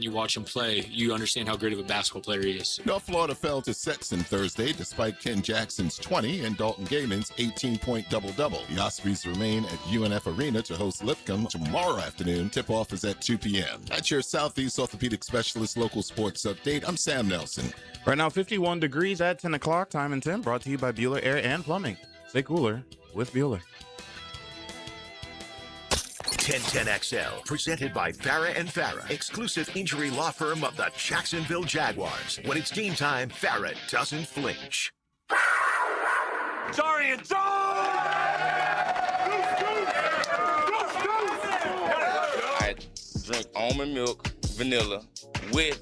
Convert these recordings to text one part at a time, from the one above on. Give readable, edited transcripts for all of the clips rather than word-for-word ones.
you watch him play, you understand how great of a basketball player he is. North Florida fell to Stetson Thursday despite Ken Jackson's 20 and Dalton Gayman's 18-point double-double. The Ospreys remain at UNF Arena to host Lipscomb tomorrow afternoon. Tip-off is at 2 p.m. That's your Southeast Orthopedic Specialist local sports update. I'm Sam Nelson. Right now, 51 degrees at 10 o'clock. Time and 10 brought to you by Bueller Air and Plumbing. Stay cooler with Bueller. 1010XL, presented by Farah and Farah, exclusive injury law firm of the Jacksonville Jaguars. When it's game time, Farah doesn't flinch. Darian I drink almond milk, vanilla, with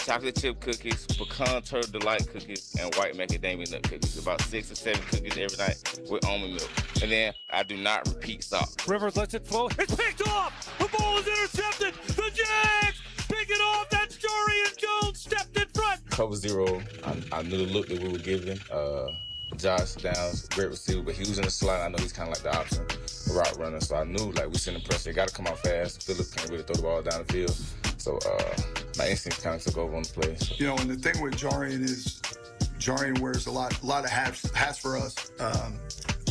chocolate chip cookies, pecan turtle delight cookies, and white macadamia nut cookies. About 6 or 7 cookies every night with almond milk. And then I do not repeat salt. Rivers lets it flow. It's picked off. The ball is intercepted. The Jags pick it off. That's Darian Jones stepped in front. Cover zero, I knew the look that we were giving. Josh Downs, great receiver, but he was in the slot. I know he's kind of like the option route runner, so I knew like we sending pressure. Got to come out fast. Phillips can't really throw the ball down the field. So my instincts kind of took over on the play. So. You know, and the thing with Jarian is Jarian wears a lot of hats for us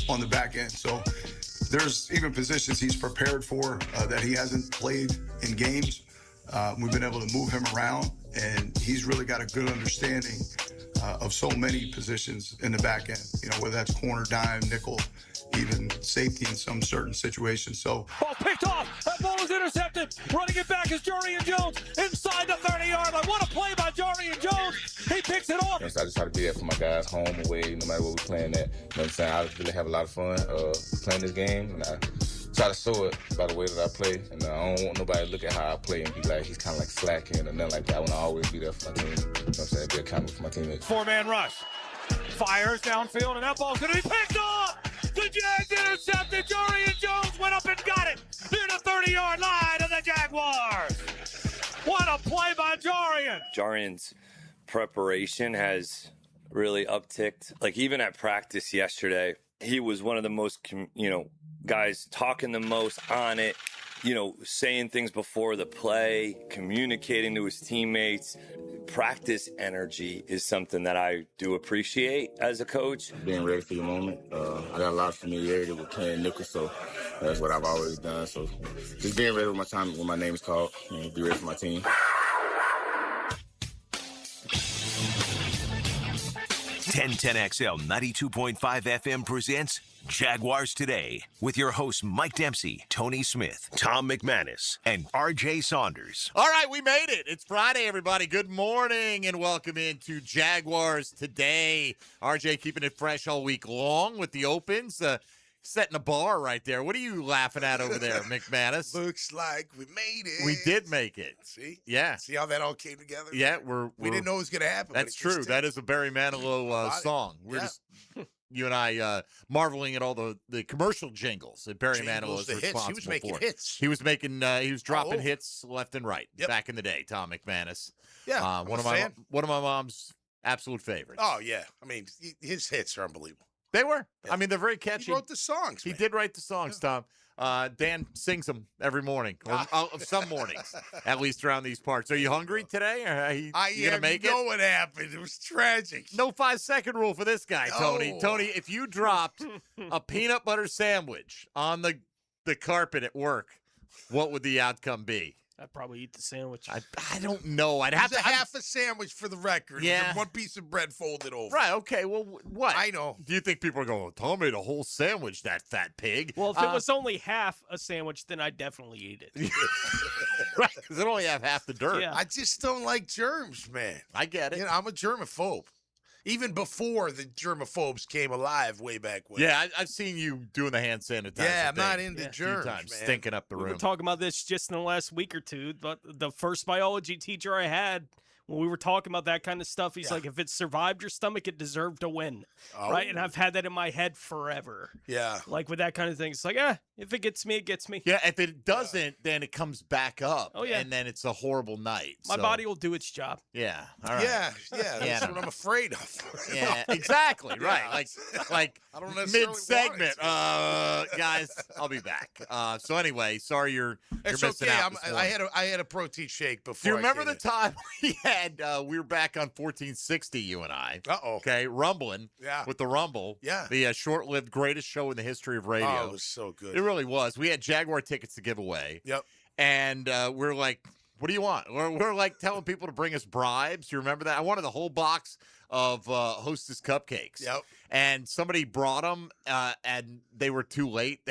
on the back end. So there's even positions he's prepared for that he hasn't played in games. We've been able to move him around, and he's really got a good understanding of so many positions in the back end. You know, whether that's corner, dime, nickel, even safety in some certain situations. So ball picked off. That ball is intercepted. Running it back is Darian Jones inside the 30-yard line. What a play by Darian Jones. He picks it off. So I just try to be there for my guys, home, away, no matter what we're playing at. You know what I'm saying? I really have a lot of fun playing this game, and I try to show it by the way that I play. And I don't want nobody to look at how I play and be like, he's kind of like slacking or nothing like that. I want to always be there for my team. You know what I'm saying? Be accountable for my teammates. Four-man rush. Fires downfield, and that ball's going to be picked off. The Jags intercepted. Darian Jones went up and got it near the 30-yard line of the Jaguars. What a play by Darian. Jarian's preparation has really upticked. Like even at practice yesterday, he was one of the most, guys talking the most on it, saying things before the play, communicating to his teammates. Practice energy is something that I do appreciate as a coach. Being ready for your moment. I got a lot of familiarity with playing nickel, so that's what I've always done. So just being ready with my time when my name is called, be ready for my team. 1010XL 92.5 FM presents Jaguars Today with your hosts Mike Dempsey, Tony Smith, Tom McManus, and RJ Saunders. All right, we made it. It's Friday, everybody. Good morning and welcome into Jaguars Today. RJ keeping it fresh all week long with the opens. Setting a bar right there. What are you laughing at over there, McManus? Looks like we made it. We did make it. See? Yeah. See how that all came together? Yeah, we didn't know it was going to happen. That's true. That is a Barry Manilow song. We're just, you and I, marveling at all the commercial jingles that Barry Manilow is responsible for. He was making hits. He was making, he was dropping hits left and right back in the day, Tom McManus. Yeah. One of my mom's absolute favorites. Oh, yeah. I mean, his hits are unbelievable. They were. Yeah. I mean, they're very catchy. He wrote the songs. He did write the songs, Tom. Dan sings them every morning, or some mornings, at least around these parts. Are you hungry today? Or are you going to make it? I know what happened. It was tragic. No 5-second rule for this guy, Tony. No. Tony, if you dropped a peanut butter sandwich on the carpet at work, what would the outcome be? I'd probably eat the sandwich. I don't know. I'd have to half a sandwich for the record. Yeah. With one piece of bread folded over. Right. Okay. Well, what? I know. Do you think people are going, Tom ate a whole sandwich, that fat pig? Well, if it was only half a sandwich, then I'd definitely eat it. Right. Because it only have half the dirt. Yeah. I just don't like germs, man. I get it. I'm a germaphobe. Even before the germaphobes came alive way back when. Yeah, I've seen you doing the hand sanitizer. Yeah, I'm not into germs, a few times, man. stinking up the room. We were talking about this just in the last week or two, but the first biology teacher I had when we were talking about that kind of stuff, he's like, if it survived your stomach, it deserved to win, right? And I've had that in my head forever. Yeah. Like with that kind of thing, it's like, if it gets me, it gets me. Yeah, if it doesn't, then it comes back up. Oh, yeah. And then it's a horrible night. My body will do its job. Yeah. All right. Yeah, that's what I'm afraid of. Yeah, exactly. Right. Like I don't necessarily mid-segment. want it. Guys, I'll be back. So anyway, sorry you're It's missing okay. out. this morning. I had a protein shake before. Do you remember I the came time we were back on 1460, you and I? Uh-oh. Okay, rumbling. Yeah. With the Rumble. Yeah. The short-lived greatest show in the history of radio. Oh, it was so good. It really was. We had Jaguar tickets to give away. Yep. And we're like, what do you want? We're like telling people to bring us bribes. You remember that? I wanted the whole box of Hostess cupcakes. Yep. And somebody brought them, and they were too late.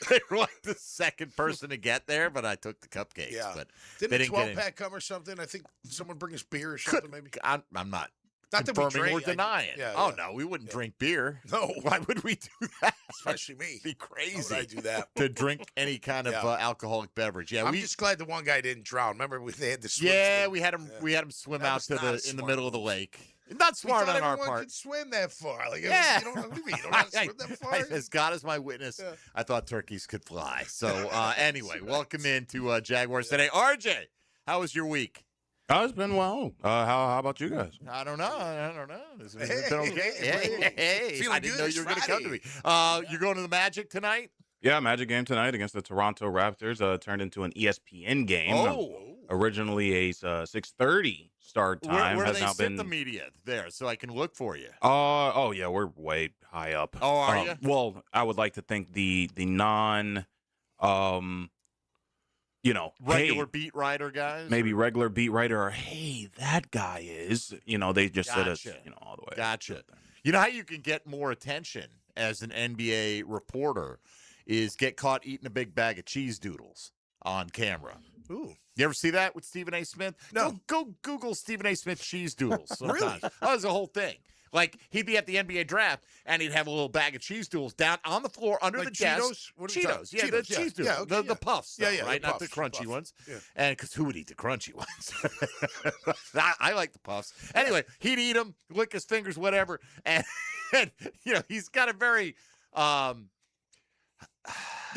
They were like the second person to get there, but I took the cupcakes. Yeah. But Didn't they a didn't get 12-pack come or something? I think someone bring us beer or something, maybe. I'm not. Not that we confirming or drink. denying. Yeah, Oh, yeah. no, we wouldn't drink beer. No. Why would we do that? Especially me. It'd be crazy. How would I do that? To drink any kind of alcoholic beverage. Yeah, I'm just glad the one guy didn't drown. Remember, they had to swim. Yeah, to we had him. We had him swim That out was to not a in the smart middle of the move. lake. Not smart we on our everyone part. could swim that far. Like, Yeah. you don't, what do you mean? You don't have to swim that far? As God is my witness, Yeah. I thought turkeys could fly. So anyway, welcome into Jaguars Today. RJ, how was your week? Oh, it's been well. How about you guys? I don't know. Has it Hey, been okay? Hey, feeling I didn't good. know It's you were going to come to me. Friday. You're going to the Magic tonight? Yeah, Magic game tonight against the Toronto Raptors. Turned into an ESPN game. Originally a 6:30 start time. Where do has they now sit been the media there so I can look for you? Oh yeah, we're way high up. Oh, are you? Well, I would like to think the non Regular hey, beat writer guys? maybe regular beat writer or hey, that guy is, they just sit us, Gotcha. all the way. Gotcha. You know how you can get more attention as an NBA reporter is get caught eating a big bag of cheese doodles on camera. Ooh. You ever see that with Stephen A. Smith? No. Go Google Stephen A. Smith cheese doodles. Really? Sometimes. That was the whole thing. Like, he'd be at the NBA draft, and he'd have a little bag of cheese doodles down on the floor under Like the desk. Cheetos? What are you talking- Cheetos. Yeah, the Cheetos, yeah. cheese doodles. Yeah, okay, the puffs, Yeah, though, yeah, right? the Not the puffs, crunchy the ones. Yeah. And because who would eat the crunchy ones? I like the puffs. Anyway, he'd eat them, lick his fingers, whatever. And he's got a very The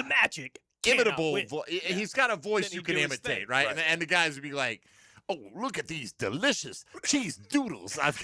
Magic. imitable Cannot win. voice. He's got a voice Then you he'd can do his imitate, thing. right? Right. And the guys would be like, "Oh, look at these delicious cheese doodles I've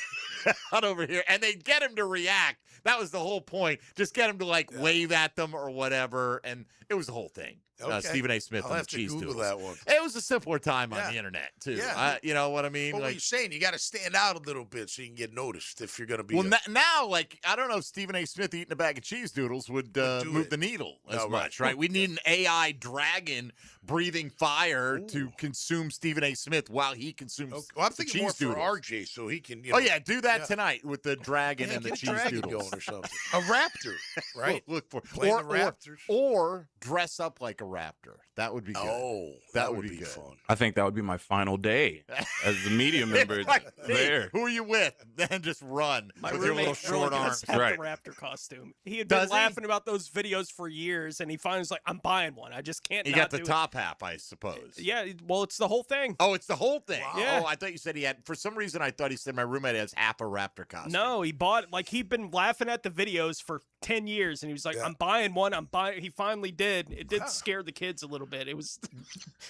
got over here," and they'd get him to react. That was the whole point. Just get him to wave at them or whatever, and it was the whole thing. Okay. Stephen A. Smith I'll and have the to cheese Google doodles. that one. It was a simpler time on Yeah. the internet too. Yeah. You know what I mean? Well, what you're saying, you got to stand out a little bit so you can get noticed if you're going to be. Well, now, I don't know if Stephen A. Smith eating a bag of cheese doodles would do move it. the needle as No, right. much, right? We need an AI dragon breathing fire to consume Stephen A. Smith while he consumes Okay. Well, I'm the thinking cheese more for doodles. RJ so he can. Oh, yeah, do that yeah. tonight with the dragon Yeah, and the get a cheese dragon doodles. going or something. A raptor, right? Look for Playing the Raptors. or dress up like a raptor. That would be good. Oh, that would be good. fun. I think that would be my final day as the media member there. Who are you with? Then just run My with your little roommate really short does arms. have Right. the Raptor costume. He had Does been he? laughing about those videos for years, and he finally was like, "I'm buying one. I just can't." You not got the do top half, I suppose. It. Yeah, well, it's the whole thing. Oh, it's the whole thing. Wow. Yeah. Oh, I thought you said he had. For some reason, I thought he said my roommate has half a raptor costume. No, he bought he'd been laughing at the videos for 10 years, and he was like, Yeah. "I'm buying one. I'm buying." He finally did. It did scare the kids a little bit. It was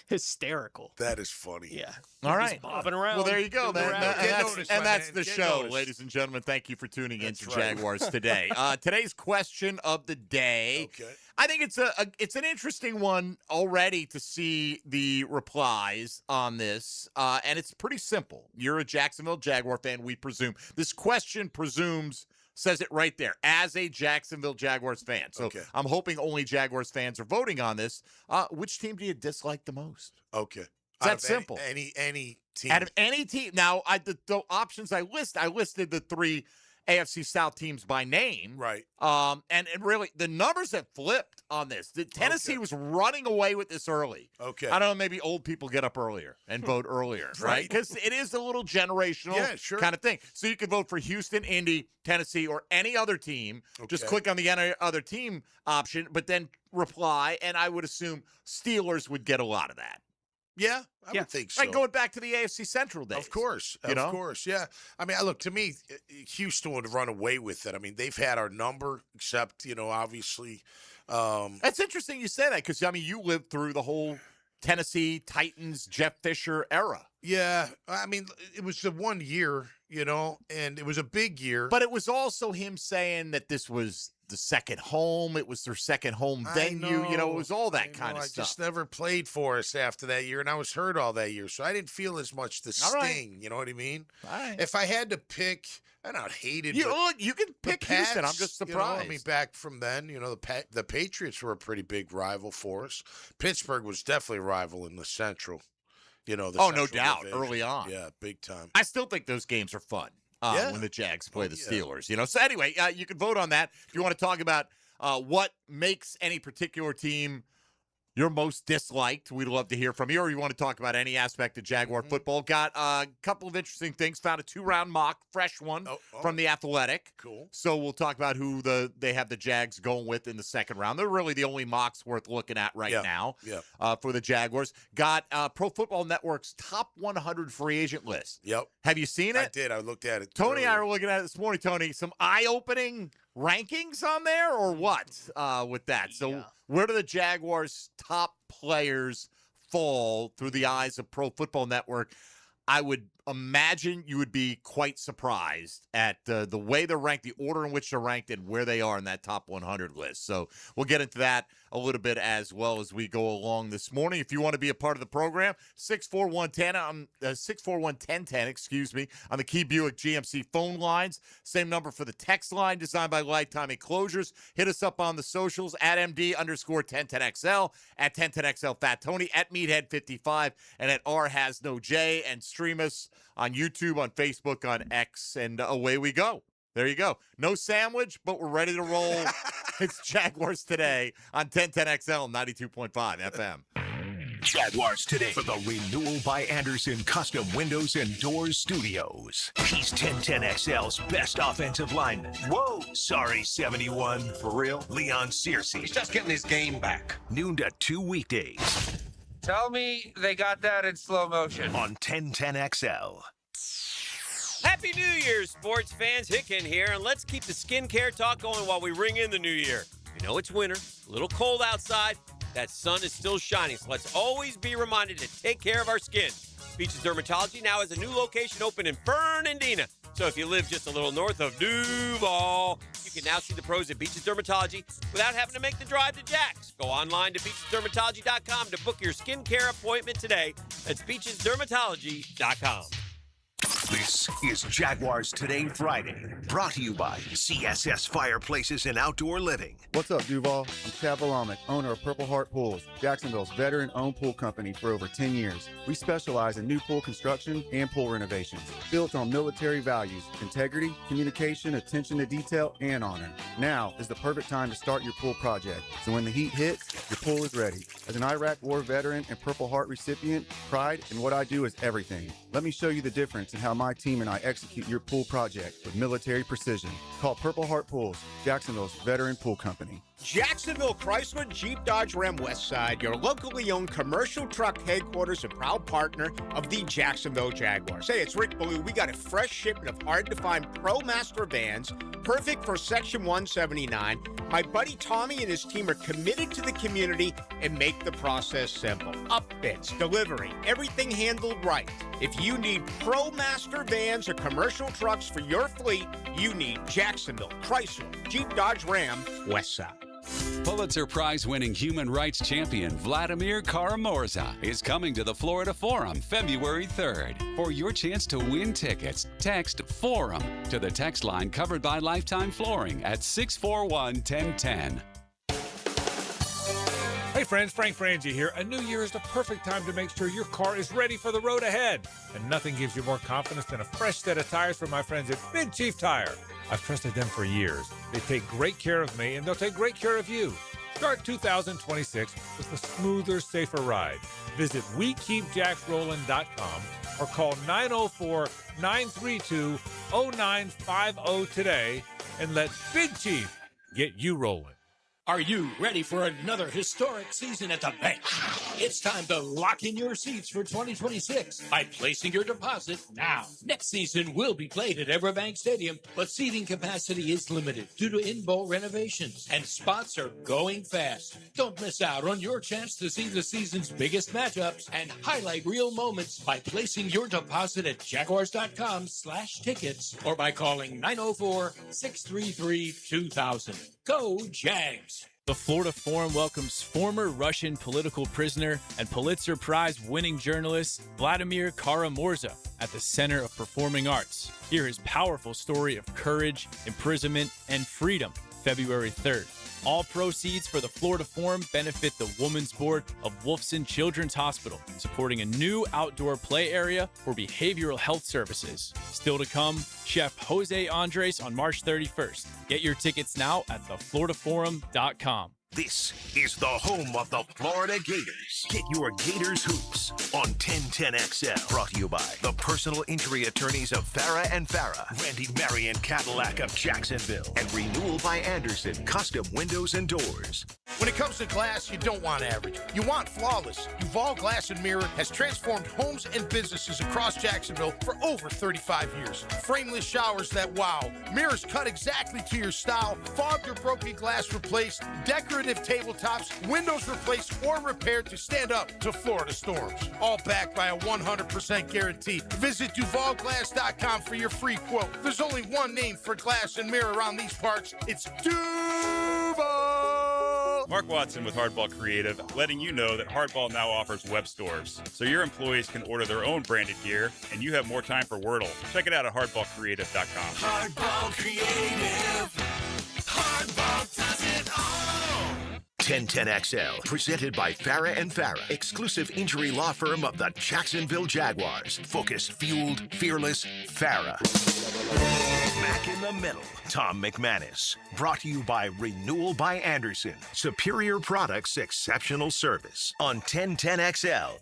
hysterical. That is funny. Yeah. All Just right. bobbing around. Well, there you go. doing the Then. rounds. Get noticed, my That's man. the Get show, noticed. ladies and gentlemen. Thank you for tuning in That's to right. Jaguars Today. Today's question of the day. Okay. I think it's an interesting one already to see the replies on this, and it's pretty simple. You're a Jacksonville Jaguar fan, we presume. This question says it right there, as a Jacksonville Jaguars fan. So Okay. I'm hoping only Jaguars fans are voting on this. Which team do you dislike the most? Okay. that Out of simple. Any team. Out of any team. Now, the options I listed the three AFC South teams by name. Right. And really, the numbers have flipped on this. Tennessee was running away with this early. Okay. I don't know, maybe old people get up earlier and vote earlier, right? Because it is a little generational Yeah, sure. kind of thing. So you can vote for Houston, Indy, Tennessee, or any other team. Just Okay. click on the any other team option, but then reply, and I would assume Steelers would get a lot of that. Yeah, I would think so. Right, going back to the AFC Central days. Of course, yeah. I mean, look, to me, Houston would run away with it. I mean, they've had our number, except, obviously. That's interesting you say that because, I mean, you lived through the whole Tennessee Titans, Jeff Fisher era. Yeah, I mean, it was the 1 year, and it was a big year. But it was also him saying that this was the second home. It was their second home venue. It was all that kind of stuff. I just never played for us after that year, and I was hurt all that year, so I didn't feel as much the sting. Right. You know what I mean? All right. If I had to pick, I don't hate it. You can pick Pats, Houston. I'm just surprised. I mean, back from then, the Patriots were a pretty big rival for us. Pittsburgh was definitely a rival in the Central. No Central doubt, division. early on. Yeah, big time. I still think those games are fun when the Jags play the Steelers. So anyway, you can vote on that if you want to talk about what makes any particular team your most disliked. We'd love to hear from you, or you want to talk about any aspect of Jaguar football. Got a couple of interesting things. Found a 2-round mock, fresh one from The Athletic. Cool. So we'll talk about who they have the Jags going with in the second round. They're really the only mocks worth looking at right now for the Jaguars. Got Pro Football Network's top 100 free agent list. Yep. Have you seen it? I did. I looked at it. Tony and I were looking at it this morning, Tony. Some eye-opening rankings on there or what with that? So where do the Jaguars' top players fall through the eyes of Pro Football Network? I would imagine you would be quite surprised at the way they're ranked, the order in which they're ranked, and where they are in that top 100 list. So we'll get into that a little bit as well as we go along this morning. If you want to be a part of the program, 641-1010, on the Key Buick GMC phone lines. Same number for the text line, designed by Lifetime Enclosures. Hit us up on the socials at MD_1010XL, at 1010XL Fat Tony, at Meathead55, and at R Has No J, and stream us on YouTube, on Facebook, on X, and away we go. There you go. No sandwich, but we're ready to roll. It's Jaguars Today on 1010XL 92.5 FM. Jaguars Today for the Renewal by Anderson Custom Windows and Doors Studios. He's 1010XL's best offensive lineman. Whoa. Sorry, 71. For real? Leon Searcy. He's just getting his game back. Noon to 2 weekdays. Tell me they got that in slow motion. On 1010XL. Happy New Year, sports fans. Hicken here, and let's keep the skincare talk going while we ring in the new year. You know it's winter, a little cold outside. That sun is still shining, so let's always be reminded to take care of our skin. Beaches Dermatology now has a new location open in Fernandina. So if you live just a little north of Duval, you can now see the pros at Beaches Dermatology without having to make the drive to Jax. Go online to beachesdermatology.com to book your skincare appointment today. That's beachesdermatology.com. This is Jaguars Today Friday, brought to you by CSS Fireplaces and Outdoor Living. What's up, Duval? I'm Chad Volamic, owner of Purple Heart Pools, Jacksonville's veteran-owned pool company for over 10 years. We specialize in new pool construction and pool renovations, built on military values, integrity, communication, attention to detail, and honor. Now is the perfect time to start your pool project, so when the heat hits, your pool is ready. As an Iraq War veteran and Purple Heart recipient, pride in what I do is everything. Let me show you the difference in how my team and I execute your pool project with military precision. Call Purple Heart Pools, Jacksonville's veteran pool company. Jacksonville Chrysler Jeep Dodge Ram Westside, your locally owned commercial truck headquarters and proud partner of the Jacksonville Jaguars. Hey, it's Rick Ballou. We got a fresh shipment of hard-to-find ProMaster vans, perfect for Section 179. My buddy Tommy and his team are committed to the community and make the process simple. Upfits, delivery, everything handled right. If you need ProMaster vans or commercial trucks for your fleet, you need Jacksonville Chrysler Jeep Dodge Ram Westside. Pulitzer Prize-winning human rights champion Vladimir Karamorza is coming to the Florida Forum February 3rd. For your chance to win tickets, text FORUM to the text line covered by Lifetime Flooring at 641-1010. Hey friends, Frank Frangie here. A new year is the perfect time to make sure your car is ready for the road ahead. And nothing gives you more confidence than a fresh set of tires from my friends at Big Chief Tire. I've trusted them for years. They take great care of me, and they'll take great care of you. Start 2026 with a smoother, safer ride. Visit WeKeepJacksRollin.com or call 904-932-0950 today and let Big Chief get you rolling. Are you ready for another historic season at the bank? It's time to lock in your seats for 2026 by placing your deposit now. Next season will be played at Everbank Stadium, but seating capacity is limited due to in-bowl renovations, and spots are going fast. Don't miss out on your chance to see the season's biggest matchups and highlight real moments by placing your deposit at jaguars.com/tickets or by calling 904-633-2000. Go Jags! The Florida Forum welcomes former Russian political prisoner and Pulitzer Prize-winning journalist Vladimir Kara-Murza at the Center of Performing Arts. Hear his powerful story of courage, imprisonment, and freedom, February 3rd. All proceeds for the Florida Forum benefit the Women's Board of Wolfson Children's Hospital, supporting a new outdoor play area for behavioral health services. Still to come, Chef Jose Andres on March 31st. Get your tickets now at thefloridaforum.com. This is the home of the Florida Gators. Get your Gators hoops on 1010XL. Brought to you by the personal injury attorneys of Farah and Farah, Randy Marion Cadillac of Jacksonville, and Renewal by Anderson Custom Windows and Doors. When it comes to glass, you don't want average. You want flawless. Duval Glass and Mirror has transformed homes and businesses across Jacksonville for over 35 years. Frameless showers that wow. Mirrors cut exactly to your style. Fogged or broken glass replaced. Decorative tabletops. Windows replaced or repaired to stand up to Florida storms. All backed by a 100% guarantee. Visit DuvalGlass.com for your free quote. There's only one name for glass and mirror around these parts. It's Duval. Mark Watson with Hardball Creative, letting you know that Hardball now offers web stores, so your employees can order their own branded gear, and you have more time for Wordle. Check it out at hardballcreative.com. Hardball Creative. Hardball does it all. 1010XL, presented by Farah and Farah, exclusive injury law firm of the Jacksonville Jaguars. Focus, fueled, fearless, Farah. Smack in the middle, Tom McManus. Brought to you by Renewal by Anderson. Superior products, exceptional service. On 1010XL.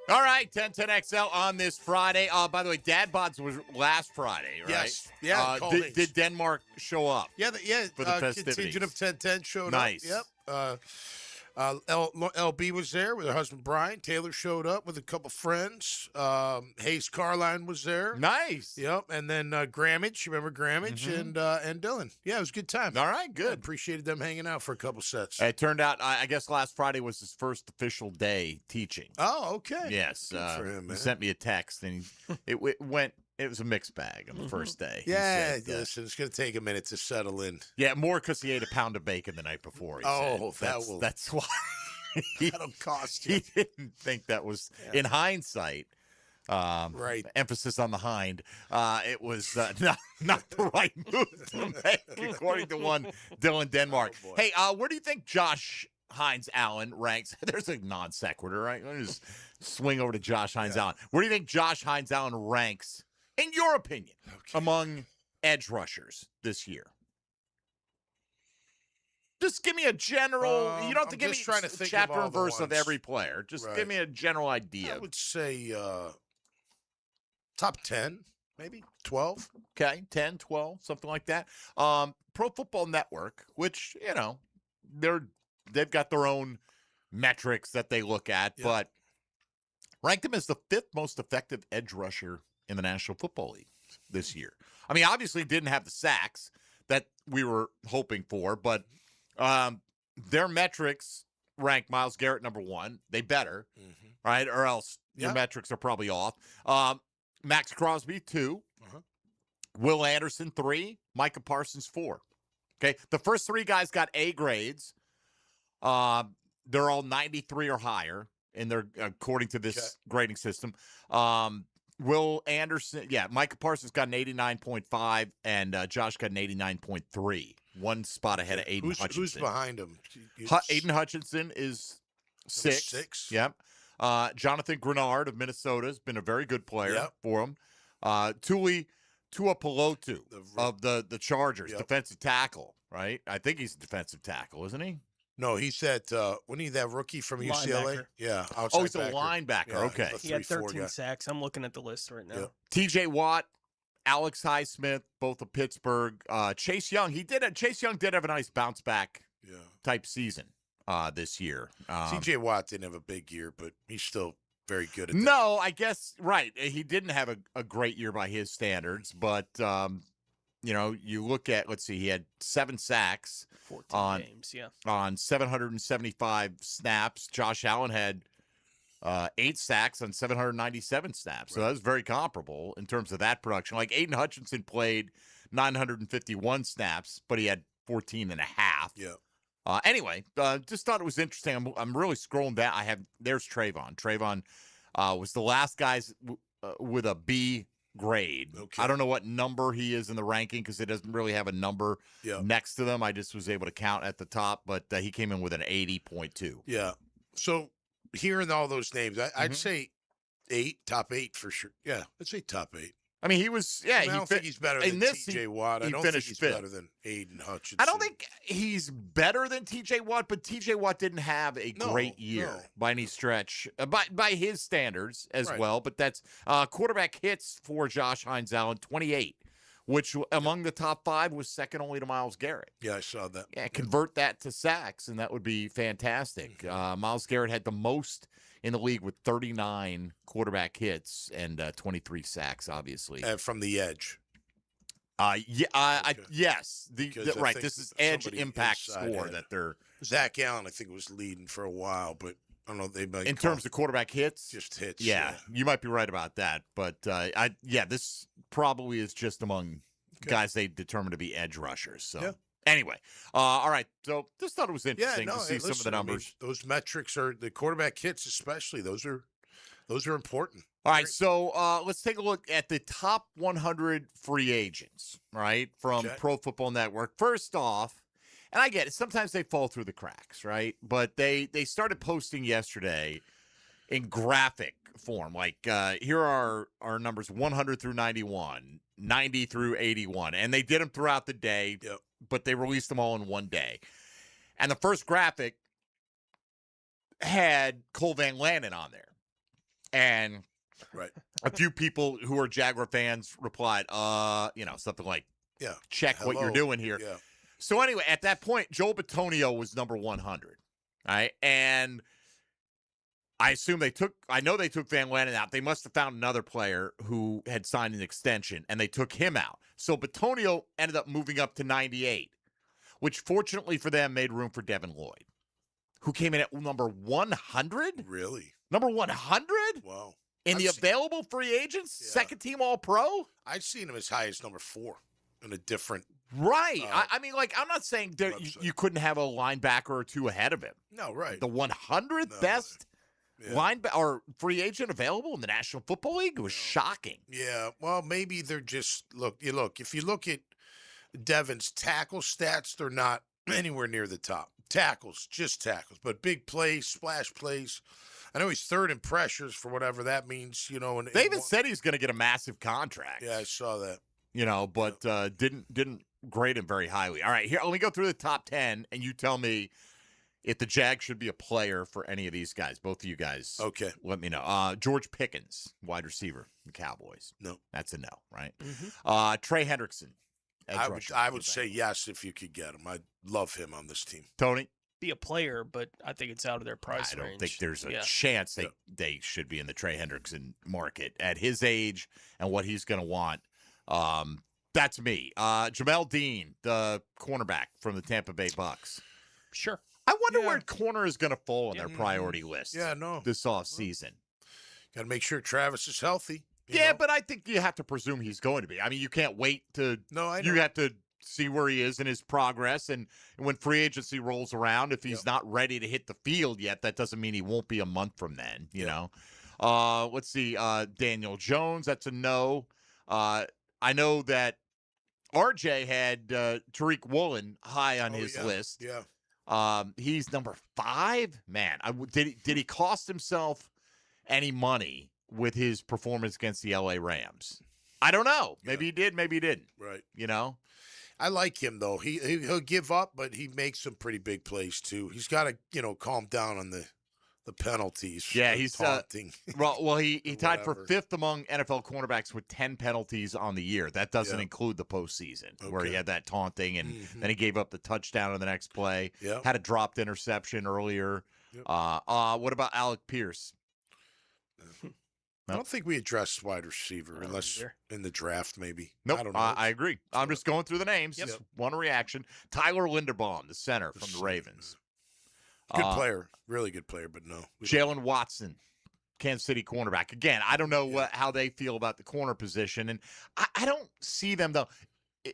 All right, 1010XL on this Friday. By the way, Dad Bods was last Friday, right? Yes. Yeah. Did Denmark show up? Yeah, for the festivities. Contingent of 1010 showed Nice. up. Yep. LB was there with her husband Brian. Taylor showed up with a couple friends. Hayes Carline was there. Nice. Yep. And then Grammage, you remember Grammage and Dylan. Yeah, it was a good time. All right, good. I appreciated them hanging out for a couple sets. It turned out, I guess last Friday was his first official day teaching. Oh, okay. Yes. Good for him, man. He sent me a text, and it went. It was a mixed bag on the first day. Yeah, He said, listen, it's going to take a minute to settle in. Yeah, more because he ate a pound of bacon the night before. He said. That's why. That'll cost you. He didn't think that was, in hindsight, right. Emphasis on the hind. It was not the right move to make, according to one Dylan Denmark. Hey, where do you think Josh Hines Allen ranks? There's a non sequitur, right? Let me just swing over to Josh Hines Allen. Where do you think Josh Hines Allen ranks, in your opinion, among edge rushers this year? Just give me a general. You don't have to give me trying to think chapter of all and the verse of ones. every player. Just Right. give me a general idea. I would say top 10, maybe 12. Okay, 10, 12, something like that. Pro Football Network, which, they've got their own metrics that they look at, but ranked him as the 5th most effective edge rusher in the National Football League this year. I mean, obviously didn't have the sacks that we were hoping for, but their metrics rank Myles Garrett number 1. They better, right? Or else your metrics are probably off. Max Crosby, 2. Will Anderson, 3. Micah Parsons, 4. Okay, the first 3 guys got A grades. They're all 93 or higher, and they're according to this grading system. Will Anderson, Micah Parsons got an 89.5, and Josh got an 89.3. One spot ahead of Aiden Hutchinson. Who's behind him? Aiden Hutchinson is 6. 6. Yep. Jonathan Grenard of Minnesota has been a very good player for him. Tua Pelotu of the Chargers, defensive tackle, right? I think he's a defensive tackle, isn't he? No, he's that, wasn't he that rookie from UCLA? Linebacker. Yeah. Oh, he's a linebacker. Yeah, Okay. He had 13 sacks. I'm looking at the list right now. TJ Watt, Alex Highsmith, both of Pittsburgh. Chase Young, Chase Young did have a nice bounce back type season this year. TJ Watt didn't have a big year, but he's still very good at that. No, I guess, right. He didn't have a great year by his standards, but, you look at, let's see, he had 7 sacks 14 games, on 775 snaps. Josh Allen had 8 sacks on 797 snaps. So that was very comparable in terms of that production. Like Aiden Hutchinson played 951 snaps, but he had 14 and a half. Yeah. Anyway, just thought it was interesting. I'm really scrolling down. There's Trayvon. Trayvon was the last guys with a B grade. Okay. I don't know what number he is in the ranking because it doesn't really have a number next to them. I just was able to count at the top, but he came in with an 80.2. Yeah. So hearing all those names, I'd say top 8 for sure. Yeah, I'd say top 8. I mean, he was, I don't think he's better than TJ Watt. I don't think he's better than Aiden Hutchinson. I don't think he's better than TJ Watt, but TJ Watt didn't have a great year by any stretch, by his standards as well. But that's quarterback hits for Josh Hines Allen, 28, which among the top 5 was second only to Myles Garrett. Yeah, I saw that. Yeah, convert that to sacks, and that would be fantastic. Myles Garrett had the most in the league with 39 quarterback hits and 23 sacks, obviously. From the edge. Yes. Right. This is edge impact score that they're. Zach Allen, I think, was leading for a while, but I don't know. They might in terms of quarterback hits, just hits. Yeah, you might be right about that. But this probably is just among guys they determine to be edge rushers. So. Anyway, all right. So just thought it was interesting to see some of the numbers. I mean, those metrics are the quarterback hits, especially. Those are important. All right, so let's take a look at the top 100 free agents, right, from Pro Football Network. First off, and I get it, sometimes they fall through the cracks, right? But they started posting yesterday in graphic form. Like, here are our numbers 100 through 91, 90 through 81. And they did them throughout the day, but they released them all in one day. And the first graphic had Cole Van Lanen on there. And a few people who are Jaguar fans replied, something like, check what you're doing here. Yeah. So anyway, at that point, Joe Bitonio was number 100, right? And I know they took Van Lanen out. They must have found another player who had signed an extension, and they took him out. So Bitonio ended up moving up to 98, which fortunately for them made room for Devin Lloyd, who came in at number 100. Really? Number 100? Wow. In the available free agents? Second team All-Pro? I've seen him as high as number 4 in a different. Right. I mean, I'm not saying you couldn't have a linebacker or two ahead of him. No, right. The 100th best linebacker or free agent available in the National Football League? It was shocking. Yeah. Well, maybe they're just if you look at Devin's tackle stats, they're not anywhere near the top. Tackles, just tackles, but big plays, splash plays. I know he's third in pressures for whatever that means, And they even said he's going to get a massive contract. Yeah, I saw that. But didn't grade him very highly. All right, here, let me go through the top 10, and you tell me if the Jags should be a player for any of these guys. Both of you guys. Okay. Let me know. George Pickens, wide receiver, the Cowboys. No. That's a no, right? Trey Hendrickson. I would say yes if you could get him. I'd love him on this team. Tony? Be a player, but I think it's out of their price range. I don't think there's a chance they should be in the Trey Hendrickson market at his age and what he's going to want. That's me. Jamel Dean, the cornerback from the Tampa Bay Bucks. Sure. I wonder where corner is going to fall on their priority list. Yeah, no. This offseason. Got to make sure Travis is healthy. Yeah, but I think you have to presume he's going to be. I mean, you can't wait to. No, I know. You have to see where he is in his progress, and when free agency rolls around, if he's not ready to hit the field yet, that doesn't mean he won't be a month from then. You know. Let's see. Daniel Jones. That's a no. I know that RJ had Tariq Woolen high on his list. Yeah. He's number 5. Man, did he cost himself any money with his performance against the LA Rams? I don't know. Maybe he did, maybe he didn't. Right. I like him though. He'll give up, but he makes some pretty big plays too. He's got to, calm down on the penalties. Yeah, the he's taunting. well, he tied for whatever. 5th among NFL cornerbacks with 10 penalties on the year. That doesn't include the postseason where he had that taunting and then he gave up the touchdown on the next play. Yep. Had a dropped interception earlier. What about Alec Pierce? I don't think we addressed wide receiver unless in the draft, maybe. Nope, I don't know. I agree. I'm just going through the names. Yep. Just one reaction. Tyler Linderbaum, the center from the Ravens. Good player. Really good player, but no. Jalen Watson, Kansas City cornerback. Again, I don't know how they feel about the corner position, and I don't see them, though.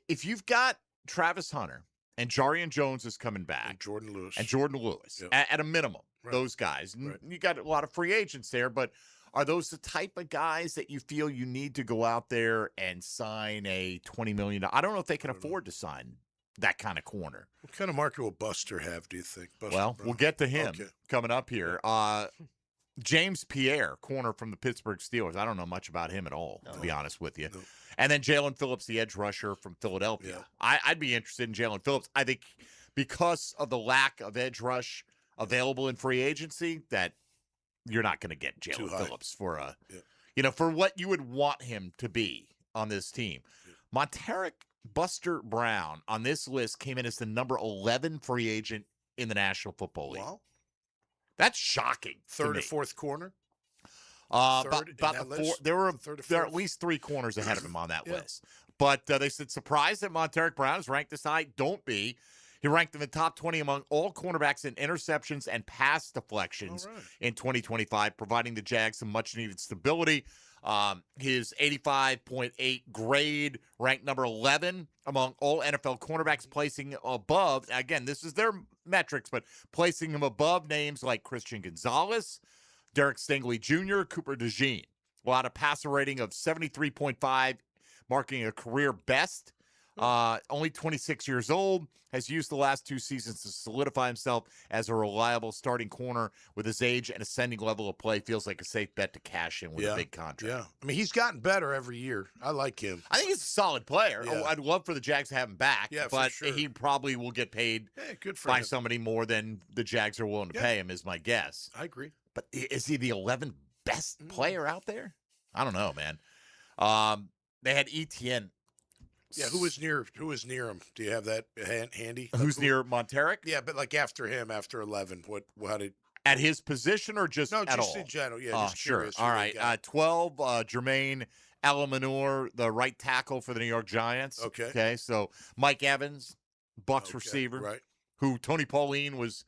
If you've got Travis Hunter and Jarian Jones is coming back. And Jordan Lewis. Yep. At a minimum, those guys. Right. You got a lot of free agents there, but are those the type of guys that you feel you need to go out there and sign a $20 million? I don't know if they can afford to sign that kind of corner. What kind of market will Buster have, do you think? Buster Well, Brown? we'll get to him coming up here. James Pierre, corner from the Pittsburgh Steelers. I don't know much about him at all, to be honest with you. And then Jalen Phillips, the edge rusher from Philadelphia. I'd be interested in Jalen Phillips. I think because of the lack of edge rush available in free agency, that you're not going to get Jalen Phillips for for what you would want him to be on this team. Monteric Buster Brown on this list came in as the number 11 free agent in the National Football League. Wow. That's shocking. Third or fourth corner? About there are at least 3 corners ahead of him on that list. But they said surprised that Monteric Brown is ranked this high. Don't be. He ranked in the top 20 among all cornerbacks in interceptions and pass deflections in 2025, providing the Jags some much-needed stability. His 85.8 grade ranked number 11 among all NFL cornerbacks, placing above, again, this is their metrics, but placing him above names like Christian Gonzalez, Derek Stingley Jr., Cooper DeJean. Well, at a passer rating of 73.5, marking a career best. Only 26 years old, has used the last 2 seasons to solidify himself as a reliable starting corner. With his age and ascending level of play, feels like a safe bet to cash in with a big contract. Yeah, I mean, he's gotten better every year. I like him. I think he's a solid player. Yeah. I'd love for the Jags to have him back, but he probably will get paid good for by him. somebody more than the Jags are willing to pay him, is my guess. I agree. But is he the 11th best player out there? I don't know, man. They had ETN. Yeah, who was near him? Do you have that handy? Who's near Monteric? Yeah, but like after him, after 11, how did at his position or just at all? In general? Yeah, just sure. curious. All right, 12. Jermaine Alamanur, the right tackle for the New York Giants. Okay. So Mike Evans, Bucs receiver, right? Who Tony Pauline was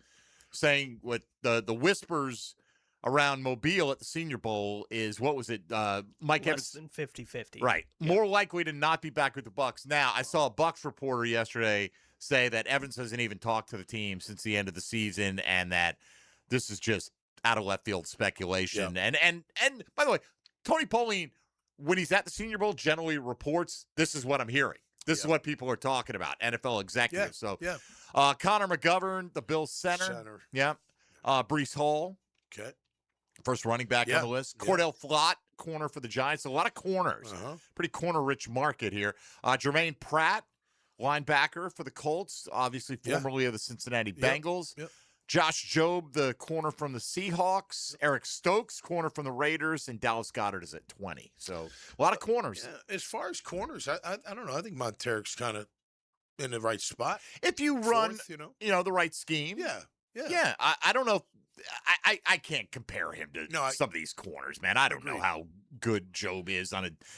saying what the whispers around Mobile at the Senior Bowl is, what was it? Mike Less Evans than 50-50. Right. More likely to not be back with the Bucs. Now, I saw a Bucs reporter yesterday say that Evans hasn't even talked to the team since the end of the season and that this is just out of left field speculation. And by the way, Tony Pauline, when he's at the Senior Bowl, generally reports, this is what I'm hearing. This is what people are talking about, NFL executives. Connor McGovern, the Bills center. Yeah. Breece Hall. Okay. First running back on the list. Cordell Flott, corner for the Giants. A lot of corners. Pretty corner-rich market here. Jermaine Pratt, linebacker for the Colts, obviously formerly of the Cincinnati Bengals. Josh Jobe, the corner from the Seahawks. Eric Stokes, corner from the Raiders. And Dallas Goedert is at 20. So a lot of corners. Yeah, as far as corners, I don't know. I think Monteric's kind of in the right spot. If you run, the right scheme. Yeah. I don't know. I can't compare him to some of these corners, man. I don't know how good Jobe is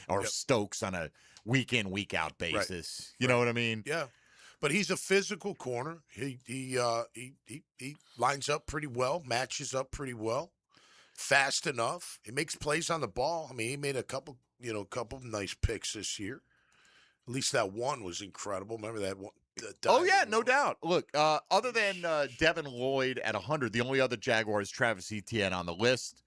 or Stokes on a week in, week out basis. You know what I mean? Yeah. But he's a physical corner. He lines up pretty well, matches up pretty well, fast enough. He makes plays on the ball. I mean, he made a couple nice picks this year. At least that one was incredible. Remember that one? No doubt. Look, other than Devin Lloyd at 100, the only other Jaguar is Travis Etienne on the list.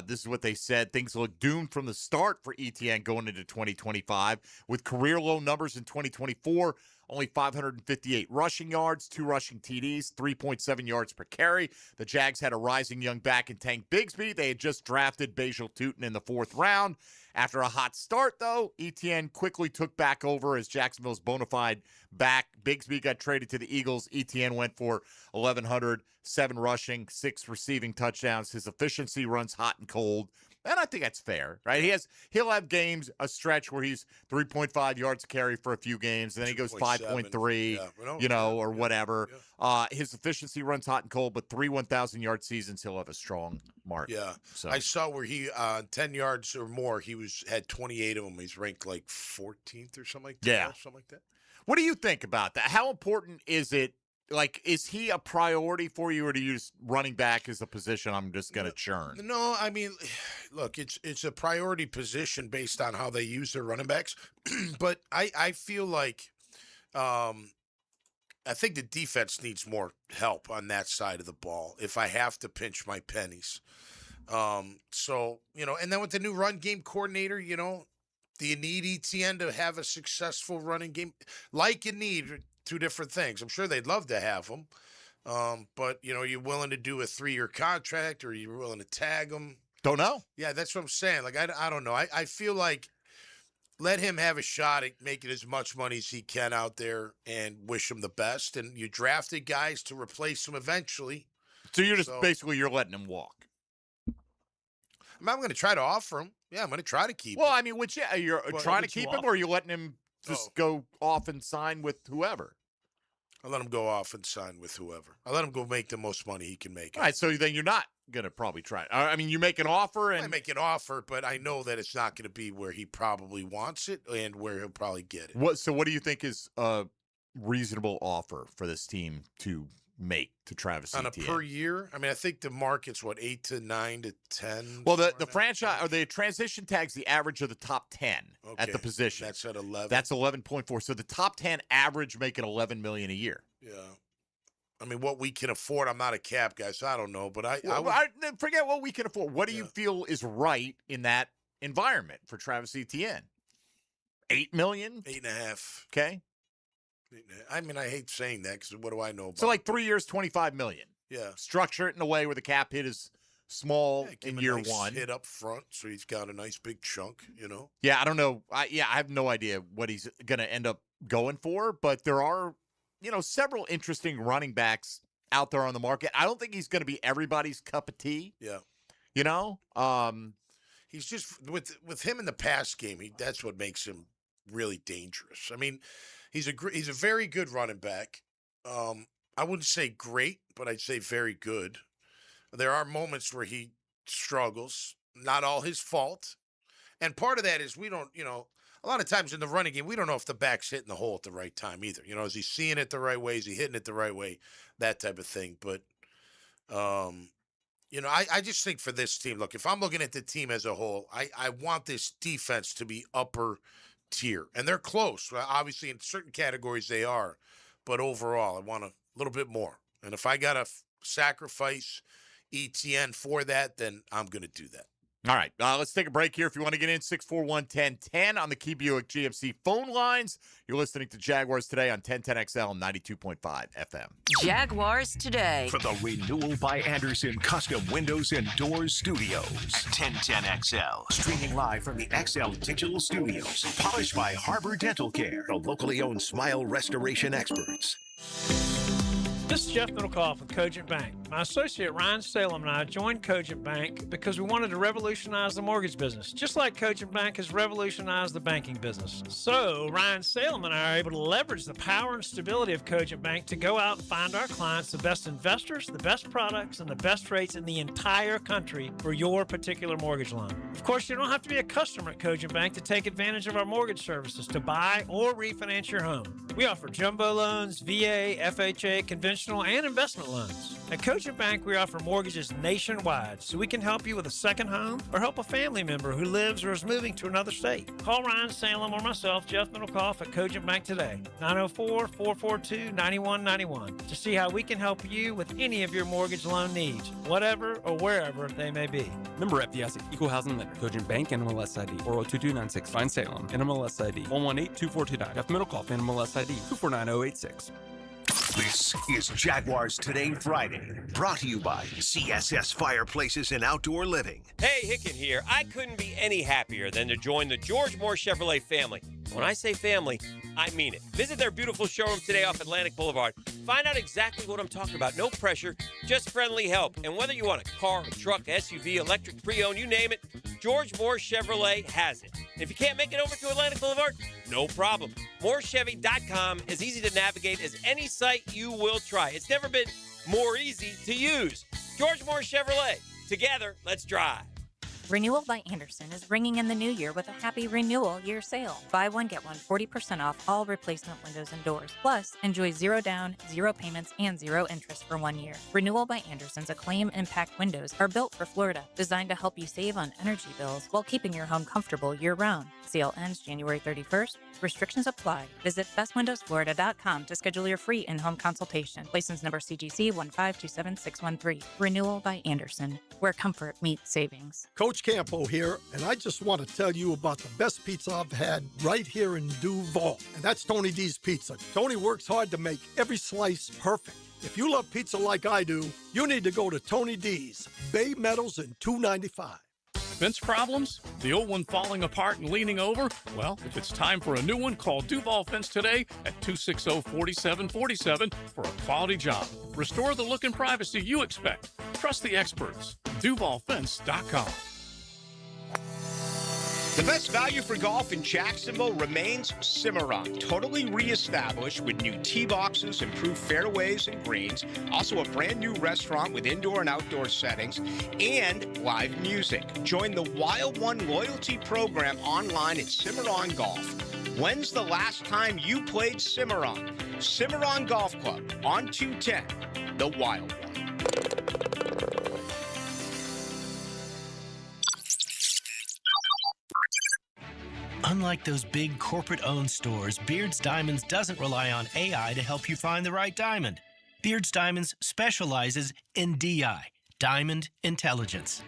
This is what they said. Things look doomed from the start for Etienne going into 2025. With career low numbers in 2024, only 558 rushing yards, 2 rushing TDs, 3.7 yards per carry. The Jags had a rising young back in Tank Bigsby. They had just drafted Bajal Tutin in the 4th round. After a hot start, though, Etienne quickly took back over as Jacksonville's bona fide back. Bigsby got traded to the Eagles. Etienne went for 1,100, 7 rushing, 6 receiving touchdowns. His efficiency runs hot and cold. And I think that's fair, right? He'll have games, a stretch where he's 3.5 yards a carry for a few games, and then he goes 5.3, or whatever. His efficiency runs hot and cold, but 3 1,000 yard seasons, he'll have a strong mark. Yeah. So I saw where he 10 yards or more, he had 28 of them. He's ranked like 14th or something like that. Yeah. Something like that. What do you think about that? How important is it? Like, is he a priority for you, or do you just running back as a position I'm just going to churn? No, I mean, look, it's a priority position based on how they use their running backs. But I feel like I think the defense needs more help on that side of the ball if I have to pinch my pennies. So, and then with the new run game coordinator, do you need Etienne to have a successful running game? Like you need two different things. I'm sure they'd love to have him. But, are you willing to do a 3-year contract, or are you willing to tag him? Don't know. Yeah, that's what I'm saying. Like, I don't know. I feel like let him have a shot at making as much money as he can out there and wish him the best. And you drafted guys to replace him eventually. So you're just basically you're letting him walk. I'm going to try to offer him. Yeah, I'm going to try to keep him. Well, I mean, you're trying to keep him, or are you letting him just go off and sign with whoever? I'll let him go off and sign with whoever. I'll let him go make the most money he can make. All right, so then you're not going to probably try it. I mean, you make an offer. I make an offer, but I know that it's not going to be where he probably wants it and where he'll probably get it. So what do you think is a reasonable offer for this team to make to Travis on Etienne? A per year? I mean, I think the market's 8 to 9 to 10. Well, the franchise or the transition tags the average of the top 10 at the position. That's at 11. That's 11.4. So the top 10 average making $11 million a year. Yeah. I mean, what we can afford. I'm not a cap guy, so I don't know. But I forget what we can afford. What do you feel is right in that environment for Travis Etienne? $8 million? 8.5. Okay. I mean, I hate saying that because what do I know about So, like 3 years, $25 million. Yeah. Structure it in a way where the cap hit is small in year one. Hit up front, so he's got a nice big chunk, Yeah, I don't know. I have no idea what he's going to end up going for, but there are, several interesting running backs out there on the market. I don't think he's going to be everybody's cup of tea. Yeah. He's just with him in the pass game. That's what makes him really dangerous. I mean, he's a very good running back. I wouldn't say great, but I'd say very good. There are moments where he struggles, not all his fault. And part of that is we don't, a lot of times in the running game, we don't know if the back's hitting the hole at the right time either. Is he seeing it the right way? Is he hitting it the right way? That type of thing. But, I just think for this team, look, if I'm looking at the team as a whole, I want this defense to be upper tier. And they're close. Obviously, in certain categories they are. But overall, I want a little bit more. And if I got to sacrifice Etienne for that, then I'm going to do that. All right, let's take a break here. If you want to get in, 641-1010 on the Key Buick GMC phone lines. You're listening to Jaguars Today on 1010XL 92.5 FM. Jaguars Today. For the Renewal by Anderson Custom Windows and Doors Studios. 1010XL. Streaming live from the XL Digital Studios. Polished by Harbor Dental Care, the locally owned smile restoration experts. This is Jeff Middlecoff with Cogent Bank. My associate Ryan Salem and I joined Cogent Bank because we wanted to revolutionize the mortgage business, just like Cogent Bank has revolutionized the banking business. So Ryan Salem and I are able to leverage the power and stability of Cogent Bank to go out and find our clients the best investors, the best products, and the best rates in the entire country for your particular mortgage loan. Of course, you don't have to be a customer at Cogent Bank to take advantage of our mortgage services to buy or refinance your home. We offer jumbo loans, VA, FHA, conventional, and investment loans. At Cogent Cogent Bank, we offer mortgages nationwide, so we can help you with a second home or help a family member who lives or is moving to another state. Call Ryan Salem or myself, Jeff Middlecoff, at Cogent Bank today, 904-442-9191, to see how we can help you with any of your mortgage loan needs, whatever or wherever they may be. Member FDIC, Equal Housing Lender, Cogent Bank, NMLS ID 402296, Ryan Salem, NMLS ID 1182429, Jeff Middlecoff, NMLS ID 249086. This is Jaguars Today Friday, brought to you by CSS Fireplaces and Outdoor Living. Hey, Hicken here. I couldn't be any happier than to join the George Moore Chevrolet family. When I say family, I mean it. Visit their beautiful showroom today off Atlantic Boulevard. Find out exactly what I'm talking about. No pressure, just friendly help. And whether you want a car, a truck, SUV, electric, pre-owned, you name it, George Moore Chevrolet has it. And if you can't make it over to Atlantic Boulevard, no problem. MooreChevy.com is easy to navigate as any site you will try. It's never been more easy to use. George Moore Chevrolet. Together, let's drive. Renewal by Anderson is ringing in the new year with a happy renewal year sale. Buy one, get one, 40% off all replacement windows and doors. Plus, enjoy 0 down, 0 payments, and 0 interest for 1 year. Renewal by Anderson's Acclaim Impact windows are built for Florida, designed to help you save on energy bills while keeping your home comfortable year-round. Sale ends January 31st. Restrictions apply. Visit bestwindowsflorida.com to schedule your free in-home consultation. License number CGC 1527613. Renewal by Anderson, where comfort meets savings. Coach Campo here, and I just want to tell you about the best pizza I've had right here in Duval, and that's Tony D's Pizza. Tony works hard to make every slice perfect. If you love pizza like I do, you need to go to Tony D's, Bay Meadows and 295. Fence problems? The old one falling apart and leaning over? Well, if it's time for a new one, call Duval Fence today at 260-4747 for a quality job. Restore the look and privacy you expect. Trust the experts. DuvalFence.com. The best value for golf in Jacksonville remains Cimarron, totally reestablished with new tee boxes, improved fairways and greens, also a brand new restaurant with indoor and outdoor settings, and live music. Join the Wild One loyalty program online at Cimarron Golf. When's the last time you played Cimarron? Cimarron Golf Club on 210, the Wild One. Unlike those big corporate-owned stores, Beard's Diamonds doesn't rely on AI to help you find the right diamond. Beard's Diamonds specializes in DI, Diamond Intelligence.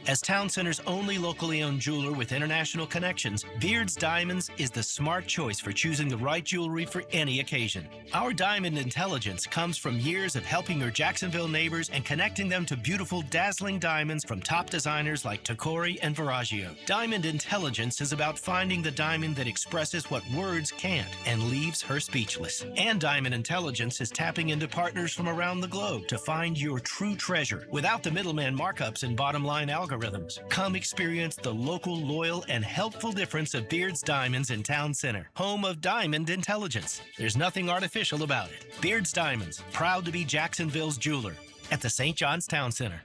As Town Center's only locally owned jeweler with international connections, Beard's Diamonds is the smart choice for choosing the right jewelry for any occasion. Our Diamond Intelligence comes from years of helping your Jacksonville neighbors and connecting them to beautiful, dazzling diamonds from top designers like Tacori and Verragio. Diamond Intelligence is about finding the diamond that expresses what words can't and leaves her speechless. And Diamond Intelligence is tapping into partners from around the globe to find your true treasure without the middleman markups and bottom-line algorithms. Come experience the local, loyal, and helpful difference of Beard's Diamonds in Town Center, home of Diamond Intelligence. There's nothing artificial about it. Beard's Diamonds, proud to be Jacksonville's jeweler at the St. John's Town Center.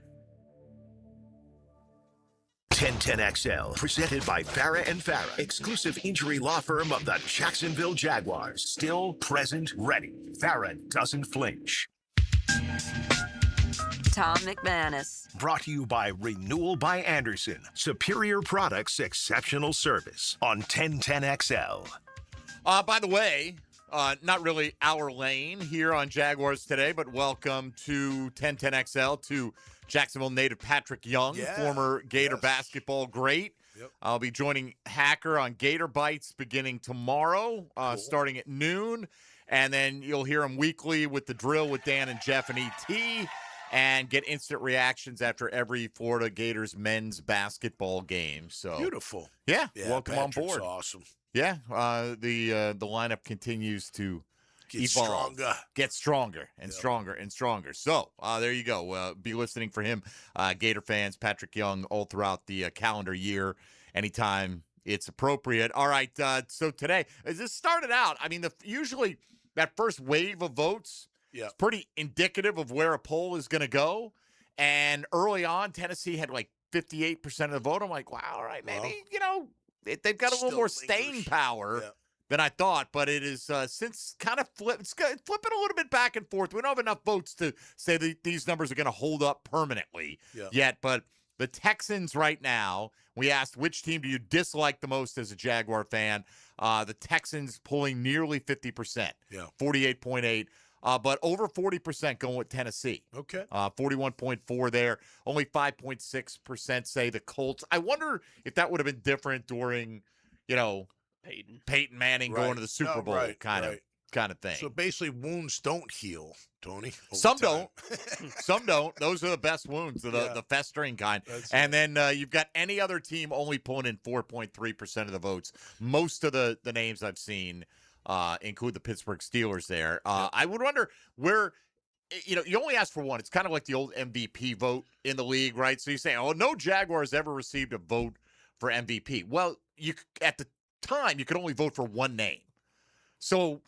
1010XL, presented by Farah and Farah, exclusive injury law firm of the Jacksonville Jaguars. Still, present, ready. Farah doesn't flinch. Tom McManus. Brought to you by Renewal by Anderson. Superior products, exceptional service on 1010XL. By the way, not really our lane here on Jaguars Today, but welcome to 1010XL to Jacksonville native Patrick Young, former Gator basketball great. Yep. I'll be joining Hacker on Gator Bites beginning tomorrow, starting at noon. And then you'll hear him weekly with the drill with Dan and Jeff and ET. And get instant reactions after every Florida Gators men's basketball game. So beautiful. Yeah, welcome Patrick's on board. Awesome. Yeah, the lineup continues to evolve, get stronger and stronger and stronger. So there you go. Be listening for him, Gator fans. Patrick Young all throughout the calendar year, anytime it's appropriate. All right. So today, as this started out, I mean, usually that first wave of votes. Yeah. It's pretty indicative of where a poll is going to go. And early on, Tennessee had like 58% of the vote. I'm like, wow, all right, maybe, they've got a little more staying power than I thought, but it is since kind of flipping a little bit back and forth. We don't have enough votes to say that these numbers are going to hold up permanently yet, but the Texans right now, we asked which team do you dislike the most as a Jaguar fan. The Texans pulling nearly 50%, 48.8%. But over 40% going with Tennessee. Okay. 41.4 there. Only 5.6% say the Colts. I wonder if that would have been different during, Peyton Manning going to the Super Bowl kind of thing. So basically, wounds don't heal, Tony. Some don't. Some don't. Those are the best wounds, the festering kind. And then you've got any other team only pulling in 4.3% of the votes. Most of the names I've seen include the Pittsburgh Steelers there. I would wonder where, you only ask for one. It's kind of like the old MVP vote in the league, right? So you say, no Jaguars ever received a vote for MVP. Well, at the time, you could only vote for one name. So,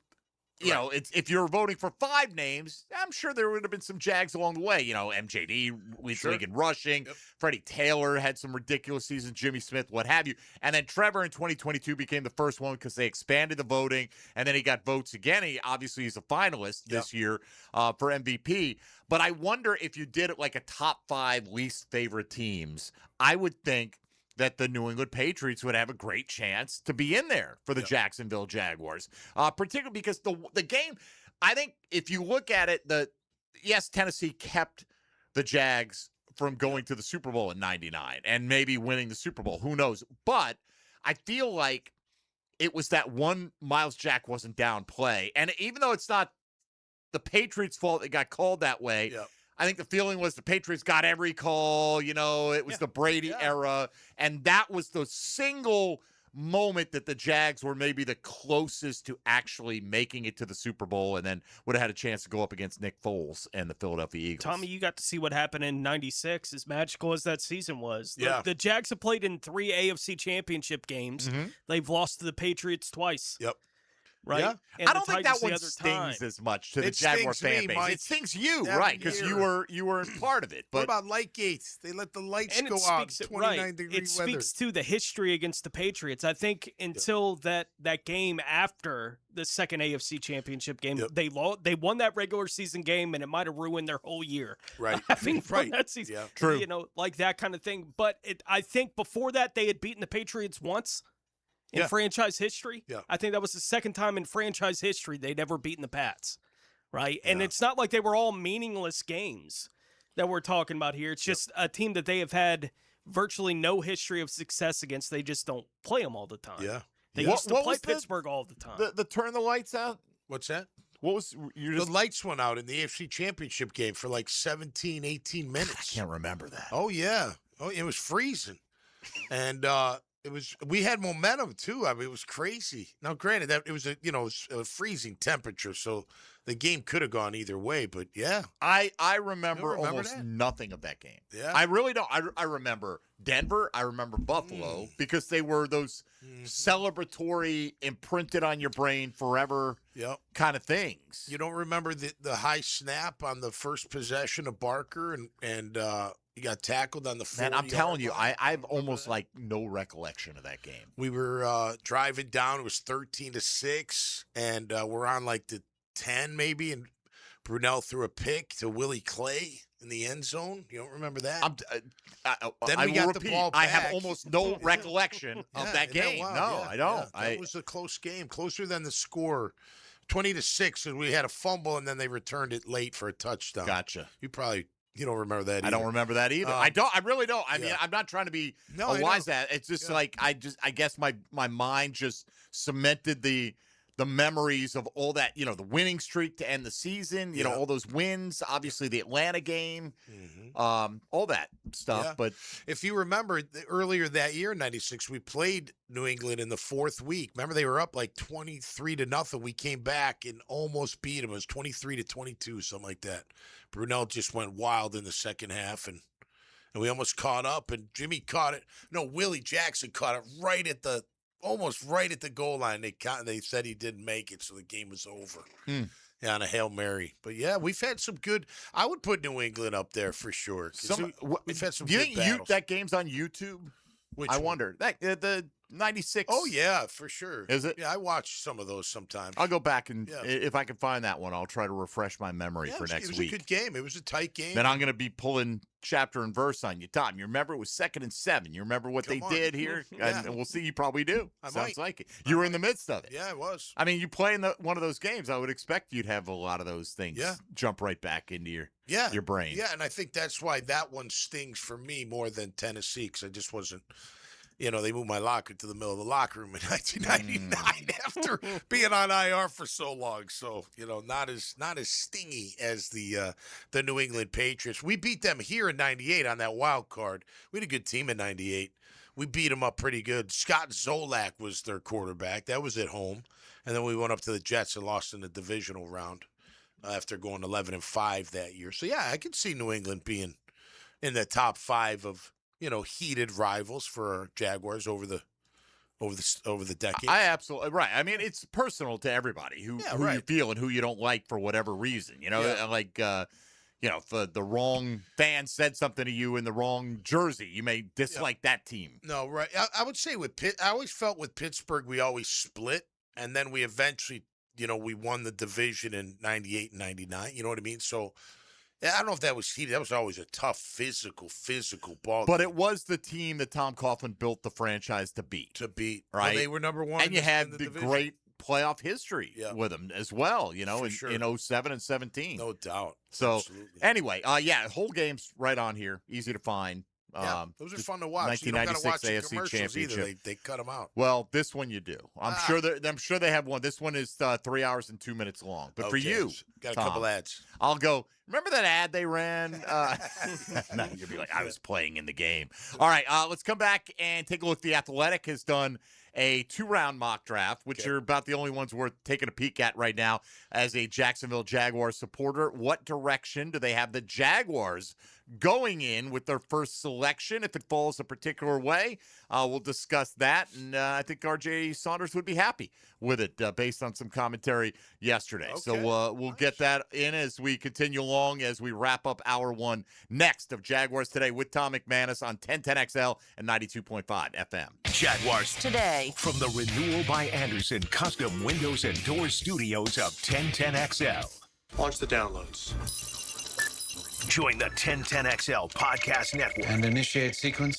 if you're voting for 5 names, I'm sure there would have been some Jags along the way. MJD leads the league in rushing. Freddie Taylor had some ridiculous seasons. Jimmy Smith, what have you. And then Trevor in 2022 became the first one because they expanded the voting, and then he got votes again. Obviously, he's a finalist this year for MVP. But I wonder if you did it like a top 5 least favorite teams, I would think that the New England Patriots would have a great chance to be in there for the Jacksonville Jaguars, particularly because the game, I think if you look at it, Tennessee kept the Jags from going to the Super Bowl in 99 and maybe winning the Super Bowl. Who knows? But I feel like it was that one Miles Jack wasn't down play. And even though it's not the Patriots' fault it got called that way, I think the feeling was the Patriots got every call, it was the Brady era, and that was the single moment that the Jags were maybe the closest to actually making it to the Super Bowl and then would have had a chance to go up against Nick Foles and the Philadelphia Eagles. Tommy, you got to see what happened in 96, as magical as that season was. The Jags have played in 3 AFC championship games. They've lost to the Patriots twice. Right? Yeah. And I don't think that Titans the one other stings time. as much to the Jaguar fan base. It stings you, right? Because you were part of it. But what about light gates? They let the lights and go out. 29-degree weather. It speaks to the history against the Patriots. I think until that game after the second AFC Championship game, they won that regular season game, and it might have ruined their whole year. Right. Having won that season. True. Like that kind of thing. But I think before that, they had beaten the Patriots once. In franchise history, I think that was the second time in franchise history they'd ever beaten the Pats, right? And it's not like they were all meaningless games that we're talking about here. It's just a team that they have had virtually no history of success against. They just don't play them all the time. They used to play Pittsburgh all the time. The turn the lights out? What's that? What was the lights went out in the AFC Championship game for like 17, 18 minutes. I can't remember that. Oh, yeah. Oh, it was freezing. And we had momentum too. I mean, it was crazy. Now, granted, that it was a freezing temperature, so the game could have gone either way. But yeah, I remember almost nothing of that game. Yeah, I really don't. I remember Denver. I remember Buffalo because they were those celebratory, imprinted on your brain forever kind of things. You don't remember the high snap on the first possession of Barker and he got tackled on the 40-yard Man, I'm telling you, line. I've almost like no recollection of that game. We were driving down. It was 13-6, and we're on like the 10 maybe, and Brunell threw a pick to Willie Clay in the end zone. You don't remember that? Then we got the ball back. I have almost no recollection of that game. I don't. It was a close game, closer than the score. 20-6, and we had a fumble, and then they returned it late for a touchdown. Gotcha. You don't remember that either. I don't remember that either. I really don't. I mean, I'm not trying to be a wise ass. It's just like I guess my mind just cemented the memories of all that, the winning streak to end the season, all those wins, obviously the Atlanta game, all that stuff. Yeah. But if you remember earlier that year in 96, we played New England in the 4th week. Remember, they were up like 23-0. We came back and almost beat them. It was 23-22, something like that. Brunell just went wild in the second half, and we almost caught up, and Jimmy caught it. No, Willie Jackson caught it almost right at the goal line. They said he didn't make it, so the game was over. On a Hail Mary. But yeah, we've had some good. I would put New England up there for sure. We've had some. Do you good think battles. that game's on YouTube? Which I one? wonder. The 96. Oh, yeah, for sure. Is it? Yeah, I watch some of those sometimes. I'll go back and if I can find that one, I'll try to refresh my memory for next week. It was a good game. It was a tight game. Then I'm going to be pulling chapter and verse on you, Tom. You remember it was 2nd and 7. You remember what they did here? Yeah. And we'll see. You probably do. I Sounds might. like it. You were in the midst of it. Yeah, I was. I mean, you play in one of those games, I would expect you'd have a lot of those things jump right back into your brain. Yeah, and I think that's why that one stings for me more than Tennessee, because I just wasn't, they moved my locker to the middle of the locker room in 1999 after being on IR for so long. So, not as stingy as the New England Patriots. We beat them here in 98 on that wild card. We had a good team in 98. We beat them up pretty good. Scott Zolak was their quarterback. That was at home. And then we went up to the Jets and lost in the divisional round after going 11-5 that year. So, yeah, I could see New England being in the top 5 of, heated rivals for our Jaguars over the decade. I absolutely right. I mean, it's personal to everybody who you feel and who you don't like for whatever reason. Like if the wrong fan said something to you in the wrong jersey, you may dislike that team. No, right. I would say with Pitt, I always felt with Pittsburgh we always split, and then we eventually, we won the division in 98 and 99. You know what I mean? So. I don't know if that was heated. That was always a tough, physical ball. But it was the team that Tom Coughlin built the franchise to beat. Right? Well, they were number one. And you had the division. great playoff history with them as well, in sure. 07 and 17. No doubt. So, Absolutely. anyway, whole game's right on here. Easy to find. Those are fun to watch. 1996 you don't AFC watch the Championship. either. They cut them out. Well, this one you do. I'm sure they have one. This one is 3 hours and 2 minutes long. But for you, got a Tom, couple ads. I'll go. Remember that ad they ran? No, you'll be like, I was playing in the game. All right, let's come back and take a look. The Athletic has done a 2-round mock draft, which are about the only ones worth taking a peek at right now as a Jacksonville Jaguars supporter. What direction do they have the Jaguars going in with their first selection if it falls a particular way? We'll discuss that, and I think R.J. Saunders would be happy with it based on some commentary yesterday. Okay. So we'll get that in as we continue along as we wrap up hour one next of Jaguars Today with Tom McManus on 1010XL and 92.5 FM. Jaguars Today. From the Renewal by Anderson Custom Windows and Doors Studios of 1010XL. Launch the downloads. Join the 1010XL Podcast Network. And initiate sequence.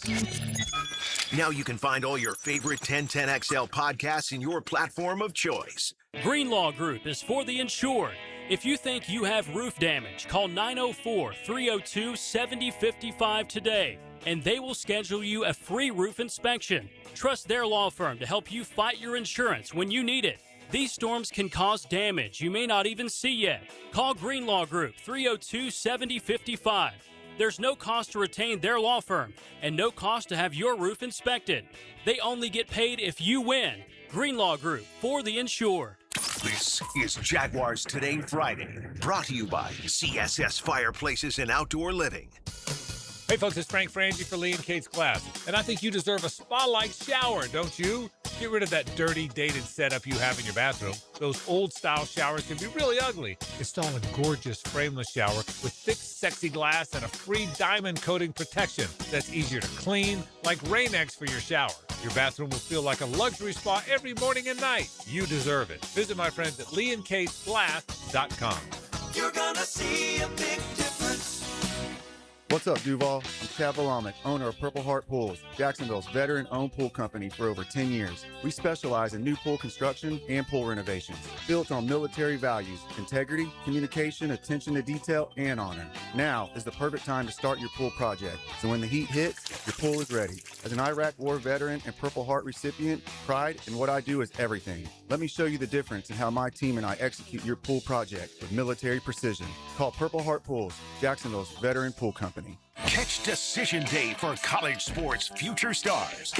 Now you can find all your favorite 1010XL podcasts in your platform of choice. Greenlaw Group is for the insured. If you think you have roof damage, call 904-302-7055 today, and they will schedule you a free roof inspection. Trust their law firm to help you fight your insurance when you need it. These storms can cause damage you may not even see yet. Call Greenlaw Group 302-7055. There's no cost to retain their law firm and no cost to have your roof inspected. They only get paid if you win. Greenlaw Group, for the insured. This is Jaguars Today Friday, brought to you by CSS Fireplaces and Outdoor Living. Hey folks, it's Frank Frangie for Lee and Kate's Glass, and I think you deserve a spa-like shower, don't you? Get rid of that dirty, dated setup you have in your bathroom. Those old-style showers can be really ugly. Install a gorgeous frameless shower with thick, sexy glass and a free diamond coating protection that's easier to clean, like Rain-X for your shower. Your bathroom will feel like a luxury spa every morning and night. You deserve it. Visit my friends at leeandkatesglass.com. You're gonna see a big difference. What's up, Duval? I'm Chad Valamek, owner of Purple Heart Pools, Jacksonville's veteran-owned pool company for over 10 years. We specialize in new pool construction and pool renovations, built on military values, integrity, communication, attention to detail, and honor. Now is the perfect time to start your pool project, so when the heat hits, your pool is ready. As an Iraq War veteran and Purple Heart recipient, pride in what I do is everything. Let me show you the difference in how my team and I execute your pool project with military precision. Call Purple Heart Pools, Jacksonville's veteran pool company. Catch Decision Day for college sports future stars.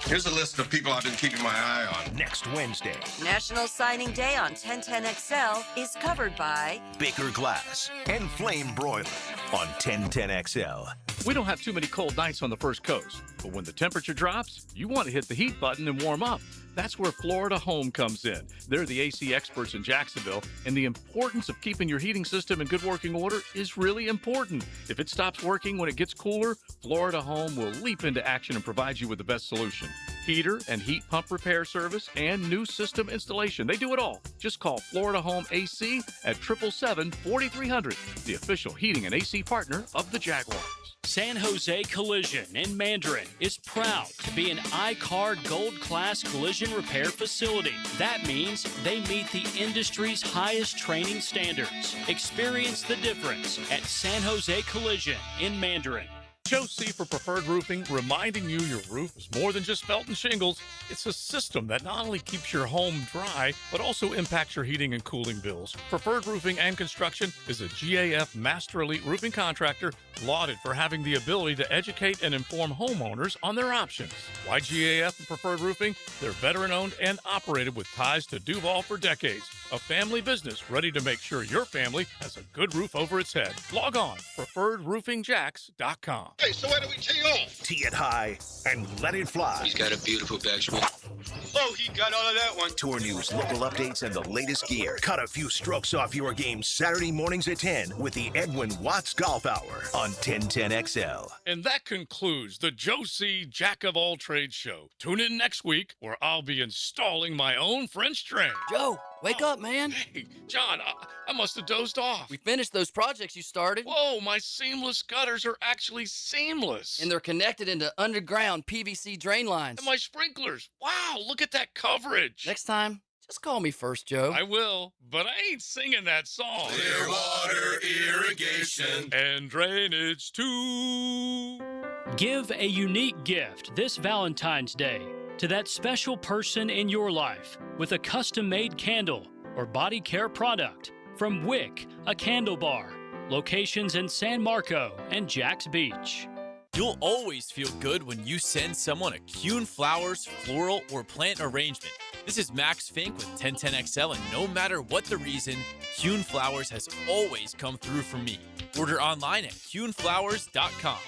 Here's a list of people I've been keeping my eye on. Next Wednesday, National Signing Day on 1010XL is covered by Baker Glass and Flame Broiler on 1010XL. We don't have too many cold nights on the First Coast, but when the temperature drops, you want to hit the heat button and warm up. That's where Florida Home comes in. They're the AC experts in Jacksonville, and the importance of keeping your heating system in good working order is really important. If it stops working when it gets cooler, Florida Home will leap into action and provide you with the best solution. heater and heat pump repair service, and new system installation. They do it all. Just call Florida Home AC at 777-4300, the official heating and AC partner of the Jaguars. San Jose Collision in Mandarin is proud to be an I-CAR Gold Class collision repair facility. That means they meet the industry's highest training standards. Experience the difference at San Jose Collision in Mandarin. Joe C. for Preferred Roofing, reminding you your roof is more than just felt and shingles. It's a system that not only keeps your home dry, but also impacts your heating and cooling bills. Preferred Roofing and Construction is a GAF Master Elite roofing contractor lauded for having the ability to educate and inform homeowners on their options. Why GAF and Preferred Roofing? They're veteran-owned and operated with ties to Duval for decades. A family business ready to make sure your family has a good roof over its head. Log on, preferredroofingjax.com. Hey, so where do we tee off? Tee it high and let it fly. He's got a beautiful backswing. Oh, he got all of that one. Tour news, local updates, and the latest gear. Cut a few strokes off your game Saturday mornings at 10 with the Edwin Watts Golf Hour on 1010XL. And that concludes the Joe C. Jack of All Trades show. Tune in next week where I'll be installing my own French drain. Joe, wake up, man. Hey, John, I must have dozed off. We finished those projects you started. Whoa, my seamless gutters are actually seamless. And they're connected into underground PVC drain lines. And my sprinklers. Wow, look at that coverage. Next time, just call me first, Joe. I will, but I ain't singing that song. Clearwater irrigation and drainage too. Give a unique gift this Valentine's Day to that special person in your life with a custom-made candle or body care product from Wick, a candle bar. Locations in San Marco and Jax Beach. You'll always feel good when you send someone a Kuhn Flowers floral or plant arrangement. This is Max Fink with 1010XL, and no matter what the reason, Kuhn Flowers has always come through for me. Order online at kuhnflowers.com.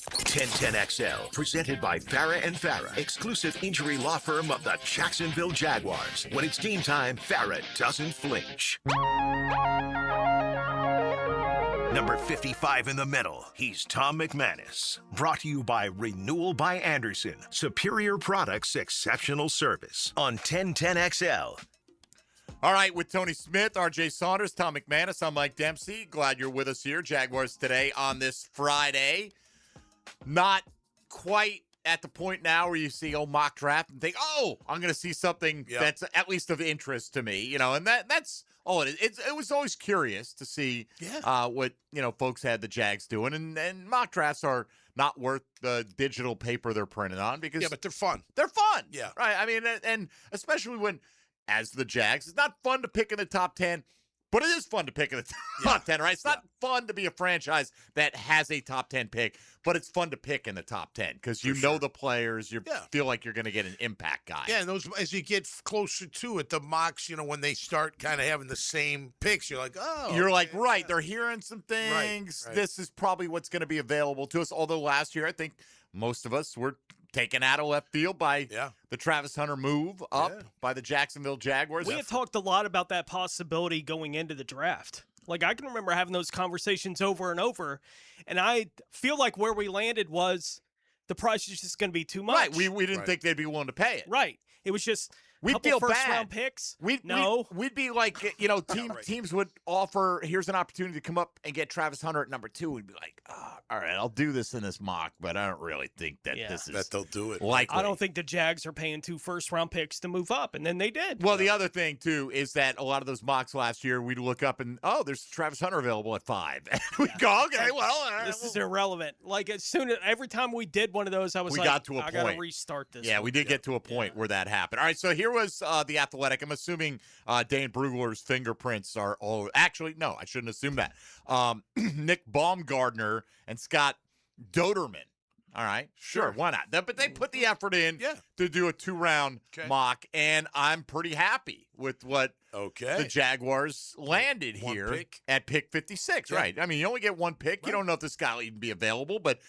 1010XL, presented by Farah and Farah, exclusive injury law firm of the Jacksonville Jaguars. When it's game time, Farah doesn't flinch. Number 55 in the middle, he's Tom McManus. Brought to you by Renewal by Anderson. Superior products, exceptional service. On 1010XL. All right, with Tony Smith, RJ Saunders, Tom McManus, I'm Mike Dempsey. Glad you're with us here. Jaguars Today on this Friday. Not quite at the point now where you see mock draft and think, I'm going to see something that's at least of interest to me, and that's all it is. It was always curious to see what folks had the Jags doing, and mock drafts are not worth the digital paper they're printed on because but they're fun. They're fun, yeah, right. I mean, and especially when, as the Jags, it's not fun to pick in the top 10. But it is fun to pick in the top 10, right? It's not fun to be a franchise that has a top 10 pick, but it's fun to pick in the top 10 because you know the players. You feel like you're going to get an impact guy. Yeah, and those as you get closer to it, the mocks, when they start kind of having the same picks, you're like, You're like, right, they're hearing some things. Right. This is probably what's going to be available to us. Although last year, I think most of us were taken out of left field by the Travis Hunter move up by the Jacksonville Jaguars. We had talked a lot about that possibility going into the draft. Like, I can remember having those conversations over and over, and I feel like where we landed was the price is just going to be too much. Right, we didn't think they'd be willing to pay it. Right. It was just we'd feel bad. First-round picks. We'd be like, teams would offer, here's an opportunity to come up and get Travis Hunter at number 2. We'd be like, all right, I'll do this in this mock, but I don't really think that this is that they'll do it. Likely. I don't think the Jags are paying 2 first-round picks to move up, and then they did. Well, the other thing, too, is that a lot of those mocks last year, we'd look up and, there's Travis Hunter available at 5. And we'd go, okay, well. This is irrelevant. Like, every time we did one of those, I was I got to restart this. Yeah, we did get to a point where that happened. All right, so here was the Athletic. I'm assuming Dane Brugler's fingerprints are all. Actually, no, I shouldn't assume that. Nick Baumgardner and Scott Doderman. All right, sure, why not? But they put the effort in to do a 2-round mock, and I'm pretty happy with what the Jaguars landed here at pick 56. Right. I mean, you only get 1 pick. You don't know if this guy will even be available, but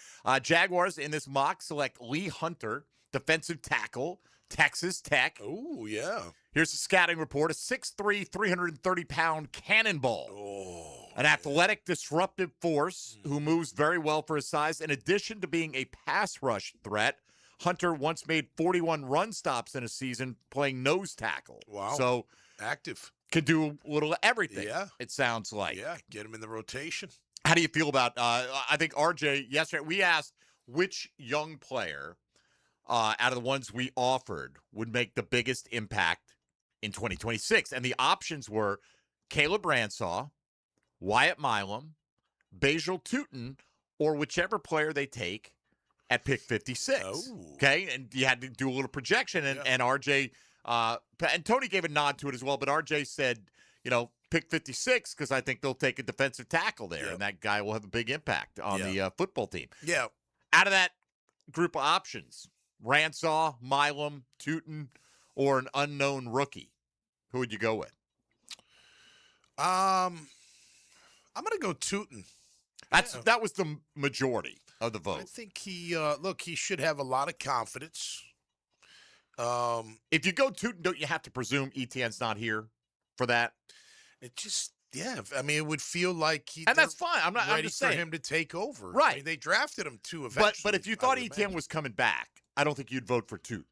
Jaguars in this mock select Lee Hunter, defensive tackle, Texas Tech. Oh, yeah. Here's the scouting report. A 6'3", 330-pound cannonball. An athletic, disruptive force who moves very well for his size. In addition to being a pass rush threat, Hunter once made 41 run stops in a season playing nose tackle. Wow. So active. Could do a little of everything, Yeah. it sounds like. Yeah, get him in the rotation. How do you feel about, I think RJ, yesterday, we asked which young player out of the ones we offered would make the biggest impact in 2026. And the options were Caleb Ransaw, Wyatt Milam, Basil Tootin, or whichever player they take at pick 56. Oh. Okay, and you had to do a little projection, and RJ, and Tony gave a nod to it as well, but RJ said, pick 56 because I think they'll take a defensive tackle there, and that guy will have a big impact on the football team. Yeah. Out of that group of options, Ransaw, Milam, Tootin, or an unknown rookie, who would you go with? I'm going to go Tootin. That was the majority of the vote. I think he should have a lot of confidence. If you go Tootin, don't you have to presume Etienne's not here for that? It just, I mean, it would feel like and that's fine. I'm ready just for saying. him to take over. Right. I mean, they drafted him too eventually. But if you thought Etienne was coming back, I don't think you'd vote for Tootin.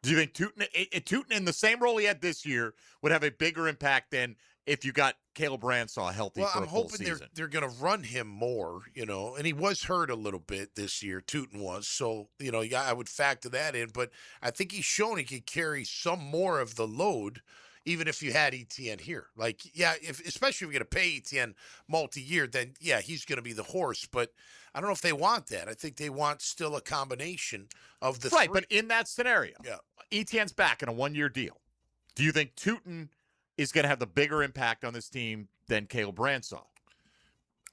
Do you think Tootin in the same role he had this year would have a bigger impact than if you got Caleb Ransaw healthy for a full season? I'm hoping they're going to run him more, and he was hurt a little bit this year. Tootin was. So, I would factor that in. But I think he's shown he could carry some more of the load, even if you had Etienne here. Like, especially if you're going to pay Etienne multi-year, then, he's going to be the horse. But I don't know if they want that. I think they want still a combination of the Right, three. but in that scenario, Etienne's back in a one-year deal. Do you think Tootin is going to have the bigger impact on this team than Caleb Ransaw?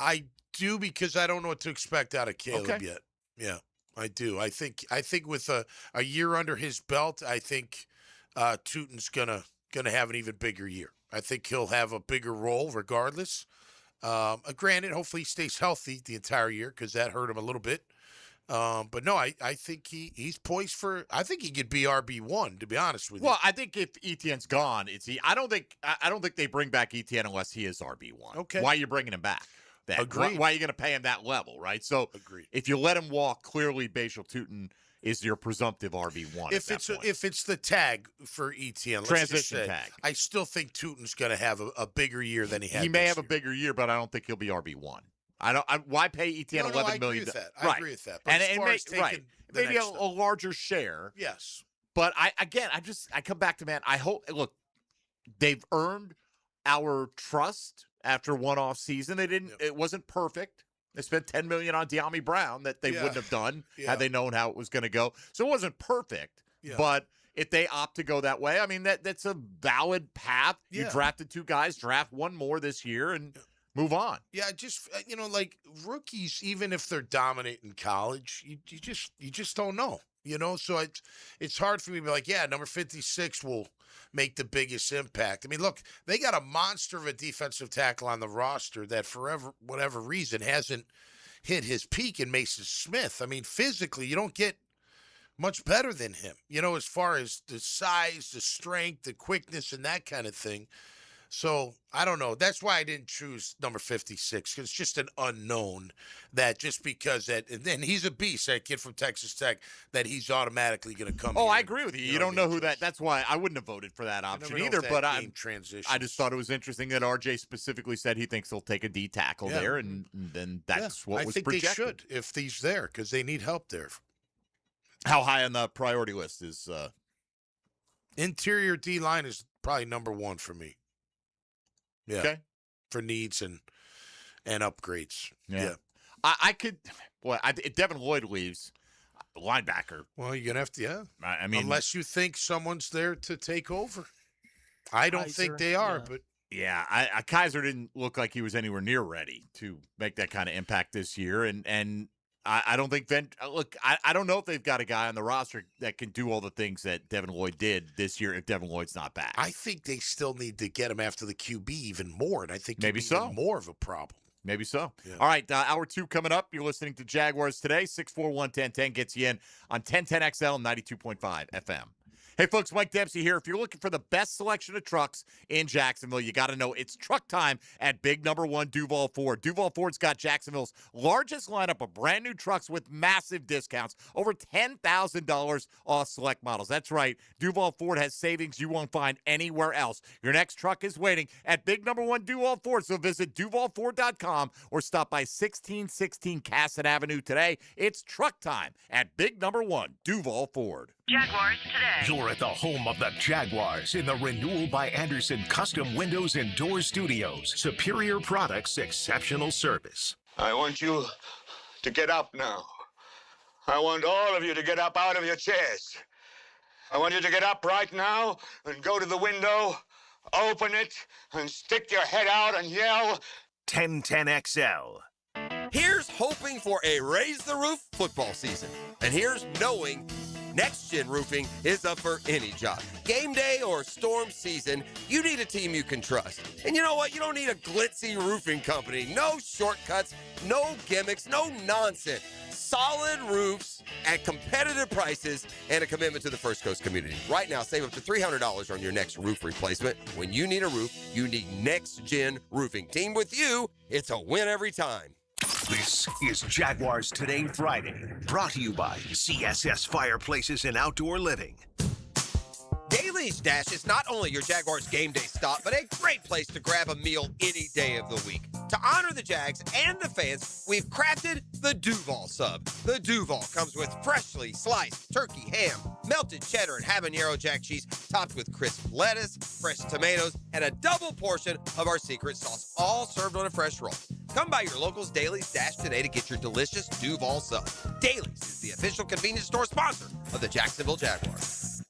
I do, because I don't know what to expect out of Caleb yet. Yeah, I do. I think with a year under his belt, I think Tootin's gonna have an even bigger year. I think he'll have a bigger role regardless. Granted, hopefully he stays healthy the entire year because that hurt him a little bit. But no, I think he's poised for. I think he could be RB1. To be honest with you. Well, I think if Etienne's gone, I don't think they bring back Etienne unless he is RB1. Okay. Why are you bringing him back? Agreed. Why are you going to pay him that level, right? So if you let him walk, clearly Basil Tootin is your presumptive RB1. If it's the tag for Etienne, let's transition just say, tag, I still think Tootin's going to have a bigger year than he had. He may this have year. a bigger year, but I don't think he'll be RB1. Why pay Etienne $11 million? I agree with that. But as far as taking the maybe next a step. larger share. Yes. But I come back to, man, I hope, look, they've earned our trust after one off season. It wasn't perfect. They spent $10 million on De'Ami Brown that they wouldn't have done had they known how it was going to go. So it wasn't perfect. Yeah. But if they opt to go that way, I mean, that's a valid path. You drafted two guys, draft one more this year, and move on. Yeah, just like rookies, even if they're dominant in college, you just don't know. So it's hard for me to be like, number 56 will make the biggest impact. I mean, look, they got a monster of a defensive tackle on the roster that for whatever reason hasn't hit his peak in Mason Smith. I mean, physically, you don't get much better than him, as far as the size, the strength, the quickness, and that kind of thing. So I don't know. That's why I didn't choose number 56, because it's just an unknown that just because and then he's a beast, that kid from Texas Tech, that he's automatically going to come. Oh, I agree with you. You don't know who that. That's why I wouldn't have voted for that option either. But I just thought it was interesting that RJ specifically said he thinks he'll take a D tackle there, and then that's what was projected. I think they should if he's there, because they need help there. How high on the priority list is interior D line is probably number one for me. Yeah. Okay. For needs and upgrades. Yeah. I could. Boy, if Devin Lloyd leaves, linebacker. Well, you're gonna have to. I mean, unless you think someone's there to take over. I don't think they are, but Kaiser didn't look like he was anywhere near ready to make that kind of impact this year, and I don't think I don't know if they've got a guy on the roster that can do all the things that Devin Lloyd did this year if Devin Lloyd's not back. I think they still need to get him after the QB even more, and I think maybe so. Even more of a problem. Maybe so. Yeah. All right, hour 2 coming up. You're listening to Jaguars Today. 641-1010 gets you in on 1010XL 92.5 FM. Hey, folks, Mike Dempsey here. If you're looking for the best selection of trucks in Jacksonville, you got to know it's truck time at Big Number 1 Duval Ford. Duval Ford's got Jacksonville's largest lineup of brand new trucks with massive discounts, over $10,000 off select models. That's right. Duval Ford has savings you won't find anywhere else. Your next truck is waiting at Big Number 1 Duval Ford, so visit duvalford.com or stop by 1616 Cassett Avenue today. It's truck time at Big Number 1 Duval Ford. Jaguars Today. You're at the home of the Jaguars in the Renewal by Anderson Custom Windows and Doors Studios. Superior products, exceptional service. I want you to get up now. I want all of you to get up out of your chairs. I want you to get up right now and go to the window, open it, and stick your head out and yell, 1010XL. Here's hoping for a raise the roof football season. And here's knowing Next Gen Roofing is up for any job. Game day or storm season, you need a team you can trust. And you know what? You don't need a glitzy roofing company. No shortcuts, no gimmicks, no nonsense. Solid roofs at competitive prices and a commitment to the First Coast community. Right now, save up to $300 on your next roof replacement. When you need a roof, you need Next Gen Roofing. Team with you, it's a win every time. This is Jaguars Today Friday, brought to you by CSS Fireplaces and Outdoor Living. Daly's Dash is not only your Jaguars game day stop, but a great place to grab a meal any day of the week. To honor the Jags and the fans, we've crafted the Duval Sub. The Duval comes with freshly sliced turkey, ham, melted cheddar, and habanero jack cheese, topped with crisp lettuce, fresh tomatoes, and a double portion of our secret sauce, all served on a fresh roll. Come by your local's Daly's Dash today to get your delicious Duval Sub. Daly's is the official convenience store sponsor of the Jacksonville Jaguars.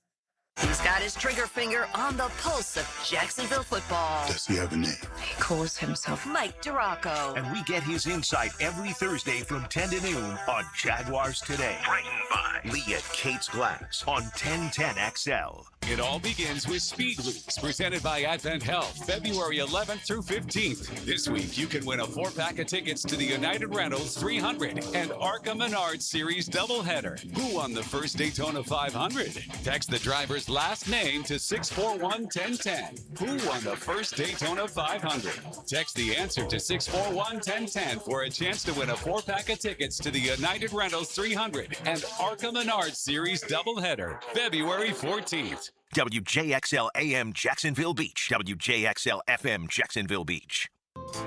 He's got his trigger finger on the pulse of Jacksonville football. Does he have a name? He calls himself Mike DiRocco. And we get his insight every Thursday from 10 to noon on Jaguars Today. Written by Lee at Kate's Glass on 1010XL. It all begins with Speed Weeks, presented by Advent Health, February 11th through 15th. This week, you can win a 4-pack of tickets to the United Rentals 300 and Arca Menard Series doubleheader. Who won the first Daytona 500? Text the driver's last name to 641-1010. Who won the first Daytona 500? Text the answer to 641-1010 for a chance to win a 4-pack of tickets to the United Rentals 300 and Arca Menard Series doubleheader, February 14th. WJXL AM Jacksonville Beach. WJXL FM Jacksonville Beach.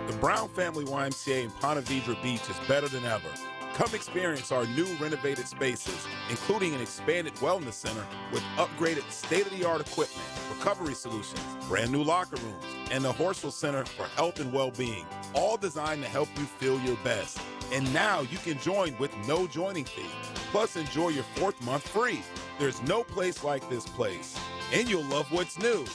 The Brown Family YMCA in Ponte Vedra Beach is better than ever. Come experience our new renovated spaces, including an expanded wellness center with upgraded state-of-the-art equipment, recovery solutions, brand new locker rooms, and the Horsell Center for Health and Well-Being, all designed to help you feel your best. And now you can join with no joining fee. Plus, enjoy your 4th month free. There's no place like this place. And you'll love what's new.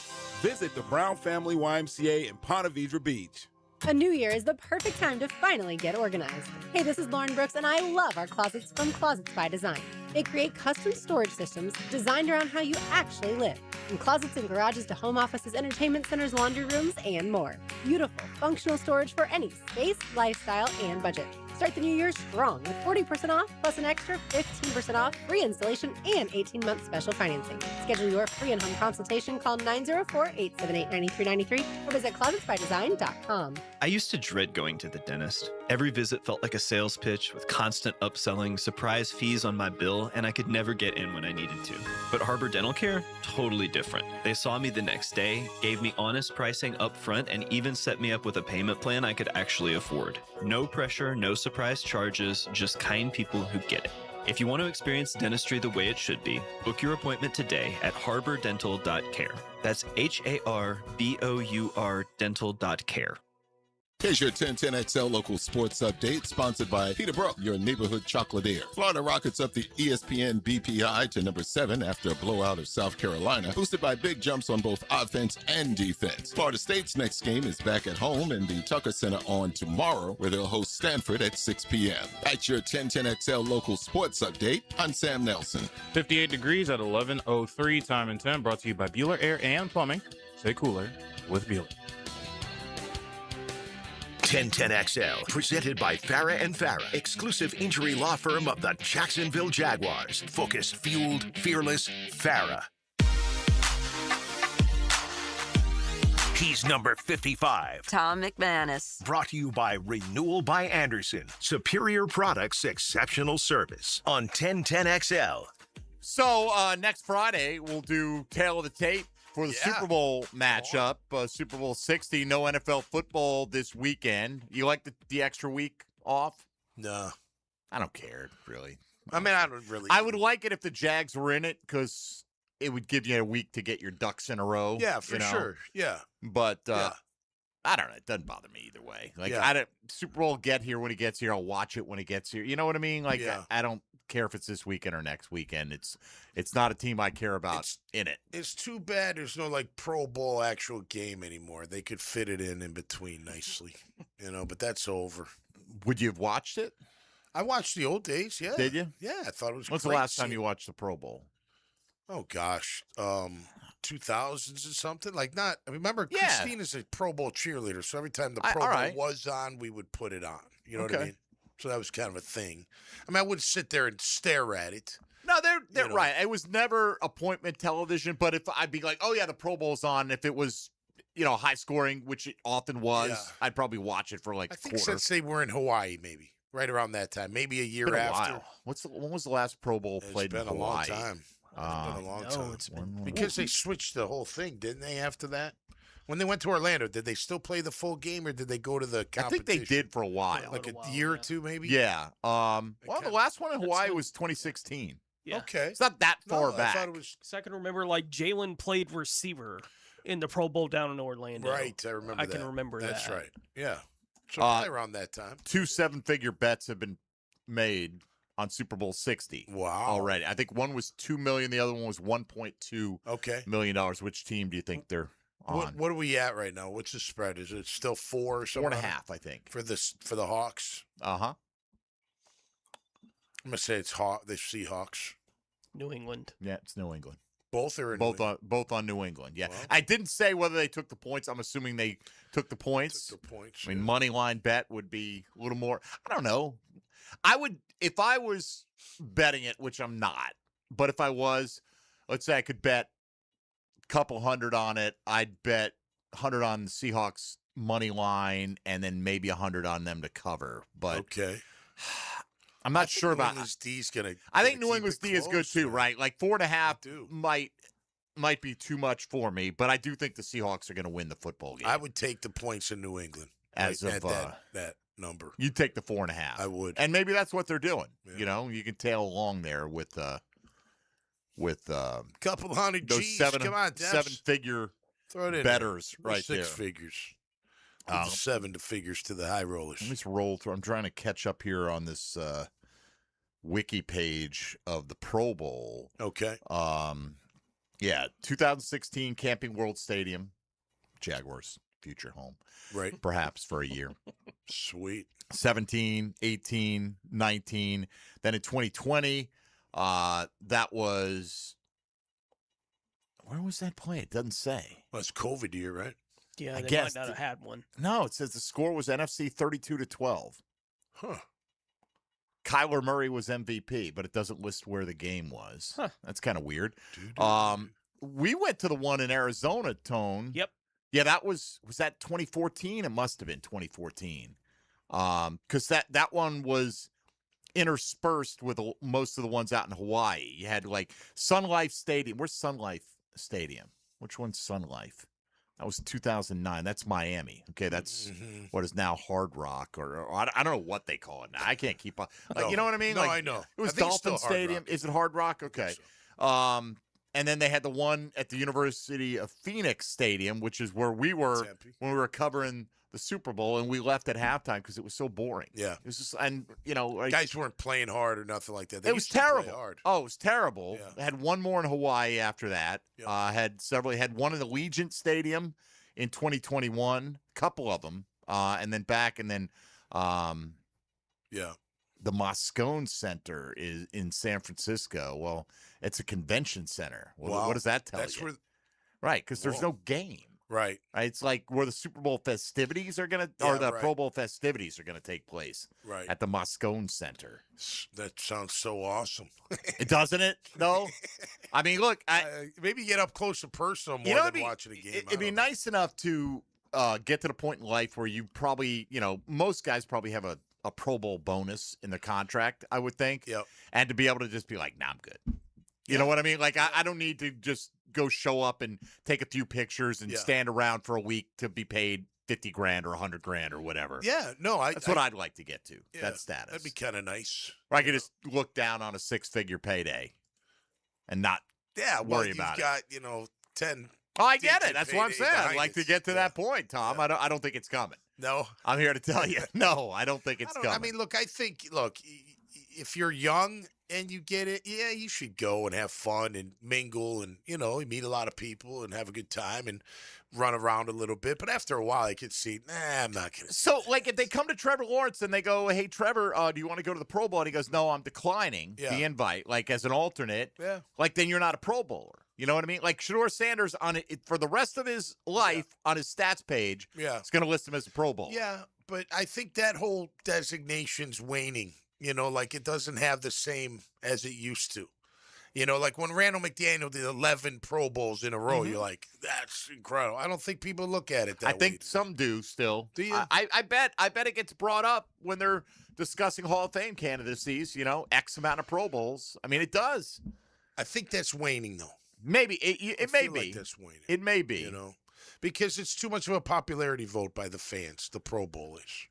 Visit the Brown Family YMCA in Ponte Vedra Beach. A new year is the perfect time to finally get organized. Hey, this is Lauren Brooks, and I love our closets from Closets by Design. They create custom storage systems designed around how you actually live. From closets and garages to home offices, entertainment centers, laundry rooms, and more. Beautiful, functional storage for any space, lifestyle, and budget. Start the new year strong with 40% off plus an extra 15% off, free installation, and 18-month special financing. Schedule your free in-home consultation. Call 904-878-9393 or visit closetsbydesign.com. I used to dread going to the dentist. Every visit felt like a sales pitch with constant upselling, surprise fees on my bill, and I could never get in when I needed to. But Harbor Dental Care? Totally different. They saw me the next day, gave me honest pricing up front, and even set me up with a payment plan I could actually afford. No pressure, no surprise charges, just kind people who get it. If you want to experience dentistry the way it should be, book your appointment today at harbordental.care. That's HARBOUR dental.care. Here's your 1010XL local sports update, sponsored by Peterborough, your neighborhood chocolatier. Florida Rockets up the ESPN BPI to number 7 after a blowout of South Carolina, boosted by big jumps on both offense and defense. Florida State's next game is back at home in the Tucker Center on tomorrow, where they'll host Stanford at 6 p.m. That's your 1010XL local sports update. I'm Sam Nelson. 58 degrees at 11:03, time and 10, brought to you by Bueller Air and Plumbing. Stay cooler with Bueller. 1010XL, presented by Farah & Farah, exclusive injury law firm of the Jacksonville Jaguars. Focused, fueled, fearless, Farah. He's number 55. Tom McManus. Brought to you by Renewal by Anderson. Superior products, exceptional service. On 1010XL. So next Friday, we'll do Tail of the Tape for the Super Bowl matchup. Super Bowl 60, no NFL football this weekend. You like the extra week off? No. I don't care, really. I mean, I don't really. I would like it if the Jags were in it because it would give you a week to get your ducks in a row. Yeah, for sure. Yeah. But I don't know. It doesn't bother me either way. Like, Yeah. I don't. Super Bowl get here when it gets here. I'll watch it when it gets here. You know what I mean? Like, I don't care if it's this weekend or next weekend. It's not a team I care about in it. It's too bad there's no like Pro Bowl actual game anymore. They could fit it in between nicely, but that's over. Would you have watched it? I watched the old days, yeah. Did you? Yeah, I thought it was When's the great last time seeing- you watched the Pro Bowl? Oh, gosh. 2000s or something? Like, not, I remember Yeah. Christina's a Pro Bowl cheerleader, so every time the Pro all Bowl right. was on, we would put it on. You know what I Okay. mean? So that was kind of a thing. I mean, I wouldn't sit there and stare at it. No, they're right. It was never appointment television, but if I'd be like, oh yeah, the Pro Bowl's on. If it was, high scoring, which it often was, Yeah. I'd probably watch it for like I a think quarter. since they were in Hawaii, maybe. Right around that time. Maybe a year Been a after. while. When was the last Pro Bowl played It's been in a long Hawaii? time. It's been a long time. It's been Because they switched the whole thing, didn't they, after that? When they went to Orlando, did they still play the full game or did they go to the I competition? think they did for a while. Like a year or two, maybe? Yeah. Well, the last one in Hawaii was 2016. Yeah. Okay. It's not that far I back. thought it was. So I can remember like Jalen played receiver in the Pro Bowl down in Orlando. Right, I remember I that. can remember That's that. right. Yeah. So probably around that time. 2 7-figure bets have been made on Super Bowl 60. Wow. Already. I think one was $2 million, the other one was $1.2 Okay. million. Which team do you think they're on? What are we at right now? What's the spread? Is it still 4 or something? 4.5, I think. For the Hawks? Uh-huh. I'm gonna say it's the Seahawks. New England. Yeah, it's New England. Both are in both on New England. Yeah, Well. I didn't say whether they took the points. I'm assuming they took the points. Took the points. I mean, money line bet would be a little more. I don't know. I would if I was betting it, which I'm not. But if I was, let's say I could bet a couple hundred on it. I'd bet 100 on the Seahawks money line, and then maybe 100 on them to cover. But okay. I'm not sure New about. England's D's gonna. I think gonna New keep England's it D is good close, too, man. right? Like 4.5 might be too much for me, but I do think the Seahawks are going to win the football game. I would take the points in New England As right of, at that number. You take the 4.5. I would, and maybe that's what they're doing. Yeah. You can tail along there with couple hundred those G's. seven Come on, Debs. 7-figure Throw it in betters there. right Six there. figures. Put the 7 figures to the high rollers. Let me just roll through. I'm trying to catch up here on this wiki page of the Pro Bowl. Okay. Yeah, 2016 Camping World Stadium, Jaguars, future home. Right. Perhaps for a year. Sweet. 17, 18, 19. Then in 2020, that was, where was that played? It doesn't say. Well, it's COVID year, right? Yeah, I they guess might not have had one. No, it says the score was NFC 32-12. Huh. Kyler Murray was MVP, but it doesn't list where the game was. Huh. That's kind of weird. We went to the one in Arizona, Tone. Yep. Yeah, that was that 2014? It must have been 2014. Because that one was interspersed with most of the ones out in Hawaii. You had like Sun Life Stadium. Where's Sun Life Stadium? Which one's Sun Life? That was 2009. That's Miami. Okay, that's what is now Hard Rock, or I don't know what they call it now. I can't keep up. Like, No. you know what I mean? No, Like, I know. It was I think it's Dolphin still Hard Stadium. Rock. Is it Hard Rock? Okay. And then they had the one at the University of Phoenix Stadium, which is where we were when we were covering the Super Bowl, and we left at halftime because it was so boring. Yeah. It was just, and like, Guys weren't playing hard or nothing like that. They it was used to play terrible. hard. Oh, it was terrible. Yeah. They had one more in Hawaii after that. Had several. Had one in the Allegiant Stadium in 2021. Couple of them, and then back, and then the Moscone Center is in San Francisco. Well, it's a convention center. Well, Wow. what does that tell That's you? where. Right, because there's Whoa. no game. Right. It's like where the Super Bowl festivities are going to, or the Pro Bowl festivities are going to take place. Right. At the Moscone Center. That sounds so awesome. Doesn't it, though? I mean, look. Maybe get up close and personal more than watching a game. It'd be nice enough to get to the point in life where you probably, most guys probably have a Pro Bowl bonus in the contract, I would think. Yep. And to be able to just be like, nah, I'm good. You know what I mean? Like, I don't need to just go show up and take a few pictures and stand around for a week to be paid $50,000 or $100,000 or whatever. Yeah, no, that's what I'd like to get to. That status. That'd be kind of nice. Or I could just look down on a 6-figure payday and not worry about it. You've got 10. Oh, I get it. That's what I'm saying. I'd like to get to that point, Tom. I don't think it's coming. No, I'm here to tell you. No, I don't think it's coming. I mean, look, if you're young and you get it, you should go and have fun and mingle and, you meet a lot of people and have a good time and run around a little bit. But after a while, I could see, I'm not going to. So, like, if they come to Trevor Lawrence and they go, hey, Trevor, do you want to go to the Pro Bowl? And he goes, no, I'm declining the invite, like, as an alternate. Yeah. Like, then you're not a Pro Bowler. You know what I mean? Like, Shedeur Sanders, for the rest of his life, on his stats page, is going to list him as a Pro Bowler. Yeah, but I think that whole designation's waning. Like it doesn't have the same as it used to. Like when Randall McDaniel did 11 Pro Bowls in a row, you're like, that's incredible. I don't think people look at it that way. I think some do still. Do you? I bet it gets brought up when they're discussing Hall of Fame candidacies, X amount of Pro Bowls. I mean, it does. I think that's waning, though. Maybe. It may be. Like that's waning. It may be. Because it's too much of a popularity vote by the fans, the Pro Bowl is.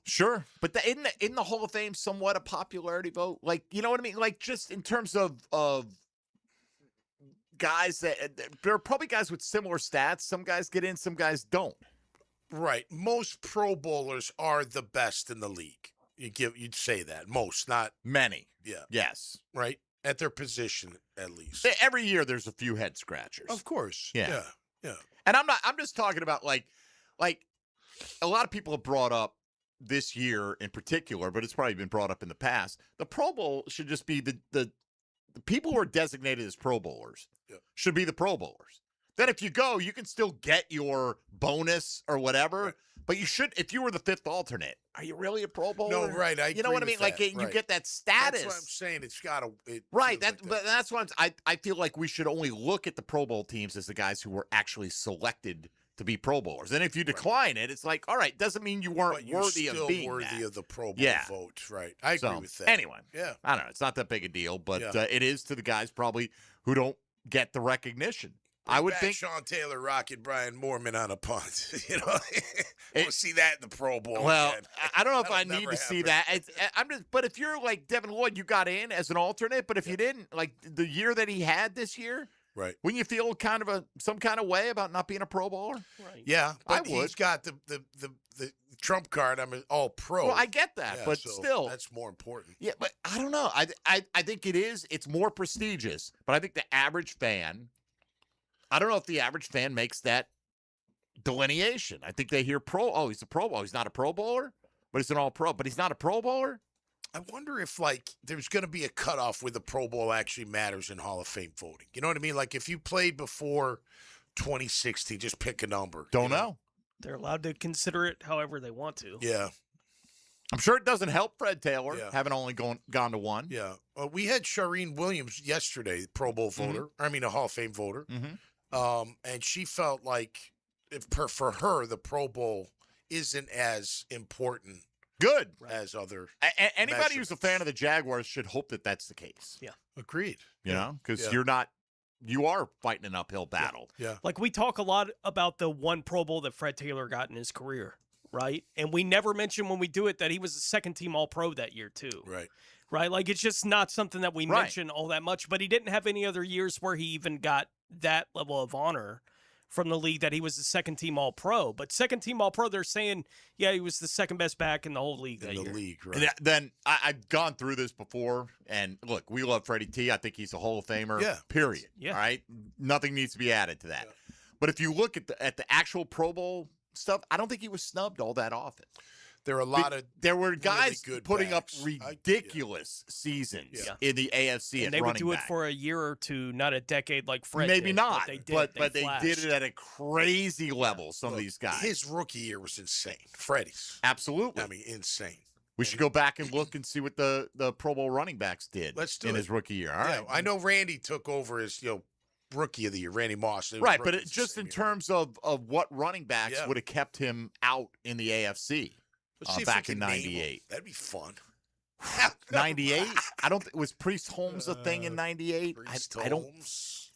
Sure, but in the Hall of Fame, somewhat a popularity vote. Like, you know what I mean? Like, just in terms of guys that there are probably guys with similar stats. Some guys get in, some guys don't. Right. Most Pro Bowlers are the best in the league. You'd say that most, not many. Yeah. Yes. Right. At their position, at least. Every year, there's a few head scratchers. Of course. Yeah. Yeah. And I'm just talking about like a lot of people have brought up this year in particular, but it's probably been brought up in the past. The Pro Bowl should just be the people who are designated as Pro Bowlers should be the Pro Bowlers. Then if you go, you can still get your bonus or whatever, but you should, if you were the fifth alternate, are you really a Pro Bowler? No, right. You know what I mean? Like you get that status. That's what I'm saying. It's got to. Right. But that's what I feel like we should only look at the Pro Bowl teams as the guys who were actually selected to be Pro Bowlers. And if you decline it, it's like, all right, doesn't mean you weren't worthy of being worthy of the Pro Bowl vote. Right. I agree with that. Anyway, I don't know. It's not that big a deal, but it is to the guys probably who don't get the recognition. I would think Sean Taylor rocking Brian Moorman on a punt. We'll see that in the Pro Bowl. Well, again. I don't know if I need to see that. But if you're like Devin Lloyd, you got in as an alternate. But if you didn't, like the year that he had this year, right? Wouldn't you feel kind of some kind of way about not being a Pro Bowler? Right. Yeah, but he's got the trump card. I'm an all pro. Well, I get that, but still, that's more important. Yeah, but I don't know. I think it is. It's more prestigious. But I think the average fan. I don't know if the average fan makes that delineation. I think they hear pro. Oh, he's a Pro Bowler. He's not a Pro Bowler, but he's an all pro. But he's not a Pro Bowler. I wonder if there's going to be a cutoff where the Pro Bowl actually matters in Hall of Fame voting. You know what I mean? Like if you played before 2016, just pick a number. Don't know. They're allowed to consider it however they want to. Yeah. I'm sure it doesn't help Fred Taylor having only gone to one. Yeah. We had Shareen Williams yesterday, Pro Bowl voter. I mean, a Hall of Fame voter. Mm-hmm. And she felt like for her, the Pro Bowl isn't as important. Good. As other. Anybody who's a fan of the Jaguars should hope that that's the case. Yeah. Agreed. You know, because you are fighting an uphill battle. Yeah. Like we talk a lot about the one Pro Bowl that Fred Taylor got in his career, right? And we never mention when we do it that he was a second-team All-Pro that year too. Right. Right? Like it's just not something that we mention all that much, but he didn't have any other years where he even got that level of honor from the league that he was the second-team All-Pro. But second-team All-Pro, they're saying, he was the second-best back in the whole league that year. Right. And then I've gone through this before, and look, we love Freddie T. I think he's a Hall of Famer, period. Yeah. All right? Nothing needs to be added to that. But if you look at the actual Pro Bowl stuff, I don't think he was snubbed all that often. There are a lot of there were guys really good putting backs. up ridiculous seasons in the AFC And at they would running do it back. for a year or two, not a decade like Fred Maybe did, not, but but they flashed. did it at a crazy level. Some of Look, these guys. His rookie year was insane. Freddie's. Absolutely. I mean, insane. We should go back and look and see what the Pro Bowl running backs did Let's do in it. his rookie year. All Yeah, right. I know Randy took over as rookie of the year, Randy Moss. It was Right, but rookies the just same in year. terms of what running backs Yeah. would have kept him out in the AFC Let's see if back we in can name 98. them. That'd be fun. 98? I don't was Priest Holmes a thing in 98? I don't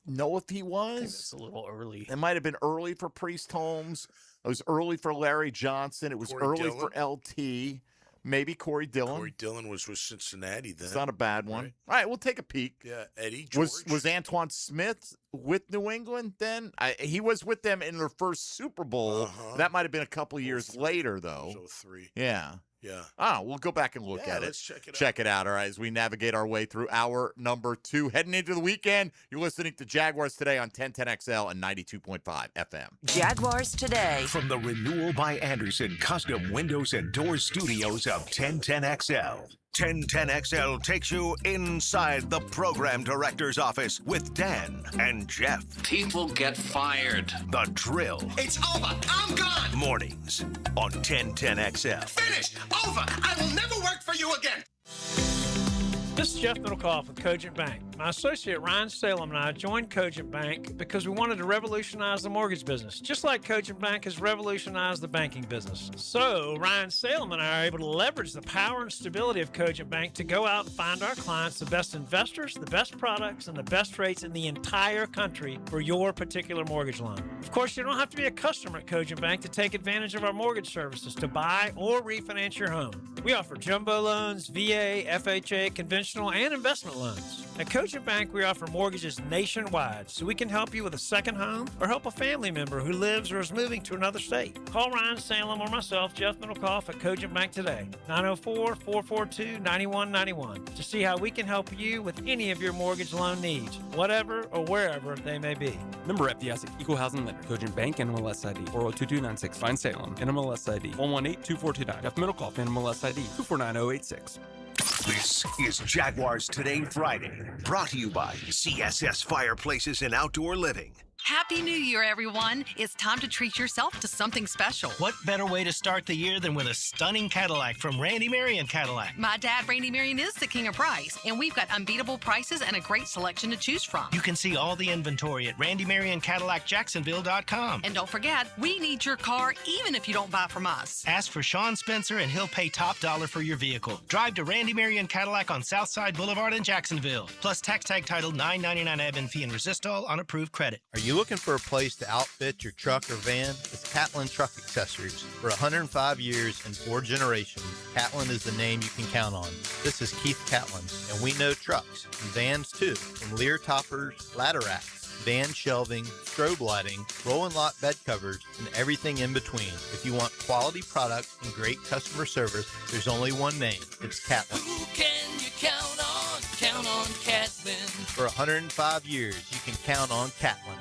know if he was. It's a little early. It might have been early for Priest Holmes. It was early for Larry Johnson. It was Corey early Dillon. for LT. Maybe Corey Dillon. Corey Dillon was with Cincinnati then. It's not a bad one. Right. All right, we'll take a peek. Yeah, Eddie George. Was Antoine Smith with New England then? He was with them in their first Super Bowl. That might have been a couple of years later, though. So 3. Yeah. Yeah. Oh, we'll go back and look Yeah, at it. let's check it out. Check it out, all right, as we navigate our way through hour number 2. Heading into the weekend, you're listening to Jaguars Today on 1010XL and 92.5 FM. Jaguars Today. From the Renewal by Anderson Custom Windows and Doors Studios of 1010XL. 1010XL takes you inside the program director's office with Dan and Jeff. People get fired. The Drill. It's over. I'm gone. Mornings on 1010XL. Finished. Over. I will never work for you again. This is Jeff Middlecoff with Cogent Bank. My associate Ryan Salem and I joined Cogent Bank because we wanted to revolutionize the mortgage business, just like Cogent Bank has revolutionized the banking business. So Ryan Salem and I are able to leverage the power and stability of Cogent Bank to go out and find our clients the best investors, the best products, and the best rates in the entire country for your particular mortgage loan. Of course, you don't have to be a customer at Cogent Bank to take advantage of our mortgage services to buy or refinance your home. We offer jumbo loans, VA, FHA, conventional, and investment loans. At Cogent Bank, we offer mortgages nationwide, so we can help you with a second home or help a family member who lives or is moving to another state. Call Ryan Salem or myself, Jeff Middlecoff, at Cogent Bank today, 904-442-9191, to see how we can help you with any of your mortgage loan needs, whatever or wherever they may be. Member FDIC, Equal Housing Lender, Cogent Bank, NMLS ID 402296, Ryan Salem, NMLS ID 1182429, Jeff Middlecoff, NMLS ID 249086. This is Jaguars Today Friday, brought to you by CSS Fireplaces and Outdoor Living. Happy New Year, everyone. It's time to treat yourself to something special. What better way to start the year than with a stunning Cadillac from Randy Marion Cadillac? My dad, Randy Marion, is the king of price, and we've got unbeatable prices and a great selection to choose from. You can see all the inventory at RandyMarionCadillacJacksonville.com. And don't forget, we need your car even if you don't buy from us. Ask for Sean Spencer and he'll pay top dollar for your vehicle. Drive to Randy Marion Cadillac on Southside Boulevard in Jacksonville. Plus tax tag titled $9.99 admin fee and resistol on approved credit. Are you looking for a place to outfit your truck or van? It's Catlin Truck Accessories. For 105 years and 4 generations, Catlin is the name you can count on. This is Keith Catlin, and we know trucks and vans too, from Lear toppers, ladder racks, van shelving, strobe lighting, rolling lot bed covers, and everything in between. If you want quality products and great customer service, there's only one name. It's Catlin. Who can you count on? Count on Catlin. For 105 years, you can count on Catlin.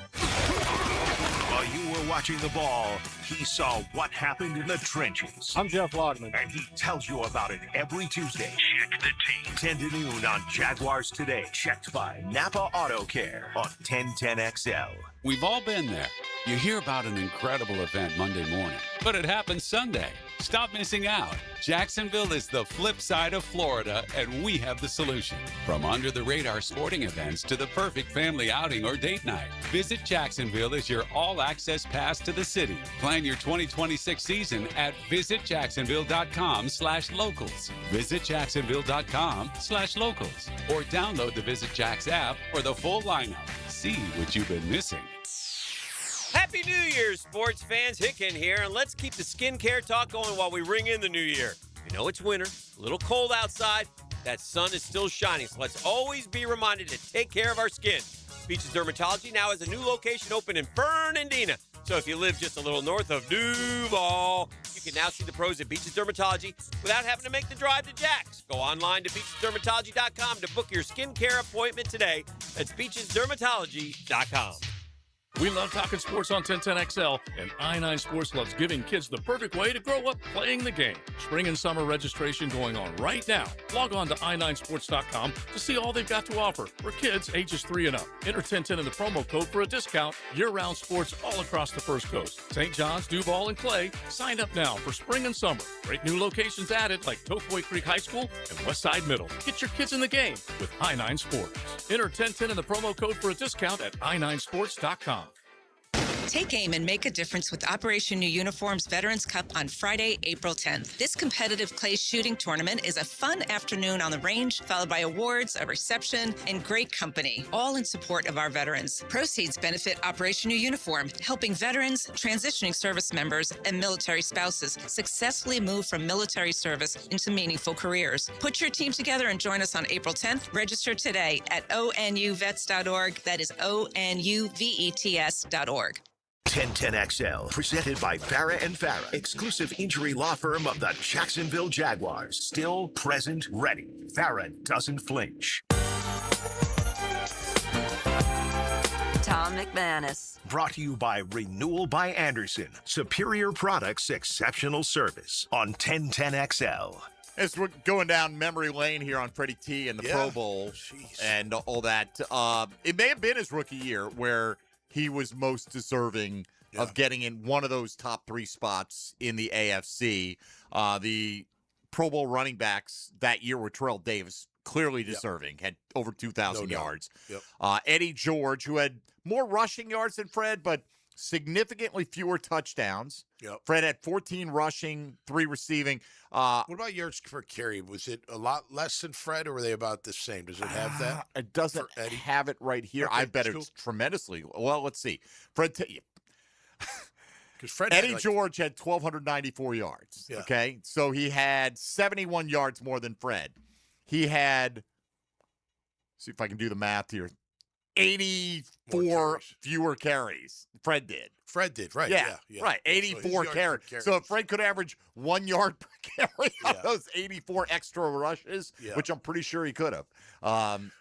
While you were watching the ball, he saw what happened in the trenches. I'm Jeff Logman. And he tells you about it every Tuesday. Check the tape. 10 to noon on Jaguars Today. Checked by Napa Auto Care on 1010XL. We've all been there. You hear about an incredible event Monday morning, but it happens Sunday. Stop missing out. Jacksonville is the flip side of Florida, and we have the solution. From under-the-radar sporting events to the perfect family outing or date night, Visit Jacksonville is your all-access pass to the city. Plan your 2026 season at visitjacksonville.com/locals. visitjacksonville.com/locals. Or download the Visit Jax app for the full lineup. See what you've been missing. Happy New Year, sports fans. Hicken here, and let's keep the skincare talk going while we ring in the new year. You know it's winter, a little cold outside. That sun is still shining, so let's always be reminded to take care of our skin. Beaches Dermatology now has a new location open in Fernandina. So if you live just a little north of Duval, you can now see the pros at Beaches Dermatology without having to make the drive to Jax. Go online to beachesdermatology.com to book your skincare appointment today. That's beachesdermatology.com. We love talking sports on 1010XL, and I-9 Sports loves giving kids the perfect way to grow up playing the game. Spring and summer registration going on right now. Log on to i9sports.com to see all they've got to offer for kids ages 3 and up. Enter 1010 in the promo code for a discount. Year-round sports all across the First Coast. St. John's, Duval, and Clay. Sign up now for spring and summer. Great new locations added like Tofoi Creek High School and Westside Middle. Get your kids in the game with I-9 Sports. Enter 1010 in the promo code for a discount at i9sports.com. Take aim and make a difference with Operation New Uniform's Veterans Cup on Friday, April 10th. This competitive clay shooting tournament is a fun afternoon on the range, followed by awards, a reception, and great company, all in support of our veterans. Proceeds benefit Operation New Uniform, helping veterans, transitioning service members, and military spouses successfully move from military service into meaningful careers. Put your team together and join us on April 10th. Register today at onuvets.org. That is onuvets.org. 1010XL, presented by Farah and Farah, exclusive injury law firm of the Jacksonville Jaguars. Still, present, ready. Farah doesn't flinch. Tom McManus. Brought to you by Renewal by Anderson. Superior products, exceptional service. On 1010XL. As we're going down memory lane here on Freddie T and the Pro Bowl and all that, it may have been his rookie year where he was most deserving of getting in one of those top 3 spots in the AFC. The Pro Bowl running backs that year were Terrell Davis, clearly deserving, had over 2,000 yards. Eddie George, who had more rushing yards than Fred, but significantly fewer touchdowns. Fred had 14 rushing, 3 receiving. What about yards per carry? Was it a lot less than Fred, or were they about the same? Does it have that? It doesn't have it right here. Okay, I bet it's tremendously. Well, let's see. Eddie had George had 1,294 yards. Okay, so he had 71 yards more than Fred. He had, see if I can do the math here, 84 fewer carries. Fred did, right. Yeah. Right. 84 carries. So if Fred could average 1 yard per carry on those 84 extra rushes, which I'm pretty sure he could have,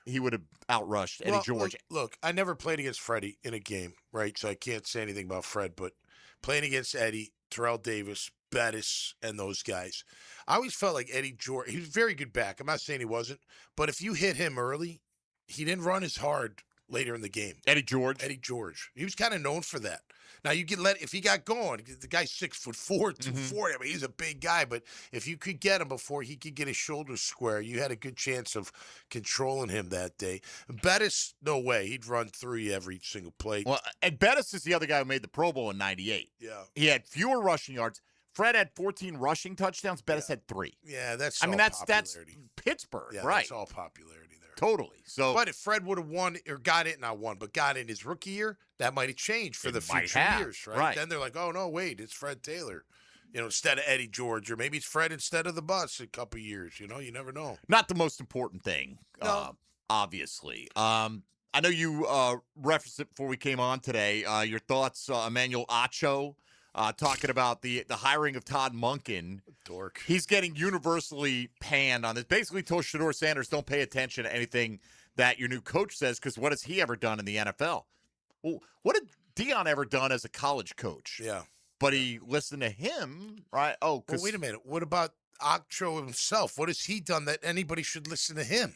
he would have outrushed Eddie George. Look, I never played against Freddie in a game, right? So I can't say anything about Fred, but playing against Eddie, Terrell Davis, Bettis, and those guys, I always felt like Eddie George, he was a very good back. I'm not saying he wasn't, but if you hit him early, he didn't run as hard later in the game. Eddie George. He was kind of known for that. Now you could if he got going, the guy's 6'4", 240. I mean, he's a big guy, but if you could get him before he could get his shoulders square, you had a good chance of controlling him that day. Bettis, no way. He'd run through you every single play. Well, and Bettis is the other guy who made the Pro Bowl in '98. Yeah. He had fewer rushing yards. Fred had 14 rushing touchdowns. Bettis had 3. Yeah, that's Pittsburgh, yeah, right? That's all popularity there. Totally. So, but if Fred would have won or got in his rookie year, that might have changed for the future years, right? Then they're like, oh no, wait, it's Fred Taylor, instead of Eddie George, or maybe it's Fred instead of the bus. A couple years, you never know. Not the most important thing, obviously. I know you referenced it before we came on today. Your thoughts, Emmanuel Acho. Talking about the hiring of Todd Monken. Dork. He's getting universally panned on this. Basically told Shedeur Sanders, don't pay attention to anything that your new coach says, because what has he ever done in the NFL? Well, what had Deion ever done as a college coach? Yeah. But he listened to him, right? Oh, well, wait a minute. What about Acho himself? What has he done that anybody should listen to him?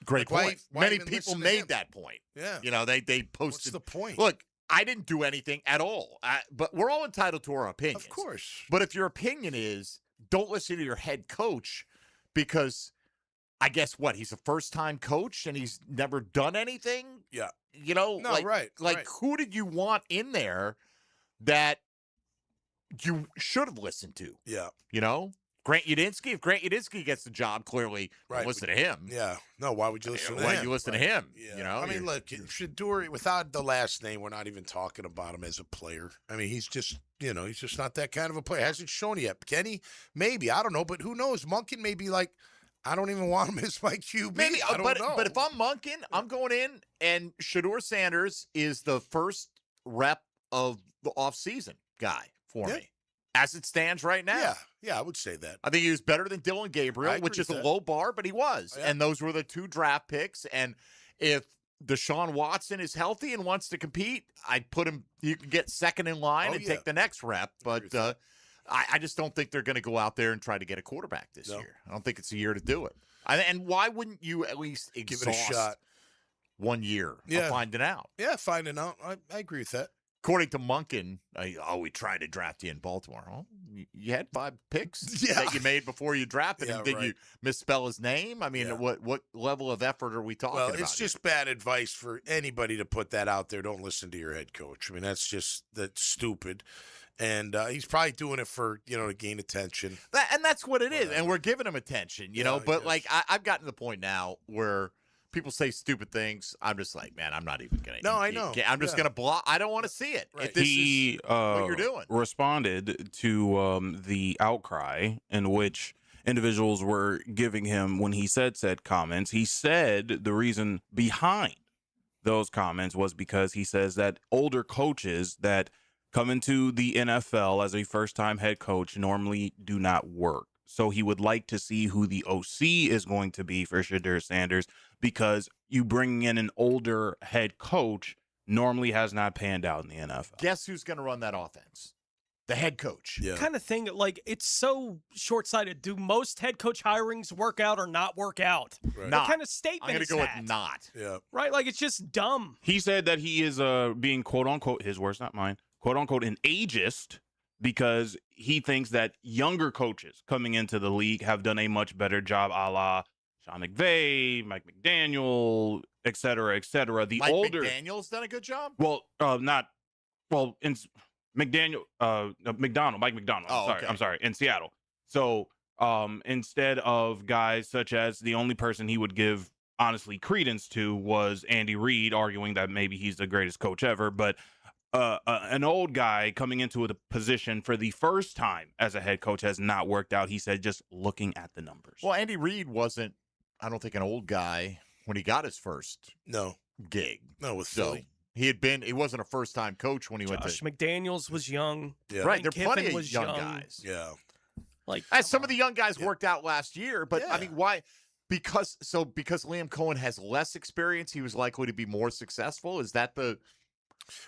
Great point. Why Many even people listen to made him? that point. Yeah. They posted. What's the point? Look, I didn't do anything at all. But we're all entitled to our opinions. Of course. But if your opinion is, don't listen to your head coach because I guess what? He's a first-time coach and he's never done anything? Yeah. Right. Who did you want in there that you should have listened to? Yeah. Grant Udinski? If Grant Udinski gets the job, clearly don't listen to him. Yeah. No, why would you listen to him? Why would you listen to him? Yeah. I mean, look, Shedeur, without the last name, we're not even talking about him as a player. I mean, he's just, he's just not that kind of a player. Hasn't shown yet. Kenny, maybe. I don't know. But who knows? Monken may be like, I don't even want him as my QB. Maybe, I don't know. But if I'm Monken, I'm going in, and Shedeur Sanders is the first rep of the offseason guy for me. As it stands right now. Yeah, I would say that. I think he was better than Dylan Gabriel, which is a low bar, but he was. Yeah. And those were the 2 draft picks. And if Deshaun Watson is healthy and wants to compete, I'd put him. You can get second in line and take the next rep. But I just don't think they're going to go out there and try to get a quarterback this year. I don't think it's a year to do it. And why wouldn't you at least give it a shot? 1 year of finding out. Yeah, finding out. I agree with that. According to Munkin, we tried to draft you in Baltimore. Oh, you had 5 picks that you made before you drafted him. Did you misspell his name? I mean, what level of effort are we talking about? Well, it's just bad advice for anybody to put that out there. Don't listen to your head coach. I mean, that's stupid. And he's probably doing it for, to gain attention. And that's what it is. And we're giving him attention, know. But, I've gotten to the point now where people say stupid things. I'm just like, man, I'm not even going to. No, I know. I'm just going to block. I don't want to see it. Right. If this is what you're doing. Responded to the outcry in which individuals were giving him when he said said comments. He said the reason behind those comments was because he says that older coaches that come into the NFL as a first-time head coach normally do not work. So he would like to see who the OC is going to be for Shadur Sanders, because you bringing in an older head coach normally has not panned out in the NFL. Guess who's going to run that offense? The head coach. Yeah. Kind of thing, it's so short-sighted. Do most head coach hirings work out or not work out? Right. What kind of statement I'm going is to go that? with not. Yeah. Right? It's just dumb. He said that he is being, quote-unquote, his words, not mine, quote-unquote, an ageist, because he thinks that younger coaches coming into the league have done a much better job, a la Sean McVay, Mike McDaniel, et cetera, et cetera. Mike McDaniel's done a good job? Well, in McDaniel, Mike McDonald. I'm sorry, in Seattle. So instead of guys such as, the only person he would give, honestly, credence to was Andy Reid, arguing that maybe he's the greatest coach ever, but an old guy coming into the position for the first time as a head coach has not worked out. He said, just looking at the numbers. Well, Andy Reid wasn't, I don't think, an old guy when he got his first gig. No, with Philly. He wasn't a first-time coach when he went to. Josh McDaniels was young. Yeah. Right, there are Kiffin plenty of was young guys. Yeah. As some of the young guys worked out last year, but I mean, why? Because Liam Cohen has less experience, he was likely to be more successful. Is that the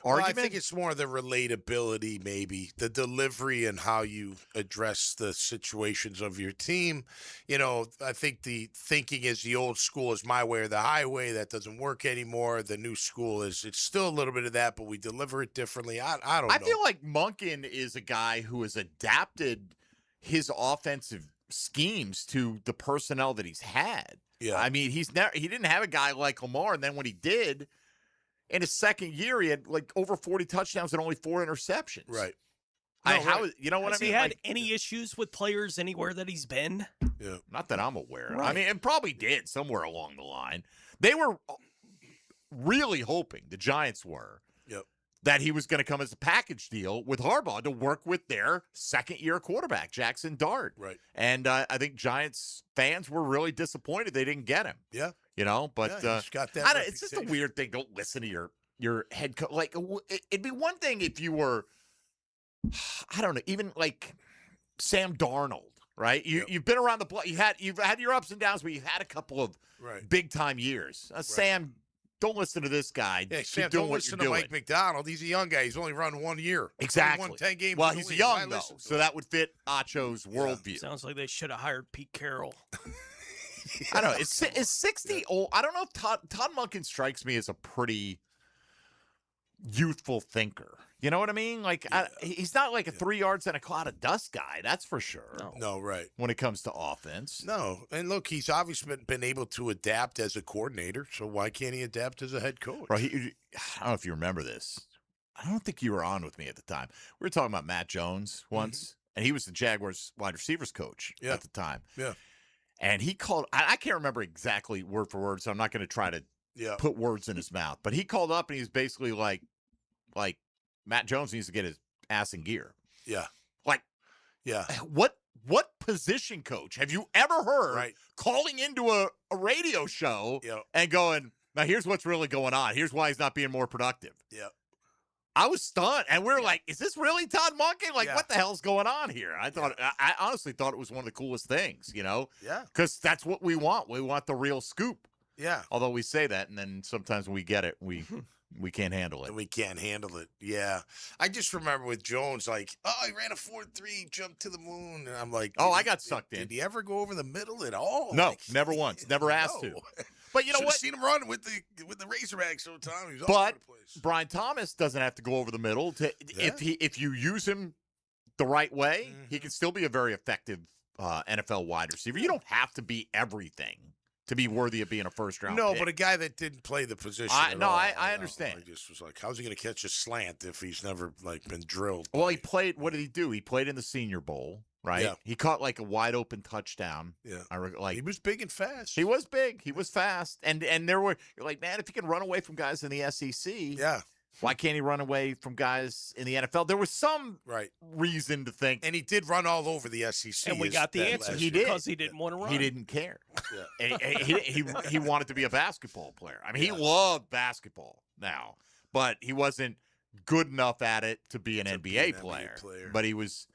argument? I think it's more the relatability, maybe the delivery and how you address the situations of your team. I think the thinking is the old school is my way or the highway. That doesn't work anymore. The new school it's still a little bit of that, but we deliver it differently. I don't know. I feel like Munkin is a guy who has adapted his offensive schemes to the personnel that he's had. Yeah. I mean, he didn't have a guy like Lamar, and then when he did, in his second year, he had over 40 touchdowns and only 4 interceptions. Right. You know what Has I mean? he had any issues with players anywhere that he's been? Yeah. Not that I'm aware of. Right. I mean, and probably did somewhere along the line. They were really hoping, the Giants were, that he was going to come as a package deal with Harbaugh to work with their second-year quarterback, Jackson Dart. Right. And I think Giants fans were really disappointed they didn't get him. Yeah. But he's got that it's just a weird thing. Don't listen to your head coach. It'd be one thing if you were, I don't know, even like Sam Darnold, right? You've been around the block. You've had your ups and downs, but you've had a couple of big-time years. Sam, don't listen to this guy. Yeah, Sam, doing don't what listen you're to doing. Mike McDonald. He's a young guy. He's only run 1 year. Exactly. He won 10 games. Well, in the he's league. young, Why though, listen to so him? that would fit Acho's worldview. Sounds like they should have hired Pete Carroll. I don't know. Is 60 old? I don't know if Todd Monken strikes me as a pretty youthful thinker. You know what I mean? He's not like a 3 yards and a cloud of dust guy. That's for sure. No, right. When it comes to offense. No. And look, he's obviously been able to adapt as a coordinator, so why can't he adapt as a head coach? Right. I don't know if you remember this. I don't think you were on with me at the time. We were talking about Matt Jones once, and he was the Jaguars wide receivers coach at the time. Yeah. And he called, I can't remember exactly word for word, so I'm not going to try to put words in his mouth. But he called up and he was basically like Matt Jones needs to get his ass in gear. Yeah. What position coach have you ever heard calling into a radio show and going, now here's what's really going on. Here's why he's not being more productive. Yeah. I was stunned. And we're like, is this really Todd Monken? What the hell's going on here? I honestly thought it was one of the coolest things, Yeah. Because that's what we want. We want the real scoop. Yeah. Although we say that, and then sometimes we get it, we can't handle it. And we can't handle it. Yeah. I just remember with Jones, like, he ran a 4.3, jumped to the moon. And I'm like, I got sucked in. Did he ever go over the middle at all? No, Like, never once. Never asked to. But you know Should've what? seen him run with the Razorbacks all the time. He was all But over the place. Brian Thomas doesn't have to go over the middle. If you use him the right way, he can still be a very effective NFL wide receiver. You don't have to be everything to be worthy of being a first-round pick. But a guy that didn't play the position I understand. I just was like, how's he going to catch a slant if he's never, like, been drilled? Well, he played – what did he do? He played in the Senior Bowl, right? Yeah. He caught, like, a wide-open touchdown. Yeah. He was big and fast. He was big. He was fast. And there were – you're like, man, if he can run away from guys in the SEC – why can't he run away from guys in the NFL? There was some reason to think. And he did run all over the SEC. And we got the answer. He did. Because he didn't want to run. He didn't care. And he wanted to be a basketball player. I mean, he loved basketball now, but he wasn't good enough at it to be an NBA player. But he was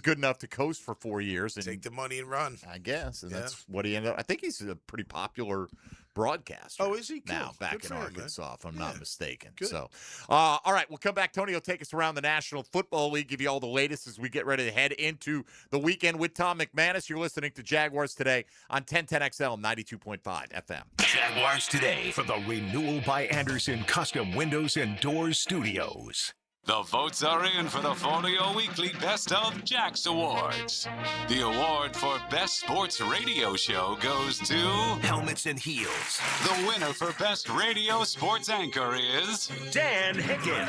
good enough to coast for 4 years and take the money and run. I guess. And that's what he ended up. I think he's a pretty popular broadcaster. Oh, is he? Cool. Now back Good in for him, Arkansas, if I'm Yeah. not mistaken. Good. So, all right, we'll come back. Tony will take us around the National Football League, give you all the latest as we get ready to head into the weekend with Tom McManus. You're listening to Jaguars Today on 1010XL 92.5 FM. Jaguars Today for the Renewal by Anderson Custom Windows and Doors Studios. The votes are in for the Folio Weekly Best of Jax Awards. The award for Best Sports Radio Show goes to Helmets and Heels. The winner for Best Radio Sports Anchor is Dan Hicken.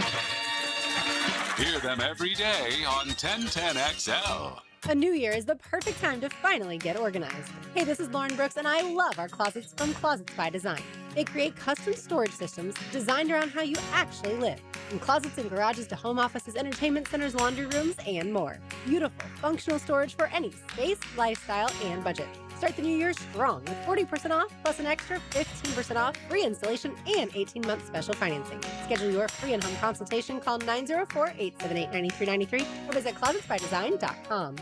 Hear them every day on 1010XL. A new year is the perfect time to finally get organized. Hey, this is Lauren Brooks, and I love our closets from Closets by Design. They create custom storage systems designed around how you actually live. From closets and garages to home offices, entertainment centers, laundry rooms, and more. Beautiful, functional storage for any space, lifestyle, and budget. Start the new year strong with 40% off plus an extra 15% off, free installation, and 18-month special financing. Schedule your free in-home consultation. Call 904-878-9393 or visit closetsbydesign.com.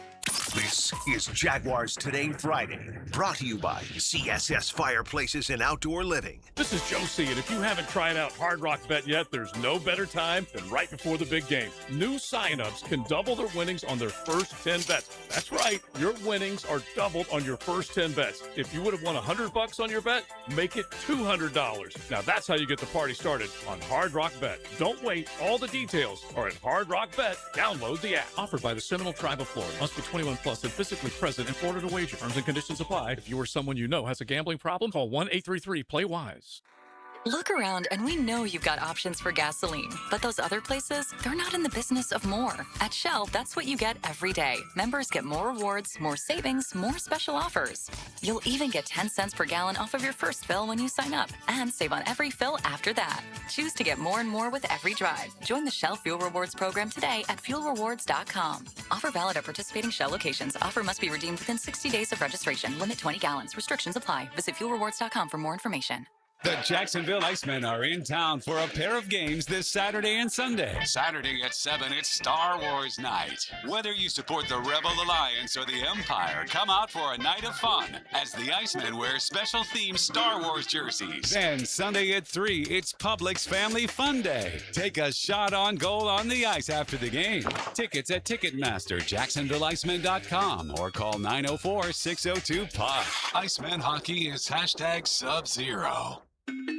This is Jaguars Today Friday, brought to you by CSS Fireplaces and Outdoor Living. This is Joe C, and if you haven't tried out Hard Rock Bet yet, there's no better time than right before the big game. New sign-ups can double their winnings on their first 10 bets. That's right, your winnings are doubled on your first 10 bets. If you would have won $100 on your bet, make it $200. Now that's how you get the party started on Hard Rock Bet. Don't wait, all the details are at Hard Rock Bet. Download the app. Offered by the Seminole Tribe of Florida. Must be 21 plus and physically present in Florida to wager. Terms and conditions apply. If you or someone you know has a gambling problem, call 1-833-PLAY-WISE. Look around and we know you've got options for gasoline, but those other places, they're not in the business of more. At Shell, that's what you get every day. Members get more rewards, more savings, more special offers. You'll even get 10 cents per gallon off of your first fill when you sign up and save on every fill after that. Choose to get more and more with every drive. Join the Shell Fuel Rewards program today at fuelrewards.com. Offer valid at participating Shell locations. Offer must be redeemed within 60 days of registration. Limit 20 gallons. Restrictions apply. Visit fuelrewards.com for more information. The Jacksonville Icemen are in town for a pair of games this Saturday and Sunday. Saturday at 7, it's Star Wars night. Whether you support the Rebel Alliance or the Empire, come out for a night of fun as the Icemen wear special themed Star Wars jerseys. Then Sunday at 3, it's Publix Family Fun Day. Take a shot on goal on the ice after the game. Tickets at Ticketmaster, JacksonvilleIcemen.com or call 904-602-PUCK. Iceman hockey is #Sub-Zero.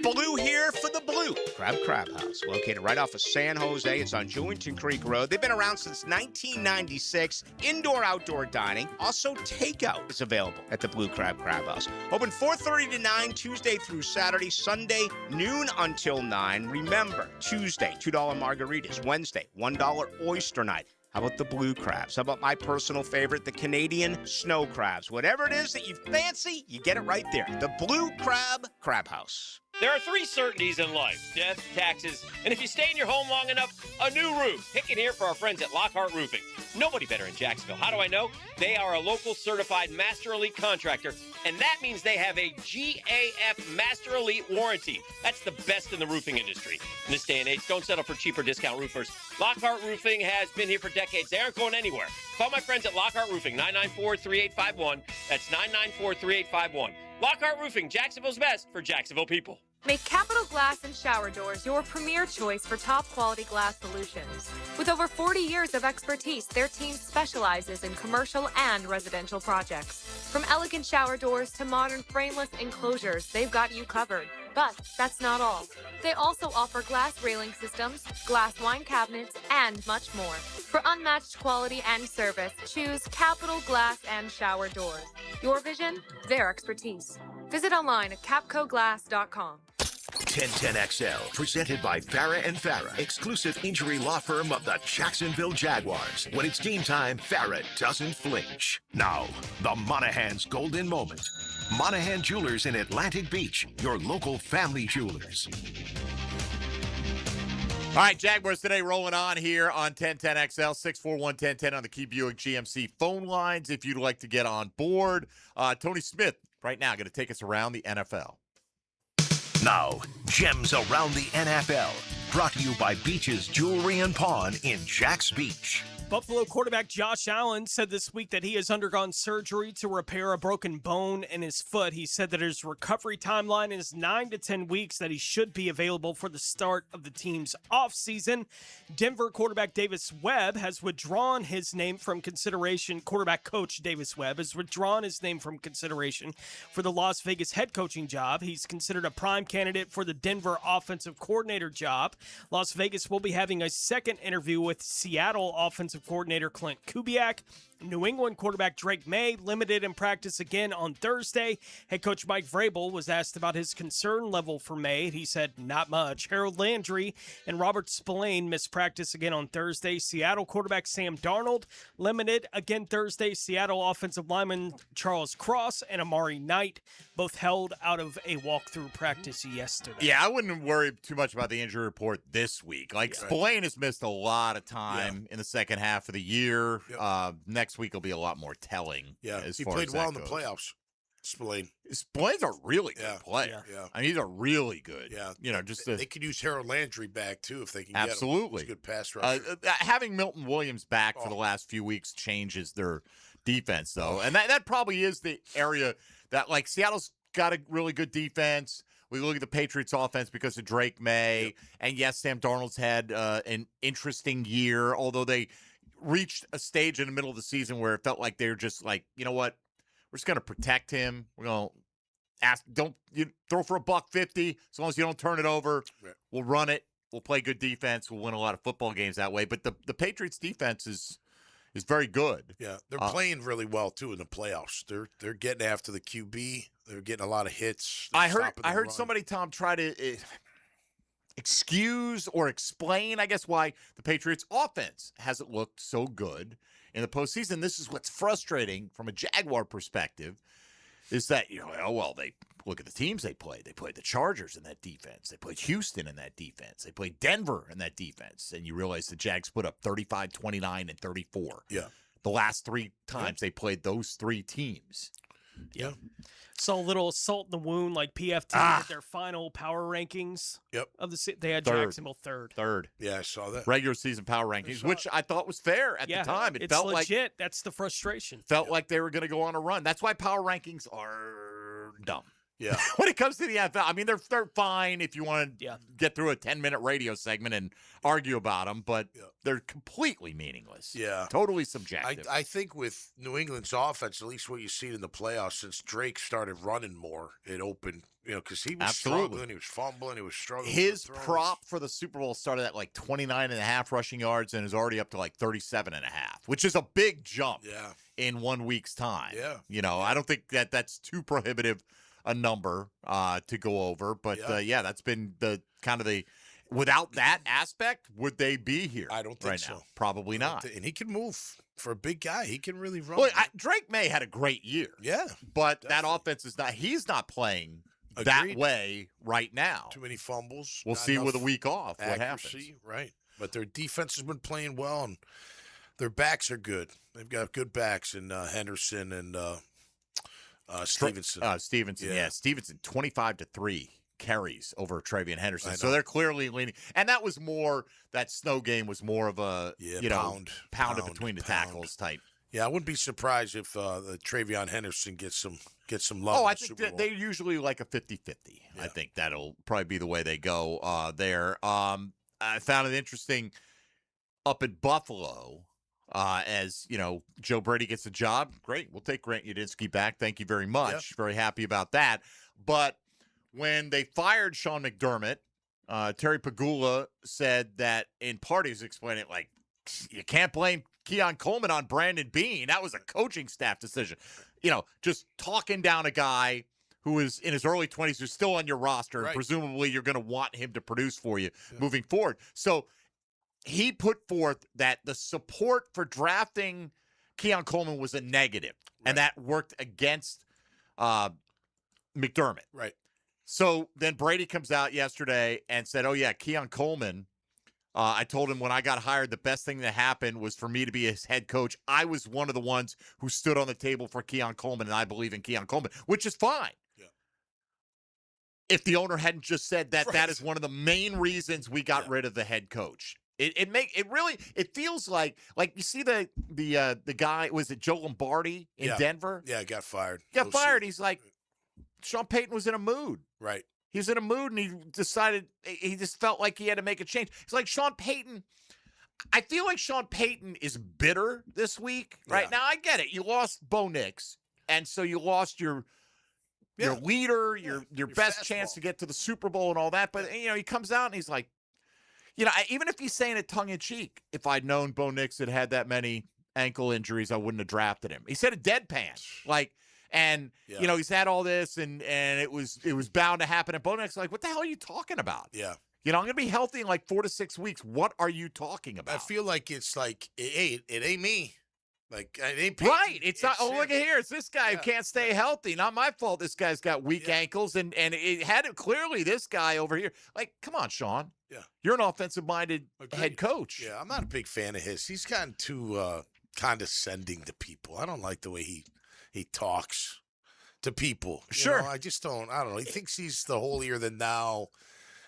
Blue here for the Blue Crab House, located right off of San Jose. It's on Jewington Creek Road. They've been around since 1996. Indoor-outdoor dining. Also, takeout is available at the Blue Crab House. Open 4:30 to 9, Tuesday through Saturday. Sunday, noon until 9. Remember, Tuesday, $2 margaritas. Wednesday, $1 oyster night. How about the blue crabs? How about my personal favorite, the Canadian snow crabs? Whatever it is that you fancy, you get it right there. The Blue Crab House. There are 3 certainties in life: death, taxes, and if you stay in your home long enough, a new roof. Hicken here for our friends at Lockhart Roofing. Nobody better in Jacksonville. How do I know? They are a local certified Master Elite contractor, and that means they have a GAF Master Elite warranty. That's the best in the roofing industry. In this day and age, don't settle for cheaper discount roofers. Lockhart Roofing has been here for decades. They aren't going anywhere. Call my friends at Lockhart Roofing, 994-3851. That's 994-3851. Lockhart Roofing, Jacksonville's best for Jacksonville people. Make Capital Glass and Shower Doors your premier choice for top-quality glass solutions. With over 40 years of expertise, their team specializes in commercial and residential projects. From elegant shower doors to modern frameless enclosures, they've got you covered. But that's not all. They also offer glass railing systems, glass wine cabinets, and much more. For unmatched quality and service, choose Capital Glass and Shower Doors. Your vision, their expertise. Visit online at capcoglass.com. 1010XL, presented by Farah and Farah, exclusive injury law firm of the Jacksonville Jaguars. When it's game time, Farah doesn't flinch. Now, the Monahan's golden moment. Monahan Jewelers in Atlantic Beach, your local family jewelers. All right, Jaguars Today rolling on here on 1010XL, 641-1010 on the Key Buick GMC phone lines if you'd like to get on board. Tony Smith right now going to take us around the NFL. Now, Gems Around the NFL, brought to you by Beach's Jewelry and Pawn in Jax Beach. Buffalo quarterback Josh Allen said this week that he has undergone surgery to repair a broken bone in his foot. He said that his recovery timeline is 9 to 10 weeks, that he should be available for the start of the team's offseason. Denver quarterback Davis Webb has withdrawn his name from consideration. Quarterback coach Davis Webb has withdrawn his name from consideration for the Las Vegas head coaching job. He's considered a prime candidate for the Denver offensive coordinator job. Las Vegas will be having a second interview with Seattle offensive coordinator Clint Kubiak. New England quarterback Drake May limited in practice again on Thursday. Head coach Mike Vrabel was asked about his concern level for May. He said, not much. Harold Landry and Robert Spillane missed practice again on Thursday. Seattle quarterback Sam Darnold limited again Thursday. Seattle offensive lineman Charles Cross and Amari Knight both held out of a walkthrough practice yesterday. Yeah, I wouldn't worry too much about the injury report this week. Like, Spillane has missed a lot of time in the second half of the year. Next week will be a lot more telling. Yeah, as he far played as well that in the goes. playoffs. Spillane's a really good player. Yeah. I mean, he's a really good. Yeah, you know, just they could use Harold Landry back too if they can. Absolutely, get him. He's a good pass rusher. Having Milton Williams back for the last few weeks changes their defense, though, and that probably is the area that, like, Seattle's got a really good defense. We look at the Patriots offense because of Drake May, and yes, Sam Darnold's had an interesting year, although they reached a stage in the middle of the season where it felt like they were just like, you know what, we're just going to protect him. We're going to don't throw for $150 as long as you don't turn it over. Right. We'll run it. We'll play good defense. We'll win a lot of football games that way. But the Patriots defense is very good. Yeah, they're playing really well too in the playoffs. They're getting after the QB. They're getting a lot of hits. I heard somebody, Tom, try to excuse or explain, I guess, why the Patriots offense hasn't looked so good in the postseason. This is what's frustrating from a Jaguar perspective, is that, they look at the teams they played. They played the Chargers in that defense. They played Houston in that defense. They played Denver in that defense. And you realize the Jags put up 35, 29, and 34. Yeah. The last three times they played those three teams. Yeah. So a little salt in the wound, like PFT with their final power rankings. Yep. Of they had Third. Jacksonville third. Yeah, I saw that. Regular season power rankings, which I thought was fair at the time. It it's felt legit. That's the frustration. Felt like they were going to go on a run. That's why power rankings are dumb. Yeah. When it comes to the NFL, I mean, they're fine if you want to get through a 10-minute radio segment and argue about them, but they're completely meaningless. Yeah. Totally subjective. I think with New England's offense, at least what you see in the playoffs, since Drake started running more, it opened, because he was struggling, he was fumbling, he was struggling. His prop for the Super Bowl started at like 29.5 rushing yards and is already up to like 37.5, which is a big jump in 1 week's time. Yeah. I don't think that's too prohibitive a number to go over, but that's been the kind of the. Without that aspect, would they be here? I don't think right so. Now? Probably not. And he can move for a big guy. He can really run. Well, Drake May had a great year. Yeah, but that offense is not. He's not playing that way right now. Too many fumbles. We'll see with a week off what happens. Right, but their defense has been playing well, and their backs are good. They've got good backs in Henderson and Stevenson. Stevenson 25-3 carries over Travian Henderson. So they're clearly leaning, and that snow game was more of a pound it between the tackles type Yeah, I wouldn't be surprised if the Travion Henderson gets some love. Oh, in I the think Super Bowl. they're usually like a 50-50. Yeah. I think that'll probably be the way they go there. I found it interesting up at Buffalo. As you know, Joe Brady gets a job. Great. We'll take Grant Udinski back. Thank you very much. Yep. Very happy about that. But when they fired Sean McDermott, Terry Pagula said that in part he was explaining it like, you can't blame Keon Coleman on Brandon Beane. That was a coaching staff decision. You know, just talking down a guy who is in his early 20s who's still on your roster. Right. And presumably you're going to want him to produce for you moving forward. So he put forth that the support for drafting Keon Coleman was a negative, and that worked against McDermott. Right. So then Brady comes out yesterday and said, oh, yeah, Keon Coleman, I told him when I got hired, the best thing that happened was for me to be his head coach. I was one of the ones who stood on the table for Keon Coleman, and I believe in Keon Coleman, which is fine. Yeah. If the owner hadn't just said that that is one of the main reasons we got rid of the head coach. It feels like you see the guy, was it Joe Lombardi in Denver? Yeah, got fired. Got fired. He's like, Sean Payton was in a mood. Right. He was in a mood and he decided, he just felt like he had to make a change. It's like Sean Payton. I feel like Sean Payton is bitter this week. Right now, I get it. You lost Bo Nix, and so you lost your leader, your best chance to get to the Super Bowl and all that. But you know, he comes out and he's like, you know, even if he's saying it tongue in cheek, if I'd known Bo Nix had that many ankle injuries, I wouldn't have drafted him. He said a deadpan, like, and you know, he's had all this, and it was bound to happen. And Bo Nix like, what the hell are you talking about? Yeah. You know, I'm gonna be healthy in like 4 to 6 weeks. What are you talking about? I feel like it's like, hey, it ain't me. Like, it ain't right. It's not. Oh, look at here. It's this guy who can't stay healthy. Not my fault. This guy's got weak ankles, and it had it clearly. This guy over here. Like, come on, Sean. Yeah. You're an offensive-minded head coach. Yeah, I'm not a big fan of his. He's gotten too condescending to people. I don't like the way he talks to people. Sure. You know, I just don't. I don't know. He thinks he's the holier than thou.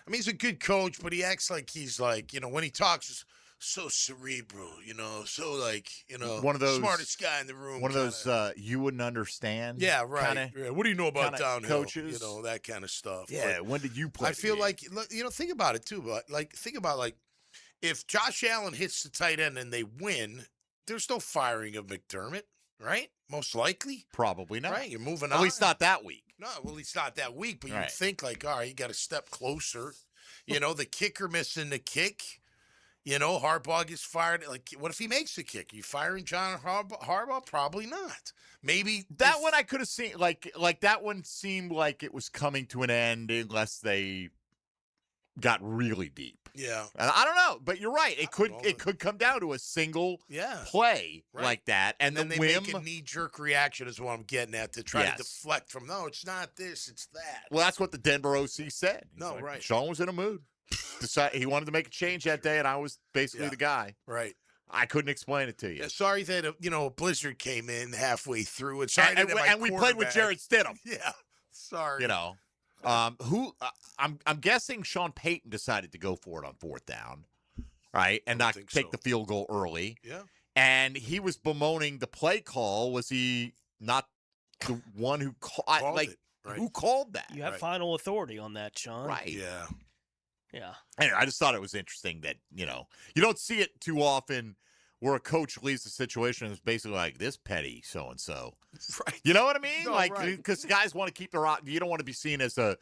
I mean, he's a good coach, but he acts like he's like, you know, when he talks, it's so cerebral, you know, so like, you know, one of those smartest guy in the room. One of those you wouldn't understand. Yeah, right. Kinda, what do you know about downhill? coaches? You know, that kind of stuff. Yeah. But when did you play? I feel like, you know, think about it too. But like, think about like, if Josh Allen hits the tight end and they win, there's no firing of McDermott, right? Most likely. Probably not. Right. You're moving on. At least not that week. No, well, it's not that week, but Right. you think like, all right, you got a step closer. You know, the kicker missing the kick. You know, Harbaugh gets fired. Like, what if he makes the kick? You firing John Harbaugh? Probably not. Maybe that one I could have seen. Like that one seemed like it was coming to an end unless they got really deep. Yeah, and I don't know, but you're right. It could come down to a single play like that, and then the they whim. make a knee-jerk reaction is what I'm getting at to try to deflect from. No, it's not this, it's that. Well, that's what the Denver OC said. He's No, like, right. Sean was in a mood. He wanted to make a change that day, and I was basically the guy. Right. I couldn't explain it to you. Yeah, sorry that a blizzard came in halfway through. And sorry and we played with Jarrett Stidham. Yeah. Sorry. You know, I'm guessing Sean Payton decided to go for it on 4th down, right, and not take the field goal early. Yeah. And he was bemoaning the play call. Was he not the one who called it? Right. Who called that? You have final authority on that, Sean. Right. Yeah. Yeah. Anyway, I just thought it was interesting that, you know, you don't see it too often where a coach leaves the situation and is basically like, this petty so-and-so. Right. You know what I mean? No, like, right. because guys want to keep their – you don't want to be seen as a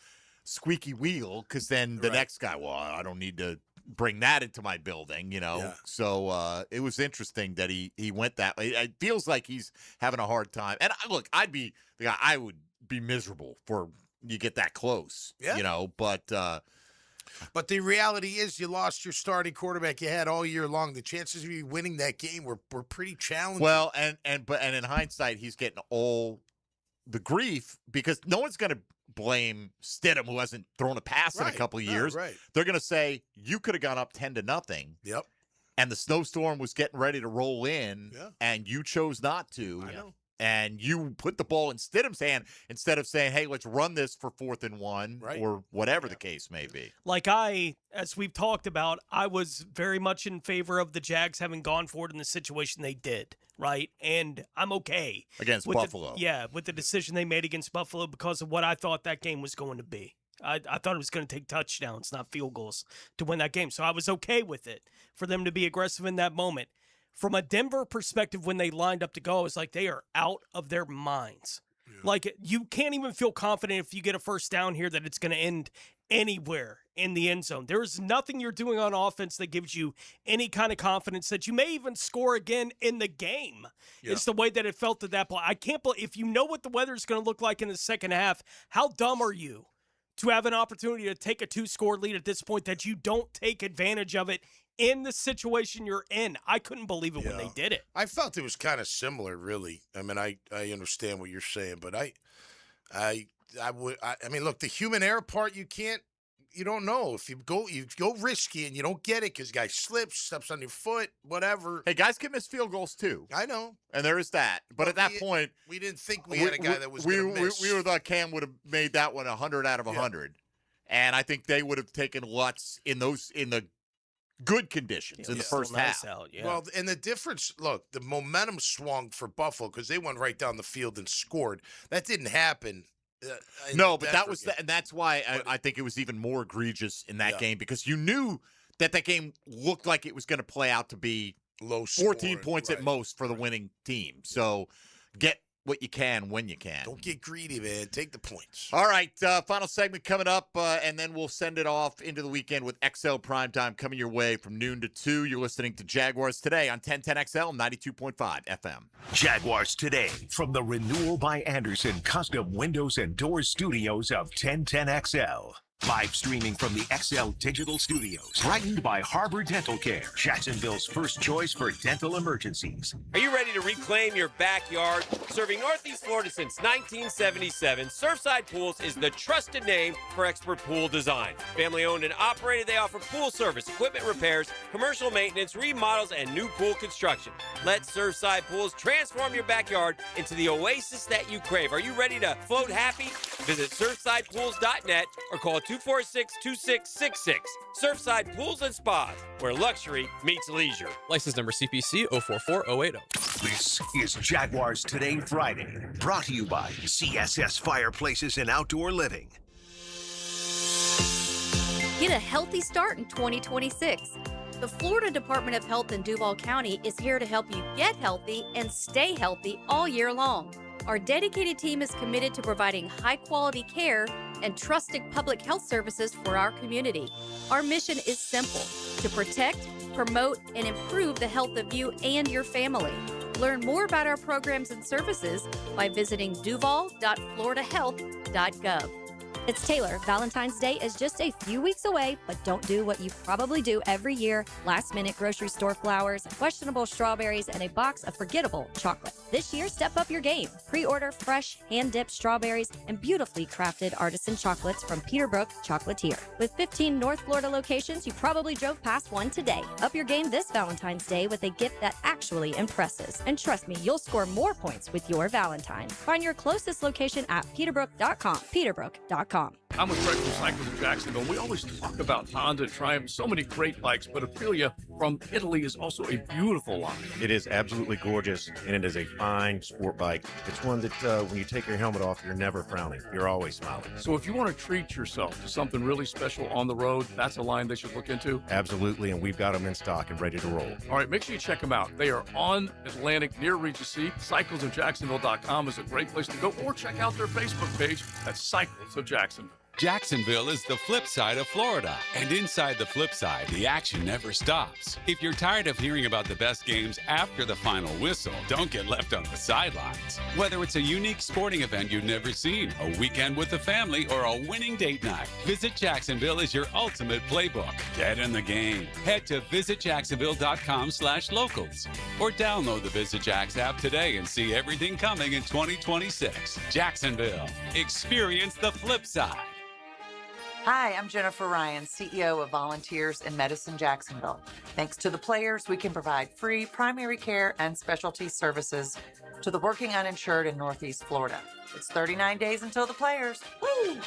squeaky wheel because then the next guy, well, I don't need to bring that into my building, you know? Yeah. So it was interesting that he went that way. It feels like he's having a hard time. And look, I'd be the guy – I would be miserable for you get that close, you know, but the reality is you lost your starting quarterback you had all year long. The chances of you winning that game were pretty challenging. Well, and in hindsight, he's getting all the grief because no one's going to blame Stidham, who hasn't thrown a pass in a couple of years. Right. They're going to say, you could have gone up 10-0. Yep. And the snowstorm was getting ready to roll in, and you chose not to. I know. and you put the ball in Stidham's hand instead of saying, hey, let's run this for 4th and 1 or whatever the case may be. Like as we've talked about, I was very much in favor of the Jags having gone for it in the situation they did, right? And I'm okay. Against Buffalo. With the decision they made against Buffalo because of what I thought that game was going to be. I thought it was going to take touchdowns, not field goals, to win that game. So I was okay with it for them to be aggressive in that moment. From a Denver perspective, when they lined up to go, it's like they are out of their minds. Yeah. Like, you can't even feel confident if you get a first down here that it's going to end anywhere in the end zone. There is nothing you're doing on offense that gives you any kind of confidence that you may even score again in the game. Yeah. It's the way that it felt at that point. I can't believe, if you know what the weather is going to look like in the second half, how dumb are you to have an opportunity to take a 2-score lead at this point that you don't take advantage of it in the situation you're in? I couldn't believe it when they did it. I felt it was kind of similar, really. I mean, I understand what you're saying, but I mean, look, the human error part, you don't know. If you go risky and you don't get it because guy steps on your foot, whatever. Hey, guys can miss field goals too. I know. And there is that. But at that point, we didn't think we had a guy that was going to miss. We were thought Cam would have made that one 100 out of 100. And I think they would have taken Lutz in the good conditions in the first half. Well, and the difference, look, the momentum swung for Buffalo because they went right down the field and scored. That didn't happen. No, but that was, and that's why I think it was even more egregious in that game, because you knew that game looked like it was going to play out to be low 14 points at most for the winning team. So get what you can when you can. Don't get greedy, man. Take the points. All right, final segment coming up, and then we'll send it off into the weekend with XL Primetime coming your way from noon to 2. You're listening to Jaguars Today on 1010XL 92.5 FM. Jaguars Today from the Renewal by Anderson Custom Windows and Doors Studios of 1010XL. Live streaming from the XL Digital Studios. Brightened by Harbor Dental Care, Jacksonville's first choice for dental emergencies. Are you ready to reclaim your backyard? Serving Northeast Florida since 1977, Surfside Pools is the trusted name for expert pool design. Family owned and operated, they offer pool service, equipment repairs, commercial maintenance, remodels, and new pool construction. Let Surfside Pools transform your backyard into the oasis that you crave. Are you ready to float happy? Visit surfsidepools.net or call 246-2666. Surfside Pools and Spas, where luxury meets leisure. License number CPC 044080. This is Jaguars Today Friday, brought to you by CSS Fireplaces and Outdoor Living. Get a healthy start in 2026. The Florida Department of Health in Duval County is here to help you get healthy and stay healthy all year long. Our dedicated team is committed to providing high-quality care and trusted public health services for our community. Our mission is simple: to protect, promote, and improve the health of you and your family. Learn more about our programs and services by visiting duval.floridahealth.gov. It's Taylor. Valentine's Day is just a few weeks away, but don't do what you probably do every year: last-minute grocery store flowers, questionable strawberries, and a box of forgettable chocolate. This year, step up your game. Pre-order fresh, hand-dipped strawberries and beautifully crafted artisan chocolates from Peterbrook Chocolatier. With 15 North Florida locations, you probably drove past one today. Up your game this Valentine's Day with a gift that actually impresses. And trust me, you'll score more points with your Valentine. Find your closest location at peterbrook.com. peterbrook.com. I'm with Greg from Cycles of Jacksonville. We always talk about Honda, Triumph, so many great bikes, but Aprilia from Italy is also a beautiful line. It is absolutely gorgeous, and it is a fine sport bike. It's one that when you take your helmet off, you're never frowning. You're always smiling. So if you want to treat yourself to something really special on the road, that's a line they should look into? Absolutely, and we've got them in stock and ready to roll. All right, make sure you check them out. They are on Atlantic near Regency. CyclesofJacksonville.com is a great place to go, or check out their Facebook page at Cycles of Jacksonville. Jacksonville is the flip side of Florida. And inside the flip side, the action never stops. If you're tired of hearing about the best games after the final whistle, don't get left on the sidelines. Whether it's a unique sporting event you've never seen, a weekend with the family, or a winning date night, Visit Jacksonville is your ultimate playbook. Get in the game. Head to visitjacksonville.com/locals or download the Visit Jacks app today and see everything coming in 2026. Jacksonville. Experience the flip side. Hi, I'm Jennifer Ryan, CEO of Volunteers in Medicine Jacksonville. Thanks to the players, we can provide free primary care and specialty services to the working uninsured in Northeast Florida. It's 39 days until the players. Woo!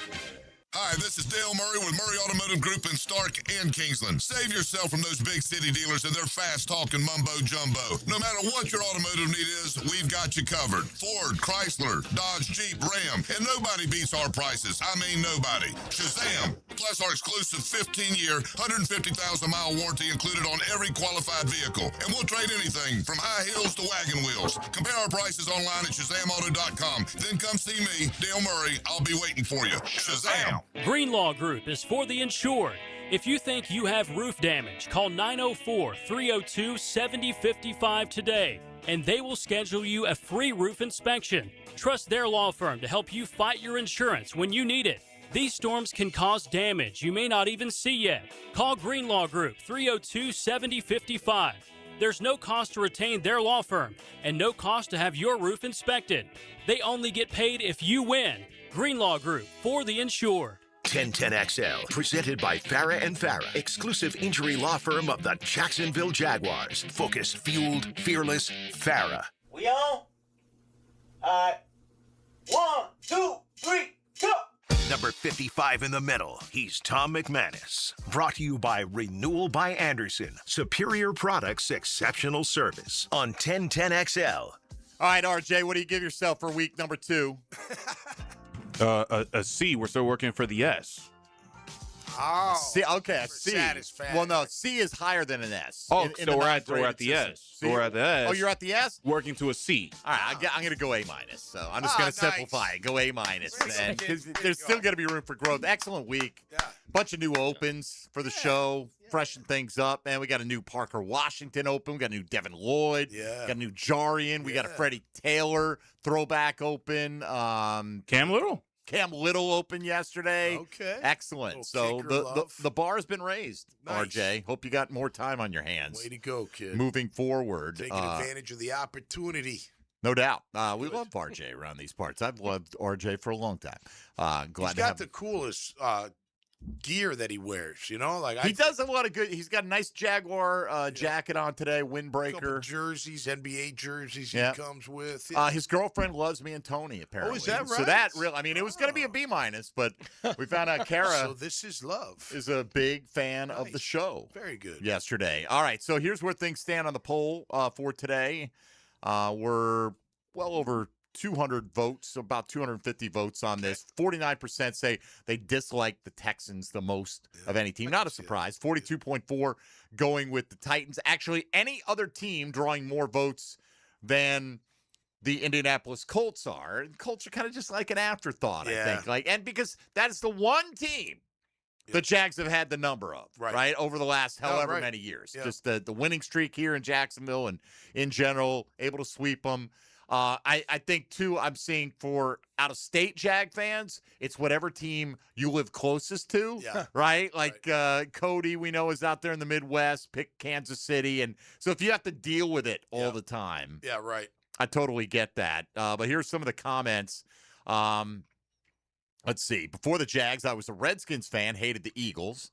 Hi, this is Dale Murray with Murray Automotive Group in Stark and Kingsland. Save yourself from those big city dealers and their fast-talking mumbo-jumbo. No matter what your automotive need is, we've got you covered. Ford, Chrysler, Dodge, Jeep, Ram, and nobody beats our prices. I mean nobody. Shazam! Plus our exclusive 15-year, 150,000-mile warranty included on every qualified vehicle. And we'll trade anything from high heels to wagon wheels. Compare our prices online at ShazamAuto.com. Then come see me, Dale Murray. I'll be waiting for you. Shazam! Greenlaw Group is for the insured. If you think you have roof damage, call 904-302-7055 today, and they will schedule you a free roof inspection. Trust their law firm to help you fight your insurance when you need it. These storms can cause damage you may not even see yet. Call Greenlaw Group 302-7055. There's no cost to retain their law firm and no cost to have your roof inspected. They only get paid if you win. Greenlaw Group, for the insured. 1010XL, presented by Farah and Farah, exclusive injury law firm of the Jacksonville Jaguars. Focused, fueled, fearless, Farah. We on? All right. 1, 2, 3, go! Number 55 in the middle, he's Tom McManus. Brought to you by Renewal by Anderson. Superior products, exceptional service. On 1010XL. All right, RJ, what do you give yourself for week number 2? A C. We're still working for the S. Oh, C, okay, a C. Satisfaction. Well, no, C is higher than an S. Oh, in so the we're at the non-graded S. system. So we're at the S. Oh, you're at the S? Working to a C. All right, I'm going to go A minus. So I'm just going to simplify it. Go A minus. And there's still going to be room for growth. Excellent week. Yeah. Bunch of new opens for the show. Freshen things up, man. We got a new Parker Washington open. We got a new Devin Lloyd. Yeah. Got a new Jarian. We got a Freddie Taylor throwback open. Cam Little. Cam Little open yesterday. Okay. Excellent. So the bar has been raised, Nice. RJ. Hope you got more time on your hands. Way to go, kid. Moving forward. Taking advantage of the opportunity. No doubt. We love RJ around these parts. I've loved RJ for a long time. Glad He's to got have the coolest gear that he wears, you know? Like he does have a lot of good. He's got a nice Jaguar jacket on today, windbreaker. Jerseys, NBA jerseys Yeah. he comes with. His girlfriend loves me and Tony, apparently. Oh, is that So right? that really, I mean, it was going to be a B minus, but we found out Kara So this is love. is a big fan of the show. Very good. Yesterday. All right, so here's where things stand on the poll for today. We're well over 200 votes, about 250 votes on this. 49% say they dislike the Texans the most of any team. Not a surprise. 42.4 going with the Titans. Actually, any other team drawing more votes than the Indianapolis Colts are. And Colts are kind of just like an afterthought, I think. And because that is the one team the Jags have had the number of, right? Over the last however many years. Yeah. Just the winning streak here in Jacksonville and in general, able to sweep them. I think, too, I'm seeing for out-of-state Jag fans, it's whatever team you live closest to, right? Like Cody, we know, is out there in the Midwest, pick Kansas City. And so if you have to deal with it all the time. Yeah, right. I totally get that. But here's some of the comments. Let's see. Before the Jags, I was a Redskins fan, hated the Eagles,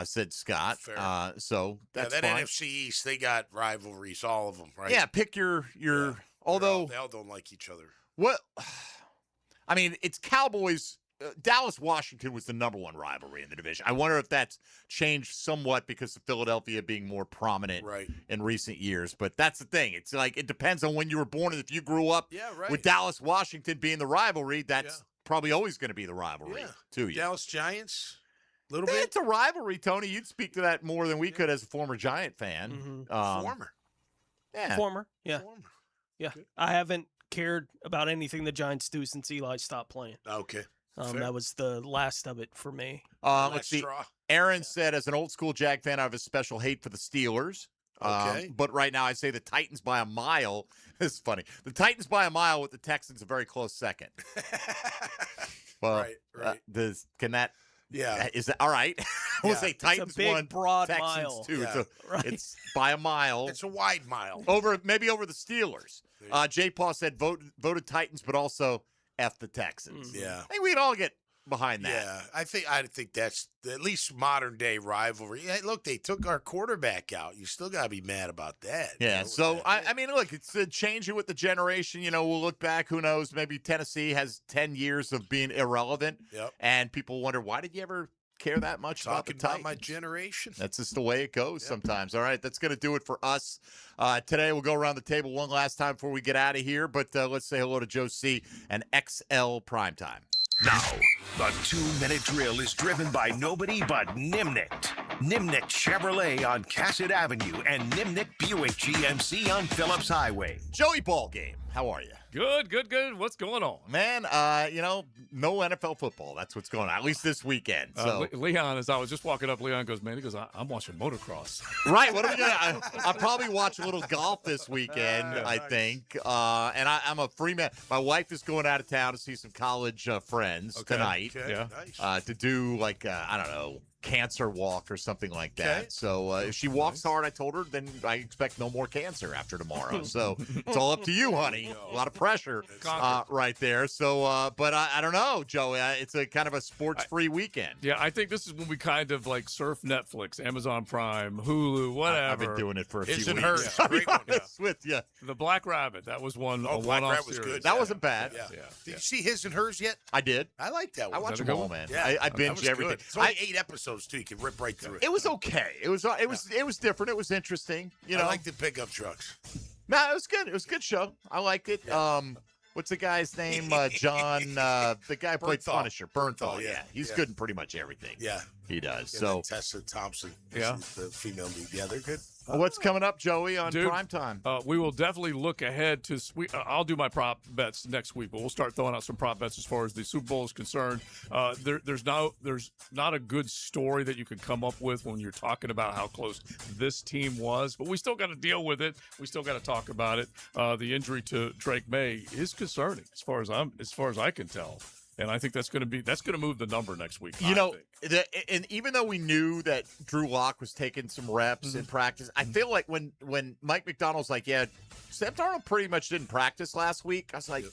said Scott. Fair. So that's that fine. NFC East, they got rivalries, all of them, right? Yeah, pick your although they all don't like each other. What I mean, it's Cowboys. Dallas Washington was the number one rivalry in the division. I wonder if that's changed somewhat because of Philadelphia being more prominent in recent years. But that's the thing. It's like it depends on when you were born. And if you grew up with Dallas Washington being the rivalry, that's probably always going to be the rivalry to you. Dallas Giants, a little bit. It's a rivalry, Tony. You'd speak to that more than we could as a former Giant fan. Former. Yeah. Former. Yeah. Yeah. I haven't cared about anything the Giants do since Eli stopped playing. Okay. That was the last of it for me. Let's see. Aaron said, as an old school Jag fan, I have a special hate for the Steelers. Okay. But right now I say the Titans by a mile. This is funny. The Titans by a mile with the Texans a very close second. Well, can that? Yeah. Is that all right? We'll say Titans it's a big, one, broad Texans mile. two. Yeah. So it's by a mile. It's a wide mile. Maybe over the Steelers. Jay Paul said voted Titans, but also F the Texans. Yeah. I think we'd all get behind that. Yeah, I think that's at least modern day rivalry. Hey, look, they took our quarterback out. You still got to be mad about that. Yeah, you know, so I mean, look, it's changing with the generation. You know, we'll look back. Who knows? Maybe Tennessee has 10 years of being irrelevant, and people wonder, why did you ever care that much talking about the about Titans? my generation. That's just the way it goes sometimes. All right, that's going to do it for us today. We'll go around the table one last time before we get out of here, but let's say hello to Joe C. and XL Primetime. Now, the 2-minute drill is driven by nobody but Nimnik. Nimnik Chevrolet on Cassett Avenue and Nimnik Buick GMC on Phillips Highway. Joey Ballgame, how are you? Good. What's going on? Man, no NFL football. That's what's going on, at least this weekend. So Leon, as I was just walking up, Leon goes, man, he goes, I'm watching motocross. Right, what are we gonna? I'll probably watch a little golf this weekend, I think. And I'm a free man. My wife is going out of town to see some college friends tonight. Okay, nice. To do like I don't know, cancer walk or something like that. Okay. So if she walks hard, I told her, then I expect no more cancer after tomorrow. So it's all up to you, honey. A lot of pressure right there. So, but I don't know, Joey. It's a kind of a sports-free weekend. Yeah, I think this is when we kind of like surf Netflix, Amazon Prime, Hulu, whatever. I've been doing it for a few weeks. Isn't hers I'll be great one? honest with you. The Black Rabbit, that was one. Oh, a Black one-off Rabbit was series. good. That wasn't bad. Yeah. Did you see his and hers yet? I did. I like that one. I watch that a them good all, one? man. Yeah, I that binge was everything. good. It's only 8 episodes too. You can rip right through it. It was okay. It was different. It was interesting. You know, I like the pickup trucks. No, it was good. It was a good show. I liked it. Yeah. What's the guy's name? John. The guy who played Bernthal. Punisher. Bernthal. Yeah. Yeah, he's Yeah. good in pretty much everything. Yeah. He does. And So, then Tessa Thompson. Yeah. The female lead. Yeah, they're good. what's coming up, Joey, on Dude, primetime? We will definitely look ahead to. I'll do my prop bets next week, but we'll start throwing out some prop bets as far as the Super Bowl is concerned. There's not a good story that you can come up with when you're talking about how close this team was, but we still got to deal with it. We still got to talk about it. The injury to Drake May is concerning as far as I can tell. And I think that's going to move the number next week. And even though we knew that Drew Lock was taking some reps in practice, I feel like when Mike McDonald's like, yeah, Sam Darnold pretty much didn't practice last week, I was like,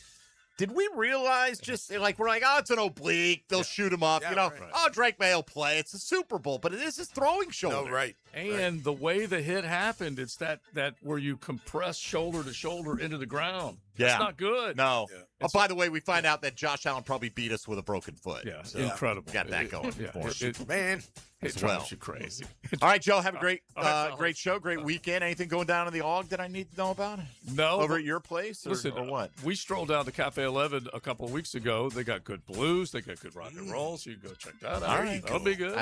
did we realize just like we're like, oh, it's an oblique, they'll shoot him up, right. Oh, Drake May will play. It's a Super Bowl, but it is his throwing shoulder. No, right. And the way the hit happened, it's that where you compress shoulder to shoulder into the ground. Yeah. That's not good. No. Yeah. Oh, by the way, we find out that Josh Allen probably beat us with a broken foot. Yeah, So, incredible. Got that going for us. Man. It as well. drives you crazy. All right, Joe, have a great fellas. great show, great weekend. Anything going down in the AUG that I need to know about? No. Over at your place? Listen, or what? We strolled down to Cafe 11 a couple of weeks ago. They got good blues. They got good rock and roll. So you can go check that out. All right, That'll be good.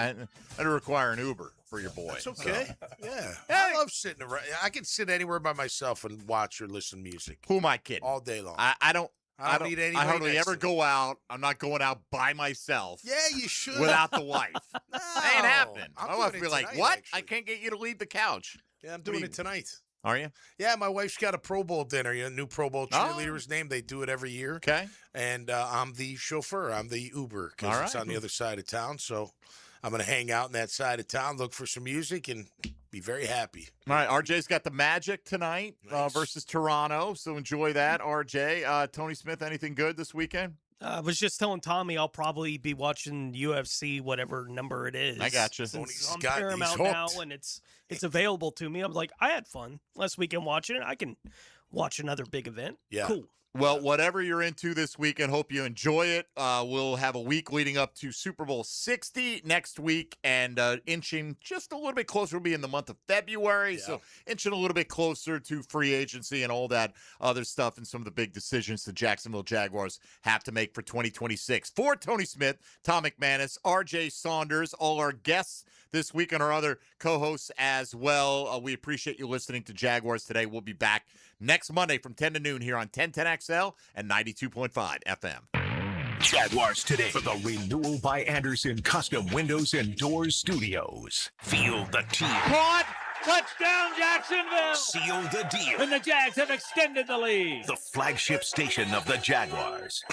That'll require an Uber for your boy. It's okay. So. Yeah. I love sitting around. I can sit anywhere by myself and watch or listen to music. Who am I kidding? All day long. I don't need anybody I hardly next ever to me. go out. I'm not going out by myself. Yeah, you should. Without the wife. No, That ain't happening. I'm My doing wife it will be like, tonight, what? actually. I can't get you to leave the couch. Yeah, I'm doing do it tonight. Are you? Yeah, my wife's got a Pro Bowl dinner. New Pro Bowl cheerleader's name. They do it every year. Okay. And I'm the chauffeur. I'm the Uber because All it's right. on the other side of town. So I'm going to hang out in that side of town, look for some music, and be very happy. All right, RJ's got the Magic tonight versus Toronto, so enjoy that, RJ. Tony Smith, anything good this weekend? I was just telling Tommy I'll probably be watching UFC, whatever number it is. I got you. Since on Paramount now, and it's available to me. I'm like, I had fun last weekend watching it. I can watch another big event. Yeah. Cool. Well, whatever you're into this weekend, hope you enjoy it. We'll have a week leading up to Super Bowl 60 next week, and inching just a little bit closer. We'll be in the month of February, so inching a little bit closer to free agency and all that other stuff and some of the big decisions the Jacksonville Jaguars have to make for 2026. For Tony Smith, Tom McManus, RJ Saunders, all our guests this week and our other co-hosts as well. We appreciate you listening to Jaguars Today. We'll be back next Monday from 10 to noon here on 1010XL and 92.5 FM. Jaguars Today for the Renewal by Anderson Custom Windows and Doors Studios. Feel the team. Caught! Touchdown, Jacksonville! Seal the deal. And the Jags have extended the lead. The flagship station of the Jaguars.